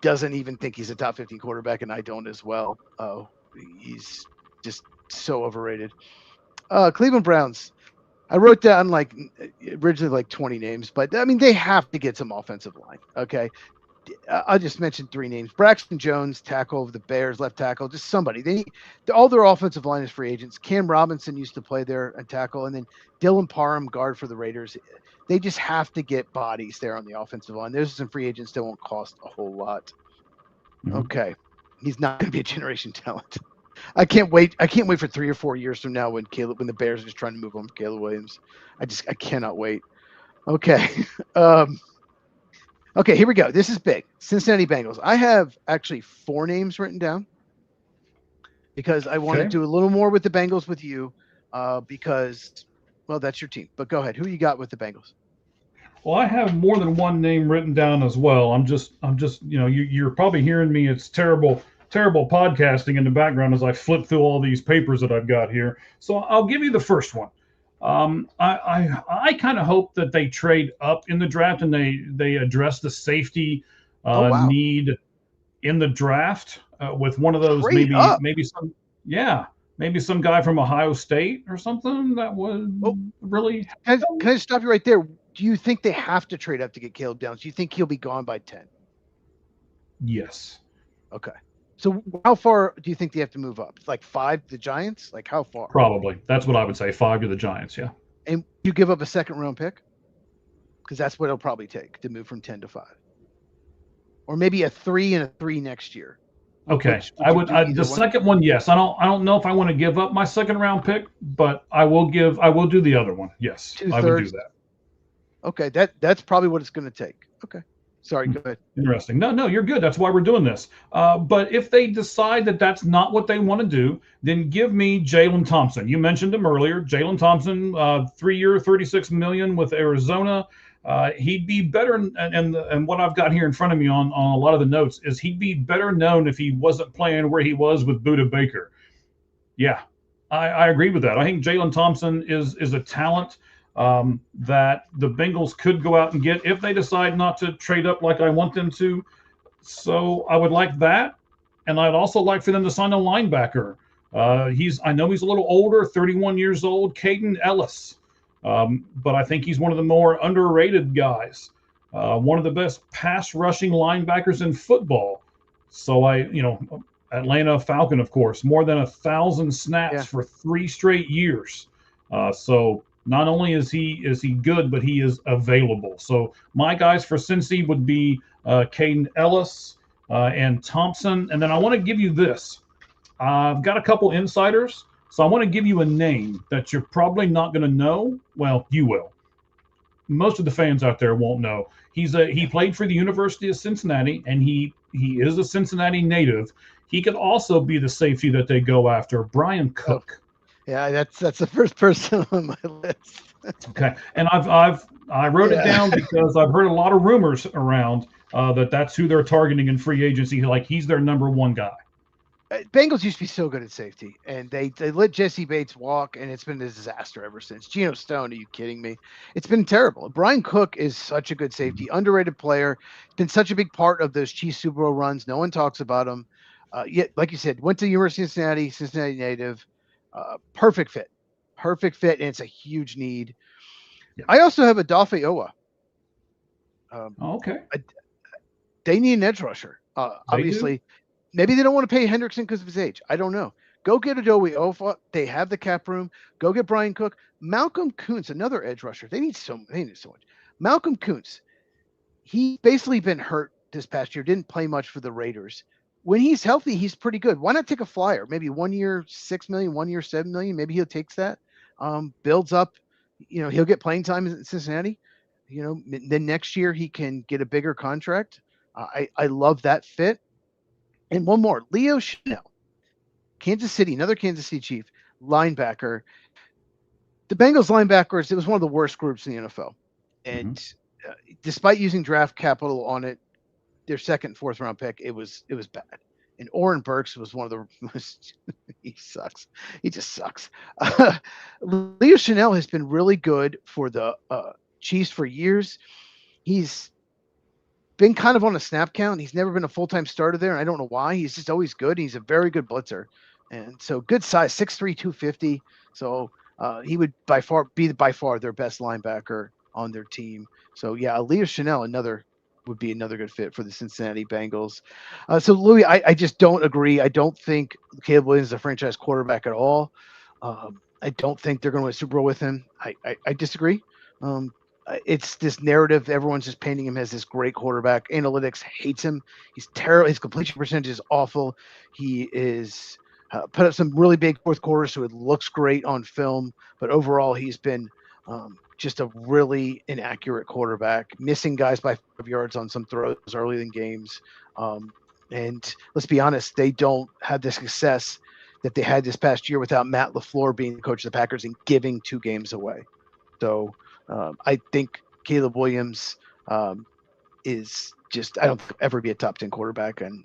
doesn't even think he's a top 15 quarterback, and I don't as well. He's just so overrated. Cleveland Browns. I wrote down originally 20 names, but I mean, they have to get some offensive line. Okay. I'll just mention 3 names. Braxton Jones, tackle of the Bears, left tackle, just somebody. All their offensive line is free agents. Cam Robinson used to play there and tackle, and then Dylan Parham, guard for the Raiders. They just have to get bodies there on the offensive line. There's some free agents that won't cost a whole lot. Mm-hmm. Okay. He's not going to be a generation talent. I can't wait for 3 or 4 years from now when the Bears are just trying to move on Caleb Williams. I cannot wait. Okay. Okay, here we go. This is big. Cincinnati Bengals. I have actually 4 names written down because I want to do a little more with the Bengals with you because, well, that's your team. But go ahead. Who you got with the Bengals? Well, I have more than one name written down as well. I'm just, you're probably hearing me. It's terrible podcasting in the background as I flip through all these papers that I've got here. So I'll give you the first one. I kind of hope that they trade up in the draft and they address the safety need in the draft with one of those maybe some guy from Ohio State or something that would really. Can I stop you right there? Do you think they have to trade up to get Caleb Downs? Do you think he'll be gone by 10? Yes. Okay. So how far do you think they have to move up? Like 5 to the Giants? Like how far? Probably. That's what I would say. 5 to the Giants, yeah. And you give up a 2nd-round pick? Because that's what it'll probably take to move from 10 to 5. Or maybe a 3 and a 3 next year. Okay. The second one, yes. I don't know if I want to give up my 2nd-round pick, but I will do the other one. Yes. 2/3. I would do that. Okay, that's probably what it's going to take. Okay. Sorry, go ahead. Interesting. No, you're good. That's why we're doing this. But if they decide that that's not what they want to do, then give me Jalen Thompson. You mentioned him earlier. Jalen Thompson, 3-year, $36 million with Arizona. He'd be better, and what I've got here in front of me on a lot of the notes is he'd be better known if he wasn't playing where he was with Budda Baker. Yeah, I agree with that. I think Jalen Thompson is a talent. that the Bengals could go out and get if they decide not to trade up like I want them to. So I would like that, and I'd also like for them to sign a linebacker. I know he's a little older, 31 years old, Caden Ellis, but I think he's one of the more underrated guys. One of the best pass rushing linebackers in football. So Atlanta Falcon, of course, more than 1,000 snaps for 3 straight years. So not only is he good, but he is available. So my guys for Cincy would be Caden Ellis and Thompson. And then I want to give you this. I've got a couple insiders, so I want to give you a name that you're probably not going to know. Well, you will. Most of the fans out there won't know. He played for the University of Cincinnati, and he is a Cincinnati native. He could also be the safety that they go after, Brian Cook. Yeah, that's the first person on my list. Okay, and I wrote it down because I've heard a lot of rumors around that's who they're targeting in free agency. Like he's their number one guy. Bengals used to be so good at safety, and they let Jesse Bates walk, and it's been a disaster ever since. Geno Stone, are you kidding me? It's been terrible. Brian Cook is such a good safety, underrated player. Been such a big part of those Chiefs Super Bowl runs. No one talks about him. Yet, like you said, went to the University of Cincinnati native. Perfect fit, and it's a huge need. Yeah. I also have Odafe Owa. Okay. They need an edge rusher. Obviously. Maybe they don't want to pay Hendrickson because of his age. I don't know. Go get Odafe Owa. They have the cap room. Go get Brian Cook. Malcolm Kuntz, another edge rusher. They need so much. Malcolm Kuntz, he's basically been hurt this past year. Didn't play much for the Raiders. When he's healthy, he's pretty good. Why not take a flyer? Maybe 1 year, $6 million, 1 year, $7 million. Maybe he'll take that. Builds up. He'll get playing time in Cincinnati. Then next year he can get a bigger contract. I love that fit. And one more, Leo Chanel, Kansas City, another Kansas City Chief, linebacker. The Bengals linebackers, it was one of the worst groups in the NFL. And despite using draft capital on it, their second, fourth round pick, it was bad. And Oren Burks was one of the most, he sucks. He just sucks. Leo Chanel has been really good for the Chiefs for years. He's been kind of on a snap count. He's never been a full-time starter there. And I don't know why. He's just always good. He's a very good blitzer. And so good size, 6'3", 250. So he would by far their best linebacker on their team. So yeah, Leo Chanel, would be another good fit for the Cincinnati Bengals. So Louis, I just don't agree. I don't think Caleb Williams is a franchise quarterback at all. I don't think they're going to win a Super Bowl with him. I disagree. It's this narrative. Everyone's just painting him as this great quarterback. Analytics hates him. He's terrible. His completion percentage is awful. He is put up some really big fourth quarters, so it looks great on film. But overall, he's been just a really inaccurate quarterback, missing guys by 5 yards on some throws early in games. And let's be honest, they don't have the success that they had this past year without Matt LaFleur being the coach of the Packers and giving 2 games away. So I think Caleb Williams is just, I don't think he'll ever be a top 10 quarterback. And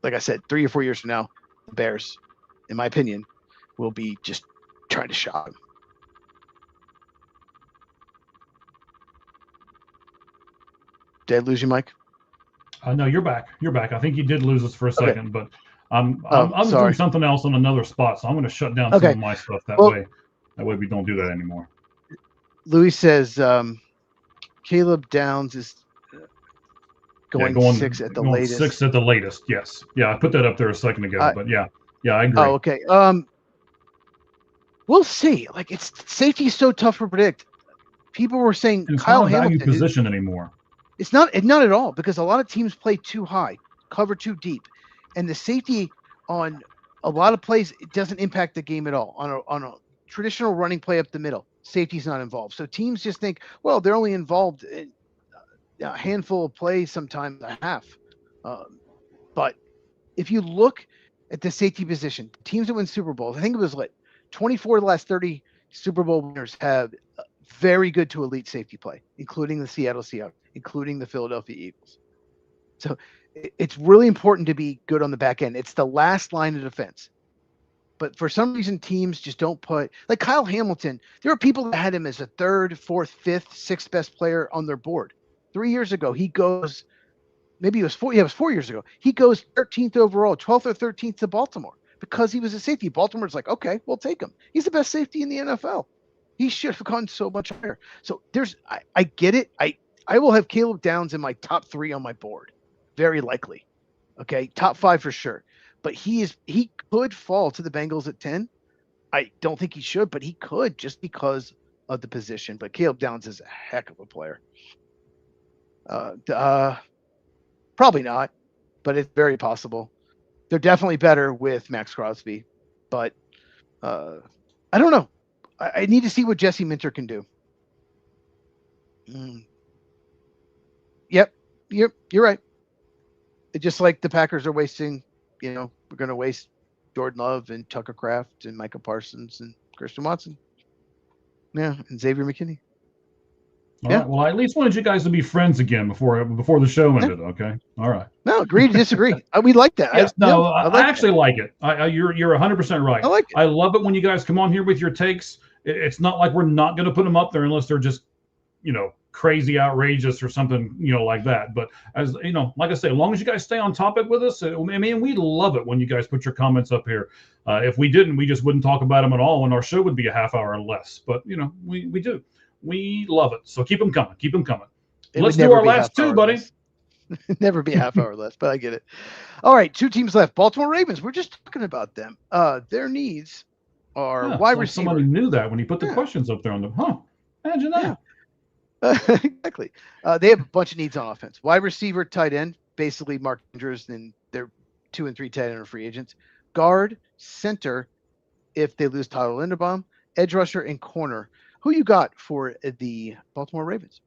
like I said, 3 or 4 years from now, the Bears, in my opinion, will be just trying to shop him. Did I lose you, Mike? No, you're back. I think you did lose us for a second, but I'm sorry. doing something else on another spot, so I'm going to shut down some of my stuff that way. That way we don't do that anymore. Louis says Caleb Downs is going 6 at the latest. 6 at the latest, yes. Yeah, I put that up there a second ago, but yeah, I agree. Oh, okay. We'll see. Like, safety is so tough to predict. People were saying it's Kyle not a value Hamilton position anymore. It's not at all, because a lot of teams play too high, cover too deep, and the safety on a lot of plays, it doesn't impact the game at all. On a traditional running play up the middle, safety's not involved. So teams just think, well, they're only involved in a handful of plays, sometimes a half. But if you look at the safety position, teams that win Super Bowls, I think it was 24 of the last 30 Super Bowl winners have very good to elite safety play, including the Seattle Seahawks, including the Philadelphia Eagles. So it's really important to be good on the back end. It's the last line of defense. But for some reason, teams just don't put, like Kyle Hamilton. There are people that had him as a third, fourth, fifth, sixth best player on their board. 3 years ago, he goes, maybe it was four. Yeah, it was 4 years ago. He goes 13th overall, 12th or 13th to Baltimore because he was a safety. Baltimore's like, okay, we'll take him. He's the best safety in the NFL. He should have gone so much higher. So I get it. I will have Caleb Downs in my top 3 on my board, very likely. Okay, top 5 for sure. But he could fall to the Bengals at 10. I don't think he should, but he could just because of the position. But Caleb Downs is a heck of a player. Probably not, but it's very possible. They're definitely better with Max Crosby, but I don't know. I need to see what Jesse Minter can do. Yep, you're right. It's just like the Packers are wasting, we're going to waste Jordan Love and Tucker Kraft and Micah Parsons and Christian Watson. Yeah, and Xavier McKinney. All right. Well, I at least wanted you guys to be friends again before the show ended. Yeah. Okay. All right. No, agree to disagree. We like that. Yes, I actually like it. You're 100% right. I like it. I love it when you guys come on here with your takes. It's not like we're not going to put them up there unless they're just, crazy, outrageous or something, like that. But as like I say, as long as you guys stay on topic with us, we love it when you guys put your comments up here. If we didn't, we just wouldn't talk about them at all, and our show would be a half hour or less. But we do. We love it. So keep them coming. Keep them coming. Let's do our last 2, buddy. Never be a half hour less, but I get it. All right, 2 teams left. Baltimore Ravens. We're just talking about them. Their needs are wide receiver. Somebody knew that when he put the questions up there on them. Huh? Imagine that. Yeah. Exactly. They have a bunch of needs on offense. Wide receiver, tight end, basically Mark Andrews, and they're 2 and 3 tight end or free agents. Guard, center, if they lose Tyler Linderbaum, edge rusher, and corner. Who you got for the Baltimore Ravens?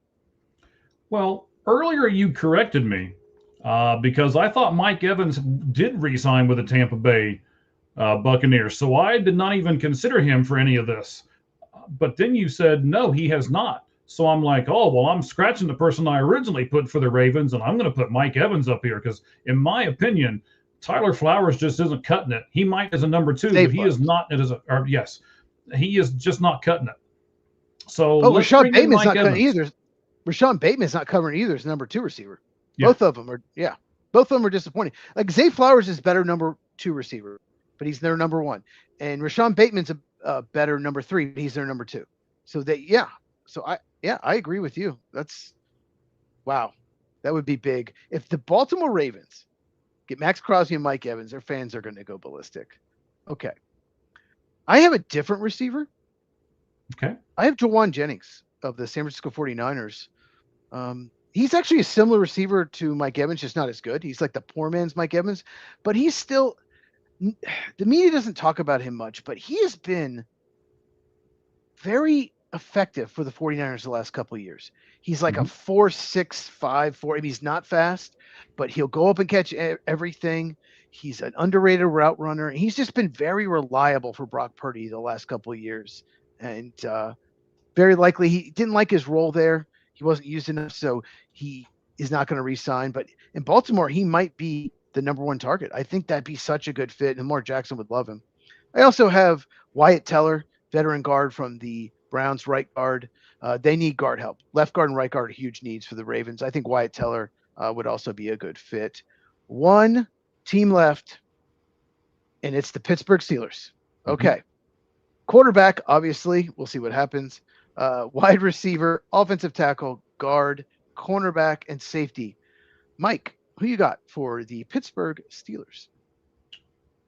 Well, earlier you corrected me because I thought Mike Evans did re-sign with the Tampa Bay Buccaneers, so I did not even consider him for any of this. But then you said, no, he has not. So I'm like, oh, well, I'm scratching the person I originally put for the Ravens, and I'm going to put Mike Evans up here because, in my opinion, Tyler Flowers just isn't cutting it. He might as a number 2, but he is not he is just not cutting it. So Rashad Bateman's not cutting either. Rashad Bateman's not covering either as number 2 receiver. Yeah. Both of them are disappointing. Like Zay Flowers is better number 2 receiver, but he's their number 1. And Rashad Bateman's a better number 3, but he's their number 2. So I agree with you. Wow. That would be big. If the Baltimore Ravens get Max Crosby and Mike Evans, their fans are going to go ballistic. Okay. I have a different receiver. Okay. I have Jawan Jennings of the San Francisco 49ers. He's actually a similar receiver to Mike Evans, just not as good. He's like the poor man's Mike Evans, but he's still – the media doesn't talk about him much, but he has been very effective for the 49ers the last couple of years. He's like a 4.65 4. I mean, he's not fast, but he'll go up and catch everything. He's an underrated route runner. He's just been very reliable for Brock Purdy the last couple of years. And very likely he didn't like his role there. He wasn't used enough, so he is not going to re-sign. But in Baltimore, he might be the number 1 target. I think that'd be such a good fit, and Lamar Jackson would love him. I also have Wyatt Teller, veteran guard from the Browns, right guard. They need guard help. Left guard and right guard are huge needs for the Ravens. I think Wyatt Teller would also be a good fit. 1 team left, and it's the Pittsburgh Steelers. Okay. Quarterback, obviously, we'll see what happens. Wide receiver, offensive tackle, guard, cornerback, and safety. Mike, who you got for the Pittsburgh Steelers?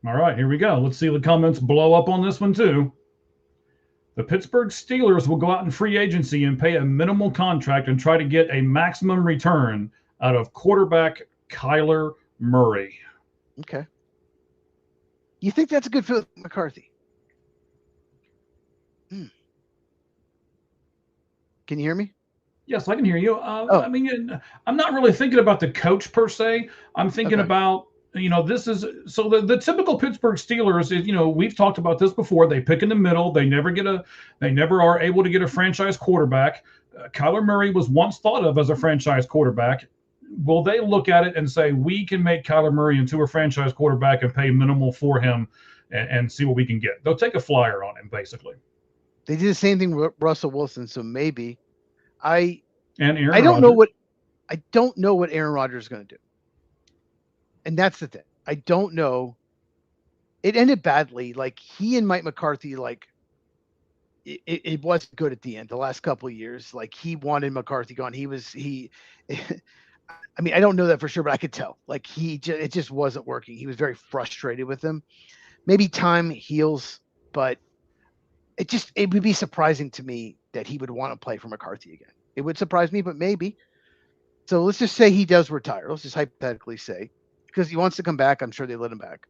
All right, here we go. Let's see the comments blow up on this one, too. The Pittsburgh Steelers will go out in free agency and pay a minimal contract and try to get a maximum return out of quarterback Kyler Murray. Okay. You think that's a good fit with McCarthy? Can you hear me? Yes, I can hear you. I mean, I'm not really thinking about the coach per se. I'm thinking about, this is so the typical Pittsburgh Steelers is, we've talked about this before. They pick in the middle. They never are able to get a franchise quarterback. Kyler Murray was once thought of as a franchise quarterback. Will they look at it and say, we can make Kyler Murray into a franchise quarterback and pay minimal for him and see what we can get. They'll take a flyer on him, basically. They did the same thing with Russell Wilson, so maybe And Aaron I don't Rodgers. know what Aaron Rodgers is going to do. And that's the thing. I don't know. It ended badly. Like he and Mike McCarthy, like it wasn't good at the end. The last couple of years, like he wanted McCarthy gone. I mean, I don't know that for sure, but I could tell. Like it just wasn't working. He was very frustrated with them. Maybe time heals, but it would be surprising to me that he would want to play for McCarthy again. It would surprise me, but maybe. So let's just say he does retire. Let's just hypothetically say, because he wants to come back. I'm sure they let him back.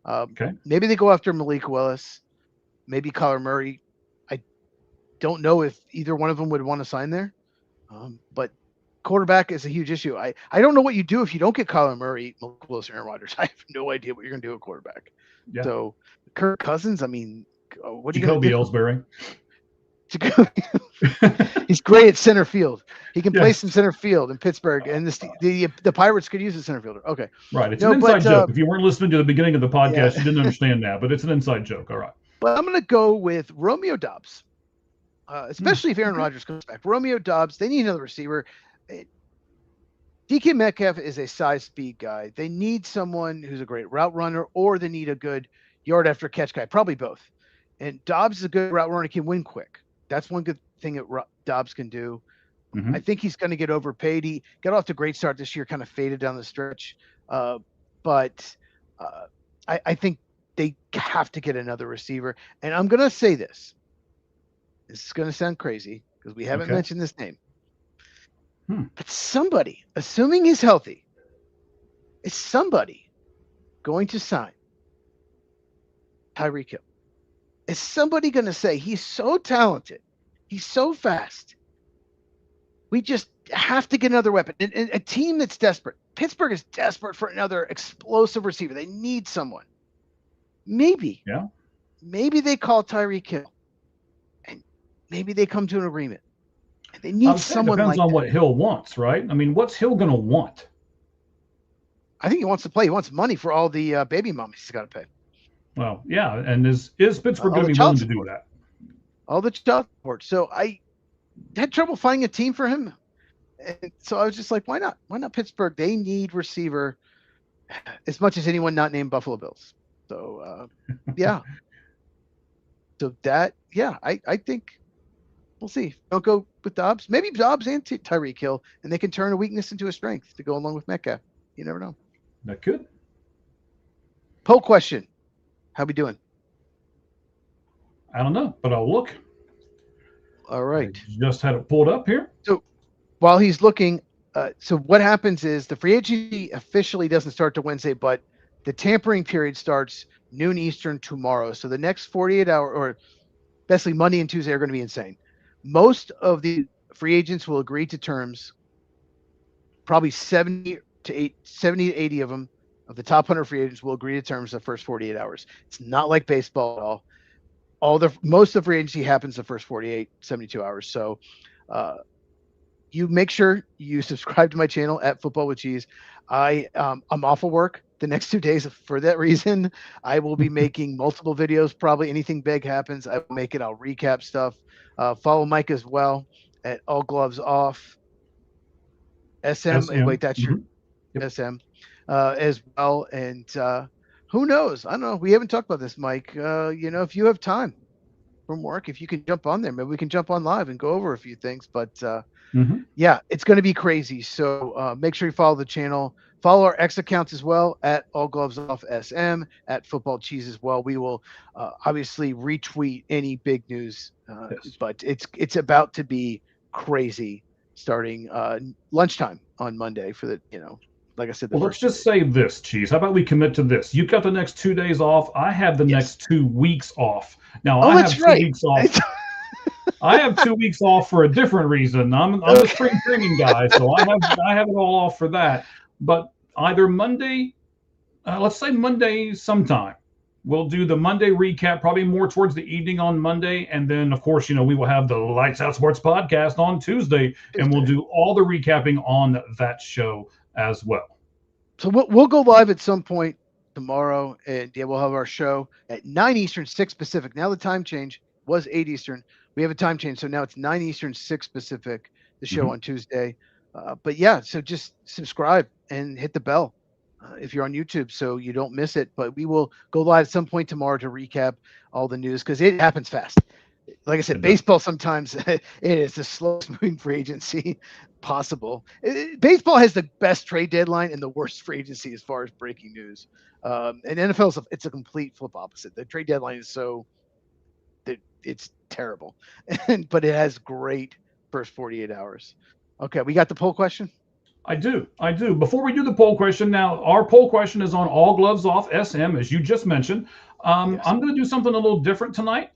Okay. Maybe they go after Malik Willis, maybe Kyler Murray. I don't know if either one of them would want to sign there. But quarterback is a huge issue. I don't know what you do if you don't get Kyler Murray, Malik Willis, Aaron Rodgers. I have no idea what you're going to do at quarterback. Yeah. So Kirk Cousins, I mean, what are you going to Jacoby do? Ellsbury. He's great at center field. He can play Yes. some center field in Pittsburgh, and the Pirates could use a center fielder. Okay. Right. It's an inside joke. If you weren't listening to the beginning of the podcast, you didn't understand that, but it's an inside joke. All right. But I'm going to go with Romeo Doubs, especially if Aaron Rodgers comes back. Romeo Doubs, they need another receiver. DK Metcalf is a size speed guy. They need someone who's a great route runner, or they need a good yard after catch guy, probably both. And Dobbs is a good route runner, he can win quick. That's one good thing that Dobbs can do. Mm-hmm. I think he's going to get overpaid. He got off to a great start this year, kind of faded down the stretch. But I think they have to get another receiver. And I'm going to say this. This is going to sound crazy because we haven't mentioned this name. But somebody, assuming he's healthy, is somebody going to sign Tyreek Hill? Is somebody going to say he's so talented, he's so fast, we just have to get another weapon? And a team that's desperate. Pittsburgh is desperate for another explosive receiver. They need someone. Maybe they call Tyreek Hill, and maybe they come to an agreement. And they need someone like that. Depends on what Hill wants, right? I mean, what's Hill going to want? I think he wants to play. He wants money for all the baby mamas he's got to pay. Well, yeah, and is Pittsburgh going to be willing to do that? All the child support. So I had trouble finding a team for him. And so I was just like, why not? Why not Pittsburgh? They need receiver as much as anyone not named Buffalo Bills. So, yeah. So that, I think we'll see. Don't go with Dobbs. Maybe Dobbs and Tyreek Hill, and they can turn a weakness into a strength to go along with Metcalf. You never know. That could. Poll question. How we doing? I don't know, but I'll look. All right. I just had it pulled up here. So while he's looking, so what happens is the free agency officially doesn't start till Wednesday, but the tampering period starts noon Eastern tomorrow. So the next 48 hour, or basically Monday and Tuesday, are going to be insane. Most of the free agents will agree to terms. Probably 70 to 80 of them, of the top 100 free agents, will agree to terms the first 48 hours. It's not like baseball at all. Most of free agency happens the first 48, 72 hours. So you make sure you subscribe to my channel at Football with Cheese. I'm off of work the next 2 days for that reason. I will be making multiple videos. Probably anything big happens, I will make it. I'll recap stuff. Follow Mike as well at All Gloves Off. SM. Wait, that's your SM as well. And who knows? I don't know. We haven't talked about this, Mike. If you have time from work, if you can jump on there, maybe we can jump on live and go over a few things. But yeah, it's going to be crazy. So make sure you follow the channel. Follow our X accounts as well at All Gloves Off SM, at Football Cheese as well. We will obviously retweet any big news, but it's about to be crazy starting lunchtime on Monday for the, like I said. Let's just say this, Cheese. How about we commit to this? You've got the next 2 days off. I have the next 2 weeks off. Now, I have 2 weeks off. I have 2 weeks off for a different reason. I'm a spring training guy, so I have it all off for that. But either Monday, let's say Monday sometime, we'll do the Monday recap, probably more towards the evening on Monday. And then, of course, we will have the Lights Out Sports podcast on Tuesday, and we'll do all the recapping on that show as well. So we'll go live at some point tomorrow, and yeah, we'll have our show at 9 Eastern, 6 Pacific. Now the time change was 8 Eastern. We have a time change, so now it's 9 Eastern, 6 Pacific. The show on Tuesday. But yeah, so just subscribe and hit the bell if you're on YouTube, so you don't miss it. But we will go live at some point tomorrow to recap all the news because it happens fast. Like I said, baseball sometimes it is the slowest moving free agency possible. Baseball has the best trade deadline and the worst free agency as far as breaking news. And NFL it's a complete flip opposite. The trade deadline is so that it's terrible, but it has great first 48 hours. Okay, we got the poll question. I do. Before we do the poll question, now our poll question is on All Gloves Off SM, as you just mentioned. Yes. I'm going to do something a little different tonight.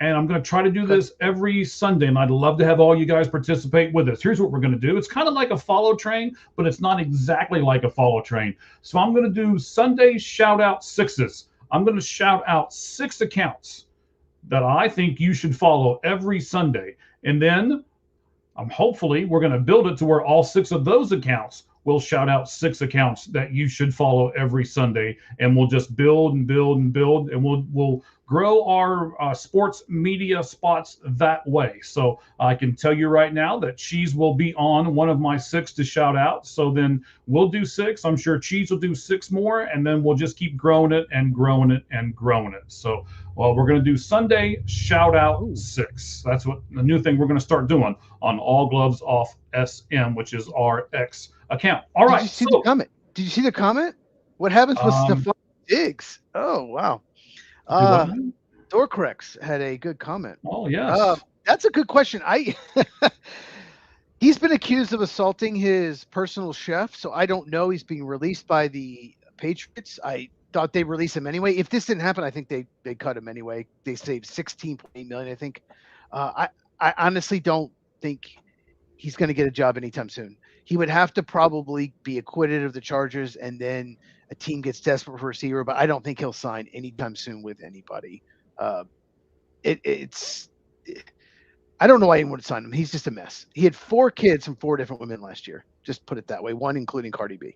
And I'm going to try to do this every Sunday, and I'd love to have all you guys participate with us. Here's what we're going to do. It's kind of like a follow train, but it's not exactly like a follow train. So I'm going to do Sunday shout out sixes. I'm going to shout out 6 accounts that I think you should follow every Sunday. And then hopefully we're going to build it to where all 6 of those accounts will shout out 6 accounts that you should follow every Sunday, and we'll just build and build and build, and we'll grow our sports media spots that way. So I can tell you right now that Cheez will be on one of my 6 to shout out. So then we'll do 6. I'm sure Cheez will do 6 more, and then we'll just keep growing it and growing it and growing it. So we're going to do Sunday shout out 6. That's what the new thing we're going to start doing on All Gloves Off SM, which is our X account. All right. Did you see the comment? Did you see the comment? What happens with Stephon Diggs? Oh, wow. Dorcrex had a good comment. Oh, yes. That's a good question. He's been accused of assaulting his personal chef, so I don't know. He's being released by the Patriots. I thought they'd release him anyway. If this didn't happen, I think they cut him anyway. They saved $16.8 million, I think. I honestly don't think he's going to get a job anytime soon. He would have to probably be acquitted of the charges, and then a team gets desperate for a receiver, but I don't think he'll sign anytime soon with anybody. I don't know why anyone would sign him. He's just a mess. He had 4 kids from 4 different women last year. Just put it that way. 1 including Cardi B.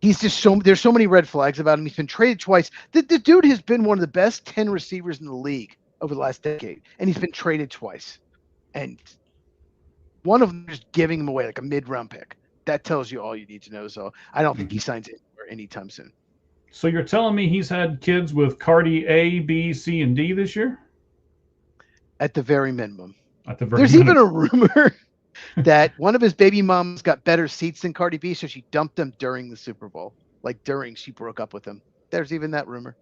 He's just there's so many red flags about him. He's been traded twice. The dude has been one of the best 10 receivers in the league over the last decade, and he's been traded twice. And one of them is giving him away like a mid-round pick. That tells you all you need to know. So I don't think he signs anywhere anytime soon. So you're telling me he's had kids with Cardi A, B, C, and D this year? At the very minimum. There's even a rumor that one of his baby moms got better seats than Cardi B, so she dumped them during the Super Bowl. Like during she broke up with him. There's even that rumor.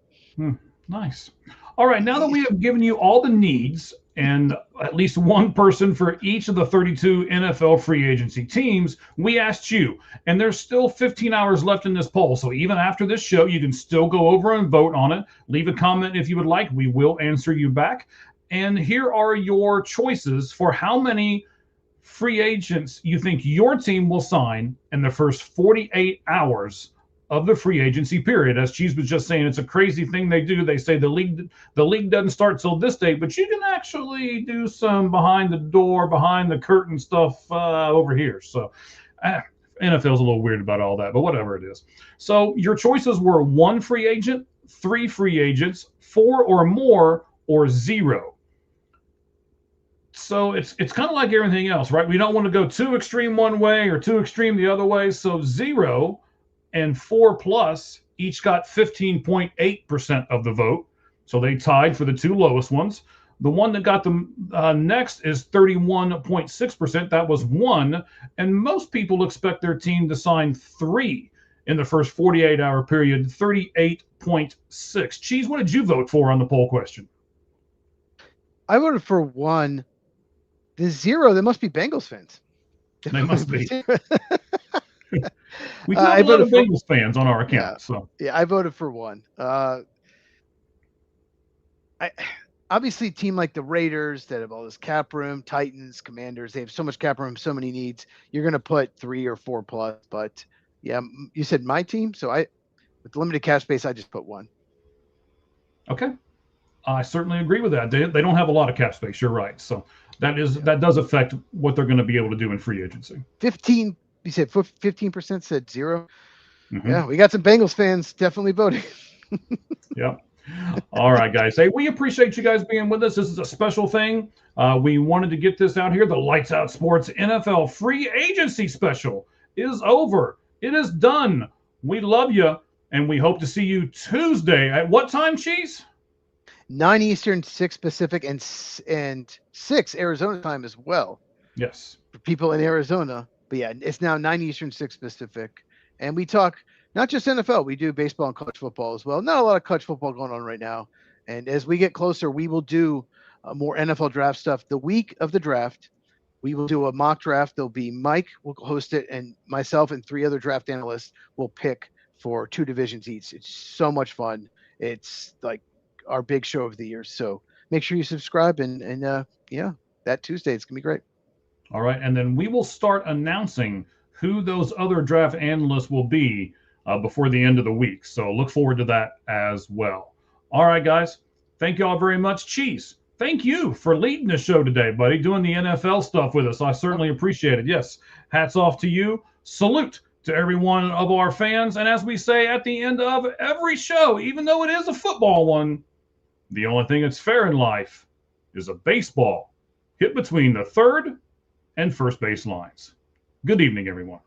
Nice. All right, now that we have given you all the needs and at least one person for each of the 32 NFL free agency teams, we asked you. And there's still 15 hours left in this poll. So even after this show, you can still go over and vote on it. Leave a comment if you would like. We will answer you back. And here are your choices for how many free agents you think your team will sign in the first 48 hours of the free agency period. As Cheez was just saying, it's a crazy thing they do. They say the league doesn't start till this date, but you can actually do some behind the curtain stuff over here. So NFL's a little weird about all that, but whatever it is. So your choices were 1 free agent, 3 free agents, 4 or more, or 0. So it's kind of like everything else, right? We don't want to go too extreme one way or too extreme the other way. So 0 and 4 plus each got 15.8% of the vote. So they tied for the 2 lowest ones. The one that got the next is 31.6%. That was 1. And most people expect their team to sign 3 in the first 48-hour period, 38.6. Cheez, what did you vote for on the poll question? I voted for 1. The 0, they must be Bengals fans. They must be. We do have a lot of Bengals fans on our account. I voted for 1. Obviously, a team like the Raiders that have all this cap room, Titans, Commanders, they have so much cap room, so many needs. You're going to put 3 or 4 plus. But yeah, you said my team, so with limited cap space, I just put 1. Okay, I certainly agree with that. They don't have a lot of cap space. You're right. So that does affect what they're going to be able to do in free agency. 15. You said 15% said 0. Yeah, we got some Bengals fans definitely voting. Yep. All right, guys. Hey, we appreciate you guys being with us. This is a special thing. We wanted to get this out here. The Lights Out Sports NFL free agency special is over. It is done. We love you, and we hope to see you Tuesday at what time, Cheese? 9 Eastern, 6 Pacific, and 6 Arizona time as well. Yes. For people in Arizona. But yeah, it's now 9 Eastern, 6 Pacific. And we talk not just NFL, we do baseball and college football as well. Not a lot of college football going on right now. And as we get closer, we will do more NFL draft stuff. The week of the draft, we will do a mock draft. There'll be Mike will host it, and myself and 3 other draft analysts will pick for 2 divisions each. It's so much fun. It's like our big show of the year. So make sure you subscribe and yeah, that Tuesday, it's gonna be great. All right. And then we will start announcing who those other draft analysts will be before the end of the week. So look forward to that as well. All right, guys. Thank you all very much. Cheese, thank you for leading the show today, buddy, doing the NFL stuff with us. I certainly appreciate it. Yes. Hats off to you. Salute to every one of our fans. And as we say at the end of every show, even though it is a football one, the only thing that's fair in life is a baseball hit between the third and first base lines. Good evening, everyone.